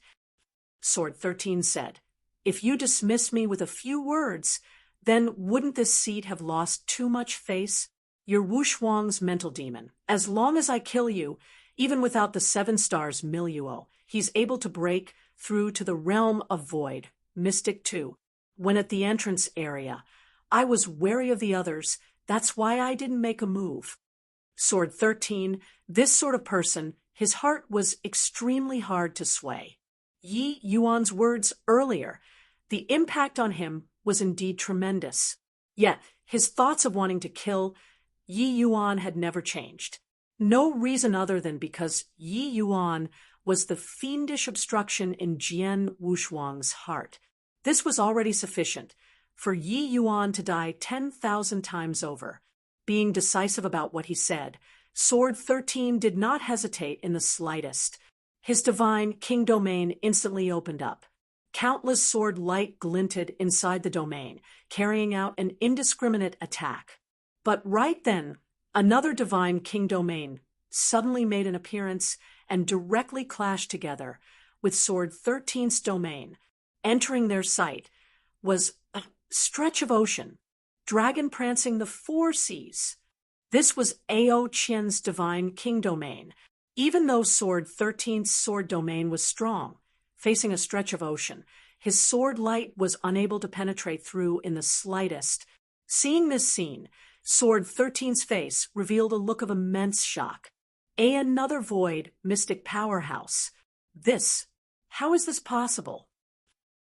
Sword 13 said, If you dismiss me with a few words, then wouldn't this seat have lost too much face? You're Wushuang's mental demon. As long as I kill you, even without the 7 stars milieu, he's able to break through to the realm of void, Mystic 2. When at the entrance area, I was wary of the others. That's why I didn't make a move. Sword 13, this sort of person, his heart was extremely hard to sway. Yi Yuan's words earlier, the impact on him was indeed tremendous. Yet, his thoughts of wanting to kill Yi Yuan had never changed. No reason other than because Yi Yuan was the fiendish obstruction in Jian Wushuang's heart. This was already sufficient for Yi Yuan to die 10,000 times over. Being decisive about what he said, Sword 13 did not hesitate in the slightest. His divine king domain instantly opened up. Countless sword light glinted inside the domain, carrying out an indiscriminate attack. But right then, another divine king domain suddenly made an appearance and directly clashed together with Sword 13's domain. Entering their sight was a stretch of ocean, dragon prancing the 4 seas. This was Ao Qian's divine king domain. Even though Sword 13's sword domain was strong, facing a stretch of ocean, his sword light was unable to penetrate through in the slightest. Seeing this scene, Sword 13's face revealed a look of immense shock. Another void mystic powerhouse. How is this possible?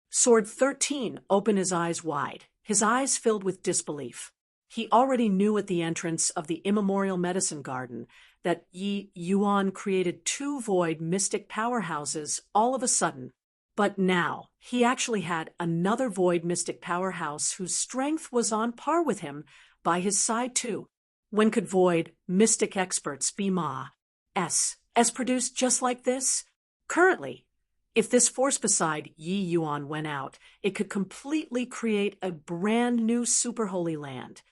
Sword 13 opened his eyes wide, his eyes filled with disbelief. He already knew at the entrance of the immemorial medicine garden that Yi Yuan created 2 void mystic powerhouses all of a sudden. But now, he actually had another void mystic powerhouse whose strength was on par with him by his side too. When could void mystic experts be as produced just like this? Currently, if this force beside Yi Yuan went out, it could completely create a brand new super holy land.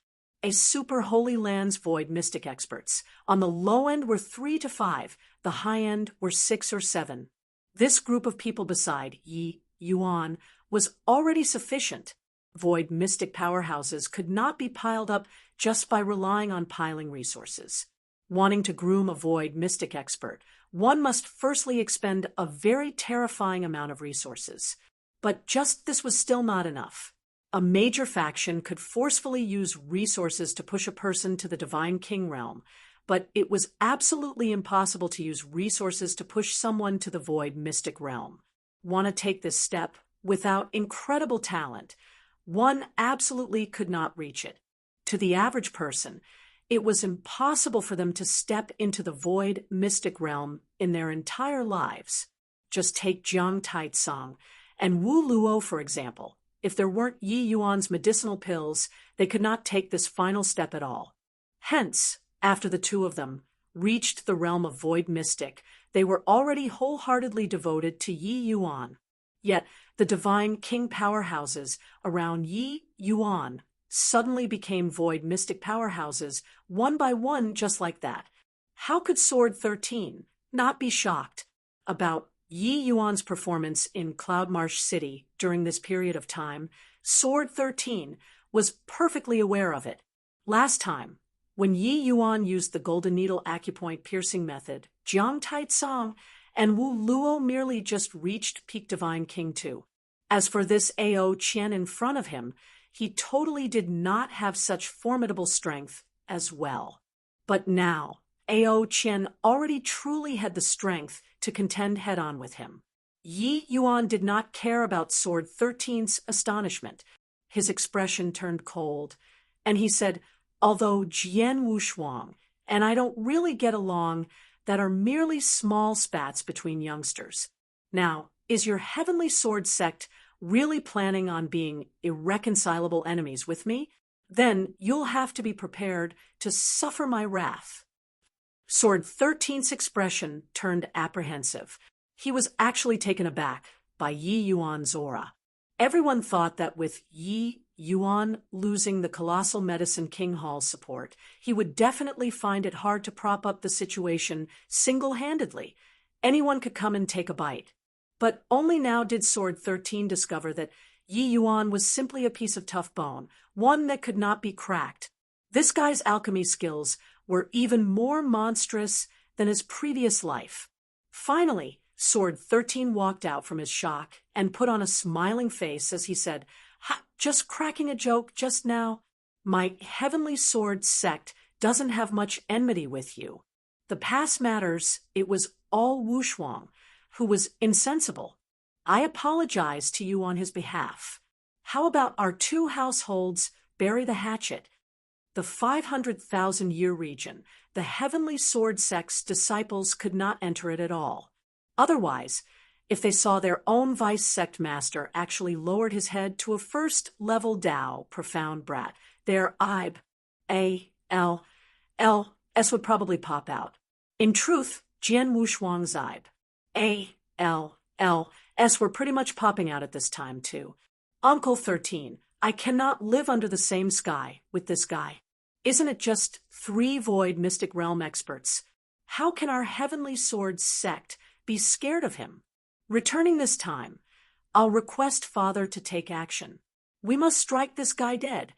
A super holy land's void mystic experts. On the low end were 3 to 5, the high end were 6 or 7. This group of people beside Yi Yuan was already sufficient. Void mystic powerhouses could not be piled up just by relying on piling resources. Wanting to groom a void mystic expert, one must firstly expend a very terrifying amount of resources. But just this was still not enough. A major faction could forcefully use resources to push a person to the Divine King realm, but it was absolutely impossible to use resources to push someone to the Void Mystic realm. Want to take this step without incredible talent? One absolutely could not reach it. To the average person, it was impossible for them to step into the Void Mystic realm in their entire lives. Just take Jiang Taitsong and Wu Luo, for example. if there weren't Yi Yuan's medicinal pills, they could not take this final step at all. Hence, after the two of them reached the realm of Void Mystic, they were already wholeheartedly devoted to Yi Yuan. Yet, the divine king powerhouses around Yi Yuan suddenly became Void Mystic powerhouses, one by one, just like that. How could Sword 13 not be shocked about Yi Yuan's performance in Cloudmarsh City during this period of time? Sword 13 was perfectly aware of it. Last time, when Yi Yuan used the Golden Needle Acupoint piercing method, Jiang Taitsong and Wu Luo merely just reached peak Divine King 2. As for this Ao Qian in front of him, he totally did not have such formidable strength as well. But now, Ao Qian already truly had the strength to contend head-on with him. Yi Yuan did not care about Sword 13's astonishment. His expression turned cold, and he said, "Although Jian Wushuang and I don't really get along, that are merely small spats between youngsters. Now, is your Heavenly Sword sect really planning on being irreconcilable enemies with me? Then you'll have to be prepared to suffer my wrath." Sword 13's expression turned apprehensive. He was actually taken aback by Yi Yuan's aura. Everyone thought that with Yi Yuan losing the Colossal Medicine King Hall's support, he would definitely find it hard to prop up the situation single-handedly. Anyone could come and take a bite. But only now did Sword 13 discover that Yi Yuan was simply a piece of tough bone, one that could not be cracked. This guy's alchemy skills were even more monstrous than his previous life. Finally, Sword 13 walked out from his shock and put on a smiling face as he said, "Ha, just cracking a joke just now. My Heavenly Sword sect doesn't have much enmity with you. The past matters, it was all Wushuang, who was insensible. I apologize to you on his behalf. How about our two households bury the hatchet? The 500,000-year region, the Heavenly Sword sect's disciples could not enter it at all. Otherwise, if they saw their own vice sect master actually lowered his head to a first-level Dao profound brat, their IB, A-L-L-S would probably pop out. In truth, Jian Wushuang's IB, A-L-L-S were pretty much popping out at this time, too. Uncle 13, I cannot live under the same sky with this guy. Isn't it just 3 Void Mystic Realm experts? How can our Heavenly Sword sect be scared of him? Returning this time, I'll request Father to take action. We must strike this guy dead."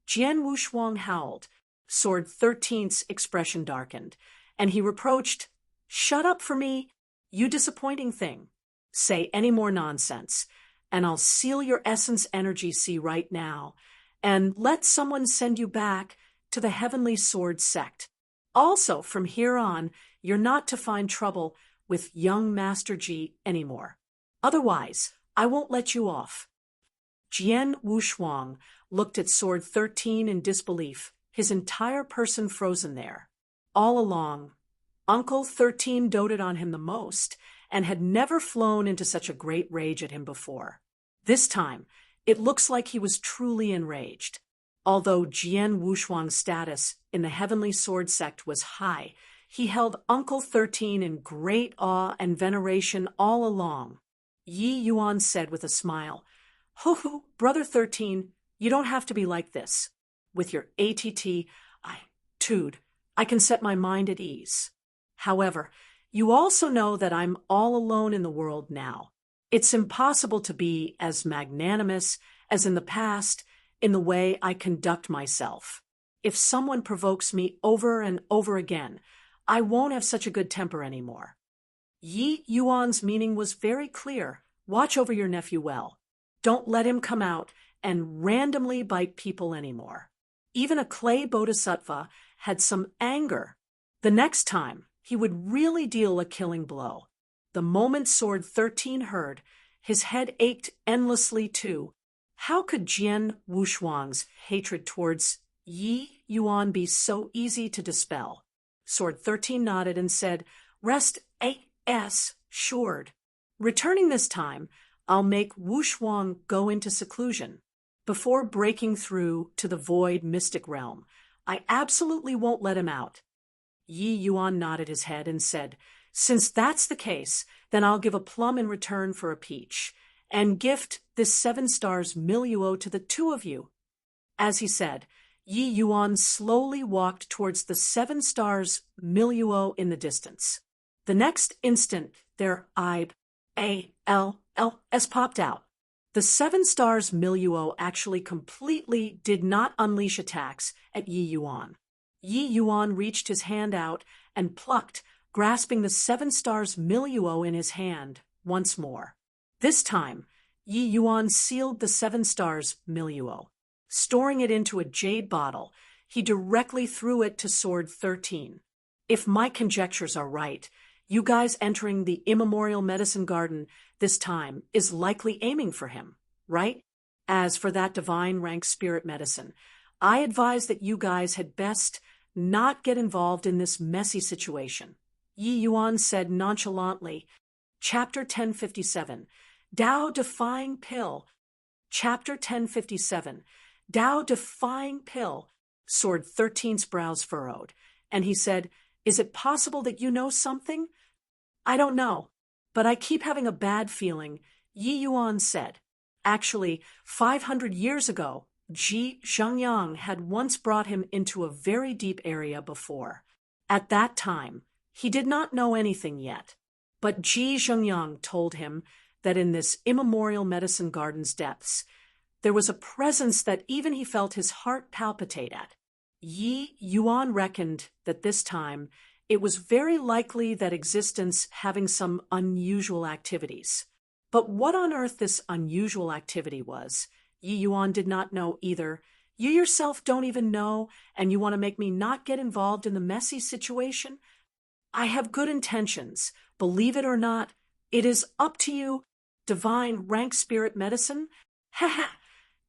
Jian Wushuang howled. Sword 13's expression darkened, and he reproached, "Shut up for me, you disappointing thing. Say any more nonsense, and I'll seal your essence energy sea right now, and let someone send you back to the Heavenly Sword sect. Also, from here on, you're not to find trouble with young Master Ji anymore. Otherwise, I won't let you off." Jian Wushuang looked at Sword 13 in disbelief, his entire person frozen there. All along, Uncle 13 doted on him the most and had never flown into such a great rage at him before. This time, it looks like he was truly enraged. Although Jian Wushuang's status in the Heavenly Sword sect was high, he held Uncle 13 in great awe and veneration all along. Yi Yuan said with a smile, "Hoo-hoo, Brother 13, you don't have to be like this. With your ATT, I can set my mind at ease. However, you also know that I'm all alone in the world now. It's impossible to be as magnanimous as in the past in the way I conduct myself. If someone provokes me over and over again, I won't have such a good temper anymore." Yi Yuan's meaning was very clear. Watch over your nephew well. Don't let him come out and randomly bite people anymore. Even a clay bodhisattva had some anger. The next time, he would really deal a killing blow. The moment Sword 13 heard, his head ached endlessly too. How could Jian Wushuang's hatred towards Yi Yuan be so easy to dispel? Sword 13 nodded and said, "Rest A.S. assured." Returning this time, I'll make Wu Shuang go into seclusion. Before breaking through to the void mystic realm, I absolutely won't let him out." Yi Yuan nodded his head and said, "Since that's the case, then I'll give a plum in return for a peach, and gift this 7 stars milieu to the two of you." As he said, Yi Yuan slowly walked towards the 7 stars milieu in the distance. The next instant, their IBALLS popped out. The 7 stars milieu actually completely did not unleash attacks at Yi Yuan. Yi Yuan reached his hand out and plucked, grasping the 7 stars milieu in his hand once more. This time, Yi Yuan sealed the 7 stars milieu. Storing it into a jade bottle, he directly threw it to Sword 13. If my conjectures are right, you guys entering the immemorial medicine garden this time is likely aiming for him, right? As for that divine rank spirit medicine, I advise that you guys had best not get involved in this messy situation," Yi Yuan said nonchalantly. Chapter 1057, Tao Defying Pill. Chapter 1057, Tao Defying Pill. Sword 13's brows furrowed, and he said, "Is it possible that you know something?" "I don't know, but I keep having a bad feeling," Yi Yuan said. Actually, 500 years ago, Ji Zhengyang had once brought him into a very deep area before. At that time, he did not know anything yet, but Ji Zhengyang told him that in this immemorial medicine garden's depths, there was a presence that even he felt his heart palpitate at. Yi Yuan reckoned that this time it was very likely that existence having some unusual activities. But what on earth this unusual activity was, Yi Yuan did not know either. You yourself don't even know, and you want to make me not get involved in the messy situation? I have good intentions. Believe it or not, it is up to you. Divine rank spirit medicine? Ha ha!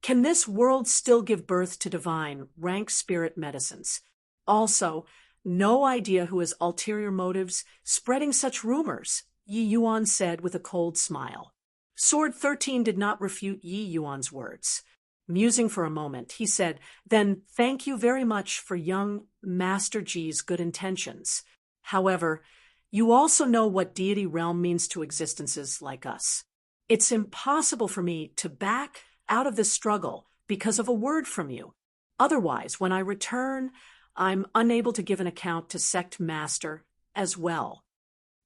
Can this world still give birth to divine rank spirit medicines? Also, no idea who has ulterior motives spreading such rumors, Yi Yuan said with a cold smile. Sword 13 did not refute Yi Yuan's words. Musing for a moment, he said, "Then thank you very much for young Master Ji's good intentions. However, you also know what deity realm means to existences like us. It's impossible for me to back out of this struggle because of a word from you. Otherwise, when I return, I'm unable to give an account to Sect Master as well."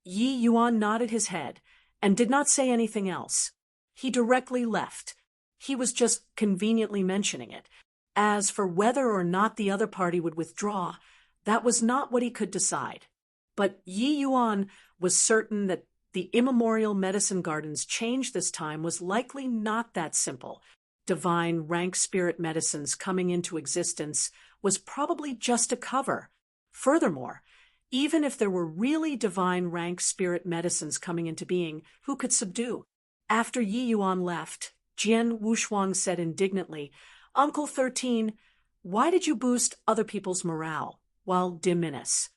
Yi Yuan nodded his head and did not say anything else. He directly left. He was just conveniently mentioning it. As for whether or not the other party would withdraw, that was not what he could decide. But Yi Yuan was certain that the immemorial medicine garden's change this time was likely not that simple. Divine rank spirit medicines coming into existence was probably just a cover. Furthermore, even if there were really divine rank spirit medicines coming into being, who could subdue? After Yi Yuan left, Jian Wushuang said indignantly, "Uncle 13, why did you boost other people's morale while diminish?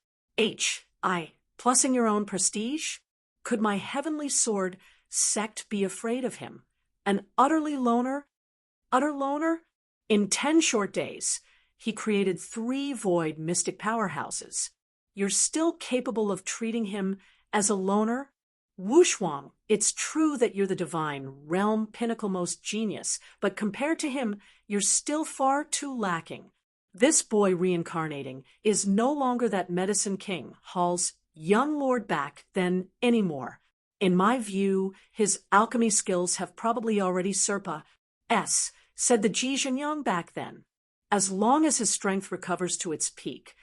Plussing your own prestige? Could my heavenly sword sect be afraid of him? An utter loner? In 10 short days, he created 3 void mystic powerhouses. You're still capable of treating him as a loner? Wushuang, it's true that you're the divine, realm, pinnacle most genius, but compared to him, you're still far too lacking. This boy reincarnating is no longer that medicine king, Hall's young lord back then anymore. In my view, his alchemy skills have probably already said the Ji Zhenyang back then. As long as his strength recovers to its peak,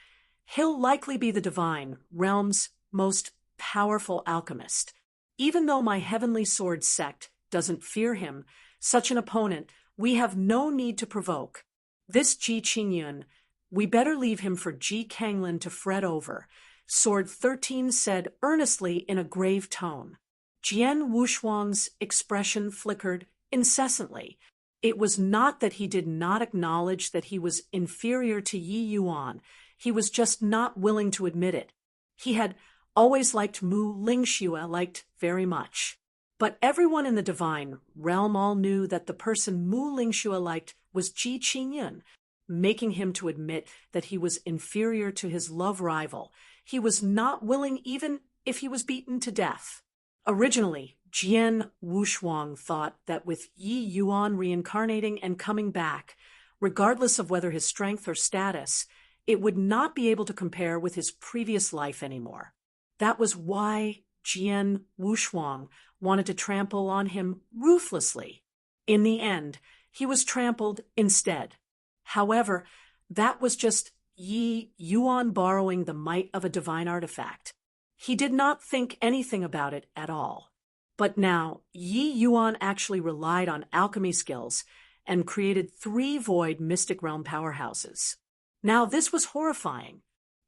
he'll likely be the divine, realm's most powerful alchemist. Even though my heavenly sword sect doesn't fear him, such an opponent we have no need to provoke. This Ji Qingyun, we better leave him for Ji Kanglin to fret over," Sword 13 said earnestly in a grave tone. Jian Wushuang's expression flickered incessantly. It was not that he did not acknowledge that he was inferior to Yi Yuan. He was just not willing to admit it. He had always liked Mu Lingxue very much. But everyone in the divine realm all knew that the person Mu Lingxue liked was Ji Qingyun, making him to admit that he was inferior to his love rival. He was not willing even if he was beaten to death. Originally, Jian Wushuang thought that with Yi Yuan reincarnating and coming back, regardless of whether his strength or status, it would not be able to compare with his previous life anymore. That was why Jian Wushuang wanted to trample on him ruthlessly. In the end, he was trampled instead. However, that was just Yi Yuan borrowing the might of a divine artifact. He did not think anything about it at all. But now, Yi Yuan actually relied on alchemy skills and created 3 void mystic realm powerhouses. Now, this was horrifying.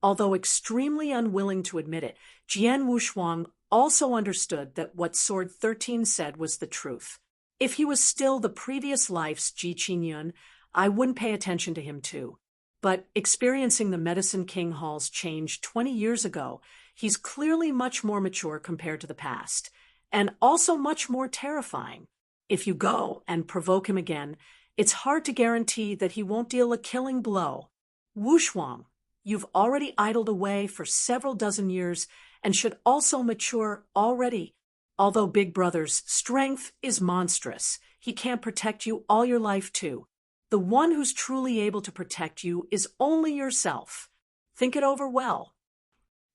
Although extremely unwilling to admit it, Jian Wushuang also understood that what Sword 13 said was the truth. If he was still the previous life's Ji Qingyun, I wouldn't pay attention to him too. But experiencing the Medicine King Hall's change 20 years ago, he's clearly much more mature compared to the past, and also much more terrifying. If you go and provoke him again, it's hard to guarantee that he won't deal a killing blow. Wushuang, you've already idled away for several dozen years and should also mature already. Although Big Brother's strength is monstrous, he can't protect you all your life too. The one who's truly able to protect you is only yourself. Think it over well.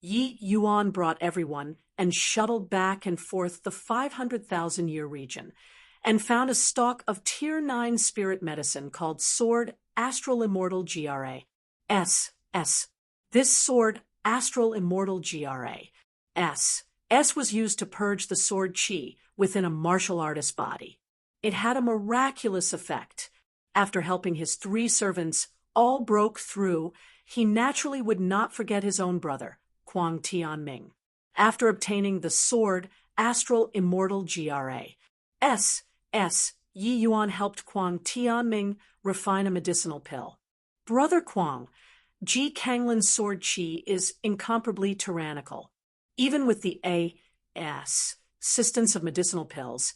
Yi Yuan brought everyone and shuttled back and forth the 500,000-year region and found a stock of Tier 9 spirit medicine called Sword Astral Immortal GRA. S. This Sword Astral Immortal GRA. S was used to purge the sword chi within a martial artist's body. It had a miraculous effect. After helping his 3 servants all broke through, he naturally would not forget his own brother, Kuang Tianming. After obtaining the Sword Astral Immortal GRA. S. Yi Yuan helped Kuang Tianming refine a medicinal pill. Brother Kuang, Ji Kanglin's sword chi is incomparably tyrannical. Even with the assistance of medicinal pills,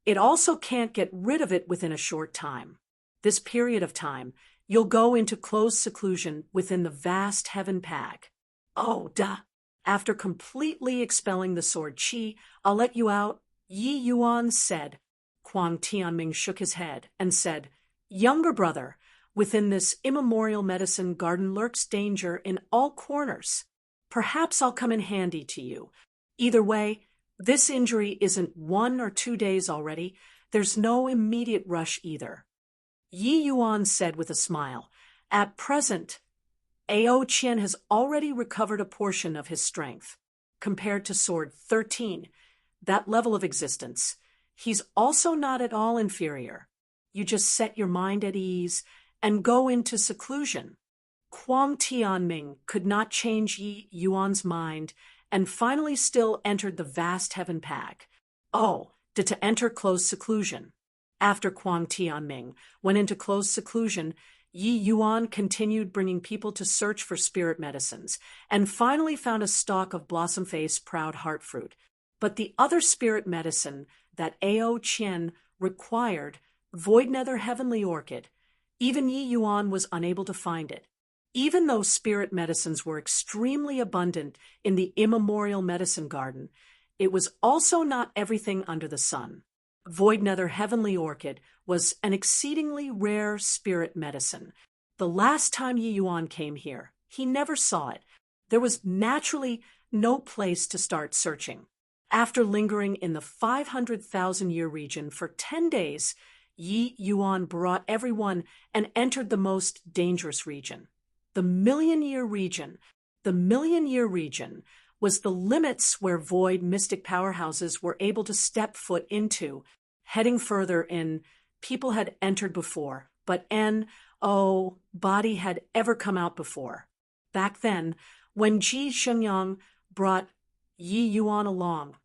it also can't get rid of it within a short time. This period of time, you'll go into closed seclusion within the vast heaven pag. Oh, duh. After completely expelling the sword chi, I'll let you out, Yi Yuan said. Kuang Tianming shook his head and said, Younger brother, within this immemorial medicine garden lurks danger in all corners. Perhaps I'll come in handy to you. Either way, this injury isn't 1 or 2 days already. There's no immediate rush either. Yi Yuan said with a smile, At present, Ao Qian has already recovered a portion of his strength. Compared to Sword 13, that level of existence, he's also not at all inferior. You just set your mind at ease and go into seclusion. Kuang Tianming could not change Yi Yuan's mind and finally still entered the vast heaven pag. To enter closed seclusion. After Kuang Tianming went into closed seclusion, Yi Yuan continued bringing people to search for spirit medicines and finally found a stalk of blossom-face proud heart fruit. But the other spirit medicine that Ao Qian required, void nether heavenly orchid, even Yi Yuan was unable to find it. Even though spirit medicines were extremely abundant in the immemorial medicine garden, it was also not everything under the sun. Void nether heavenly orchid was an exceedingly rare spirit medicine. The last time Yi Yuan came here, he never saw it. There was naturally no place to start searching. After lingering in the 500,000-year region for 10 days, Yi Yuan brought everyone and entered the most dangerous region. The million-year region. The million-year region was the limits where void mystic powerhouses were able to step foot into. Heading further in, people had entered before, but body had ever come out before. Back then, when Ji Shengyang brought Yi Yuan along,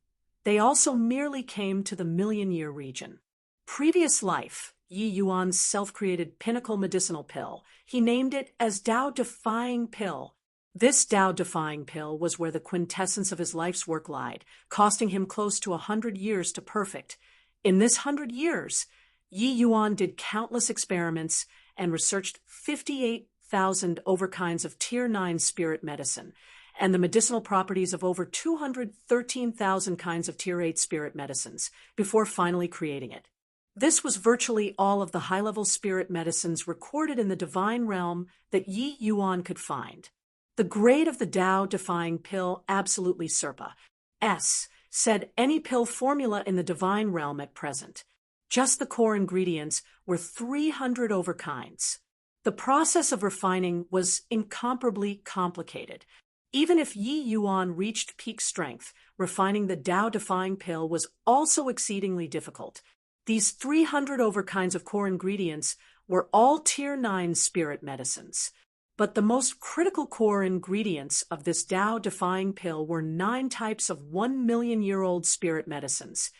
they also merely came to the million-year region. Previous life, Yi Yuan's self-created pinnacle medicinal pill. He named it as Tao-defying pill. This Tao-defying pill was where the quintessence of his life's work lied, costing him close to 100 years to perfect. In this 100 years, Yi Yuan did countless experiments and researched 58,000 overkinds of Tier 9 spirit medicine, and the medicinal properties of over 213,000 kinds of Tier 8 spirit medicines, before finally creating it. This was virtually all of the high-level spirit medicines recorded in the divine realm that Yi Yuan could find. The grade of the Tao-defying pill absolutely Serpa S said any pill formula in the divine realm at present. Just the core ingredients were 300 overkinds. The process of refining was incomparably complicated. Even if Yi Yuan reached peak strength, refining the Tao-defying pill was also exceedingly difficult. These 300 overkinds of core ingredients were all Tier 9 spirit medicines. But the most critical core ingredients of this Tao-defying pill were 9 types of 1 million-year-old spirit medicines,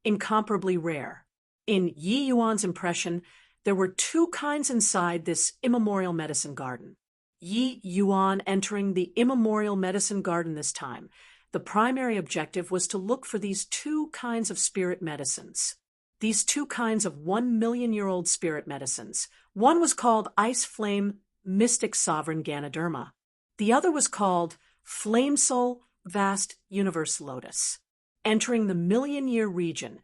incomparably rare. In Yi Yuan's impression, there were 2 kinds inside this immemorial medicine garden. Yi Yuan entering the immemorial medicine garden this time, the primary objective was to look for these 2 kinds of spirit medicines. These 2 kinds of 1 million-year-old spirit medicines. One was called Ice Flame Mystic Sovereign Ganoderma. The other was called Flame Soul Vast Universe Lotus. Entering the million-year region,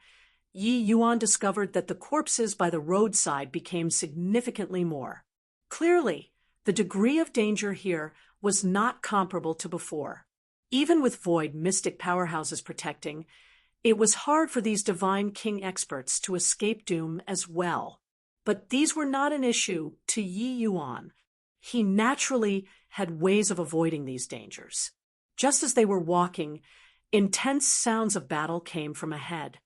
Yi Yuan discovered that the corpses by the roadside became significantly more. Clearly, the degree of danger here was not comparable to before. Even with void mystic powerhouses protecting, it was hard for these divine king experts to escape doom as well. But these were not an issue to Yi Yuan. He naturally had ways of avoiding these dangers. Just as they were walking, intense sounds of battle came from ahead.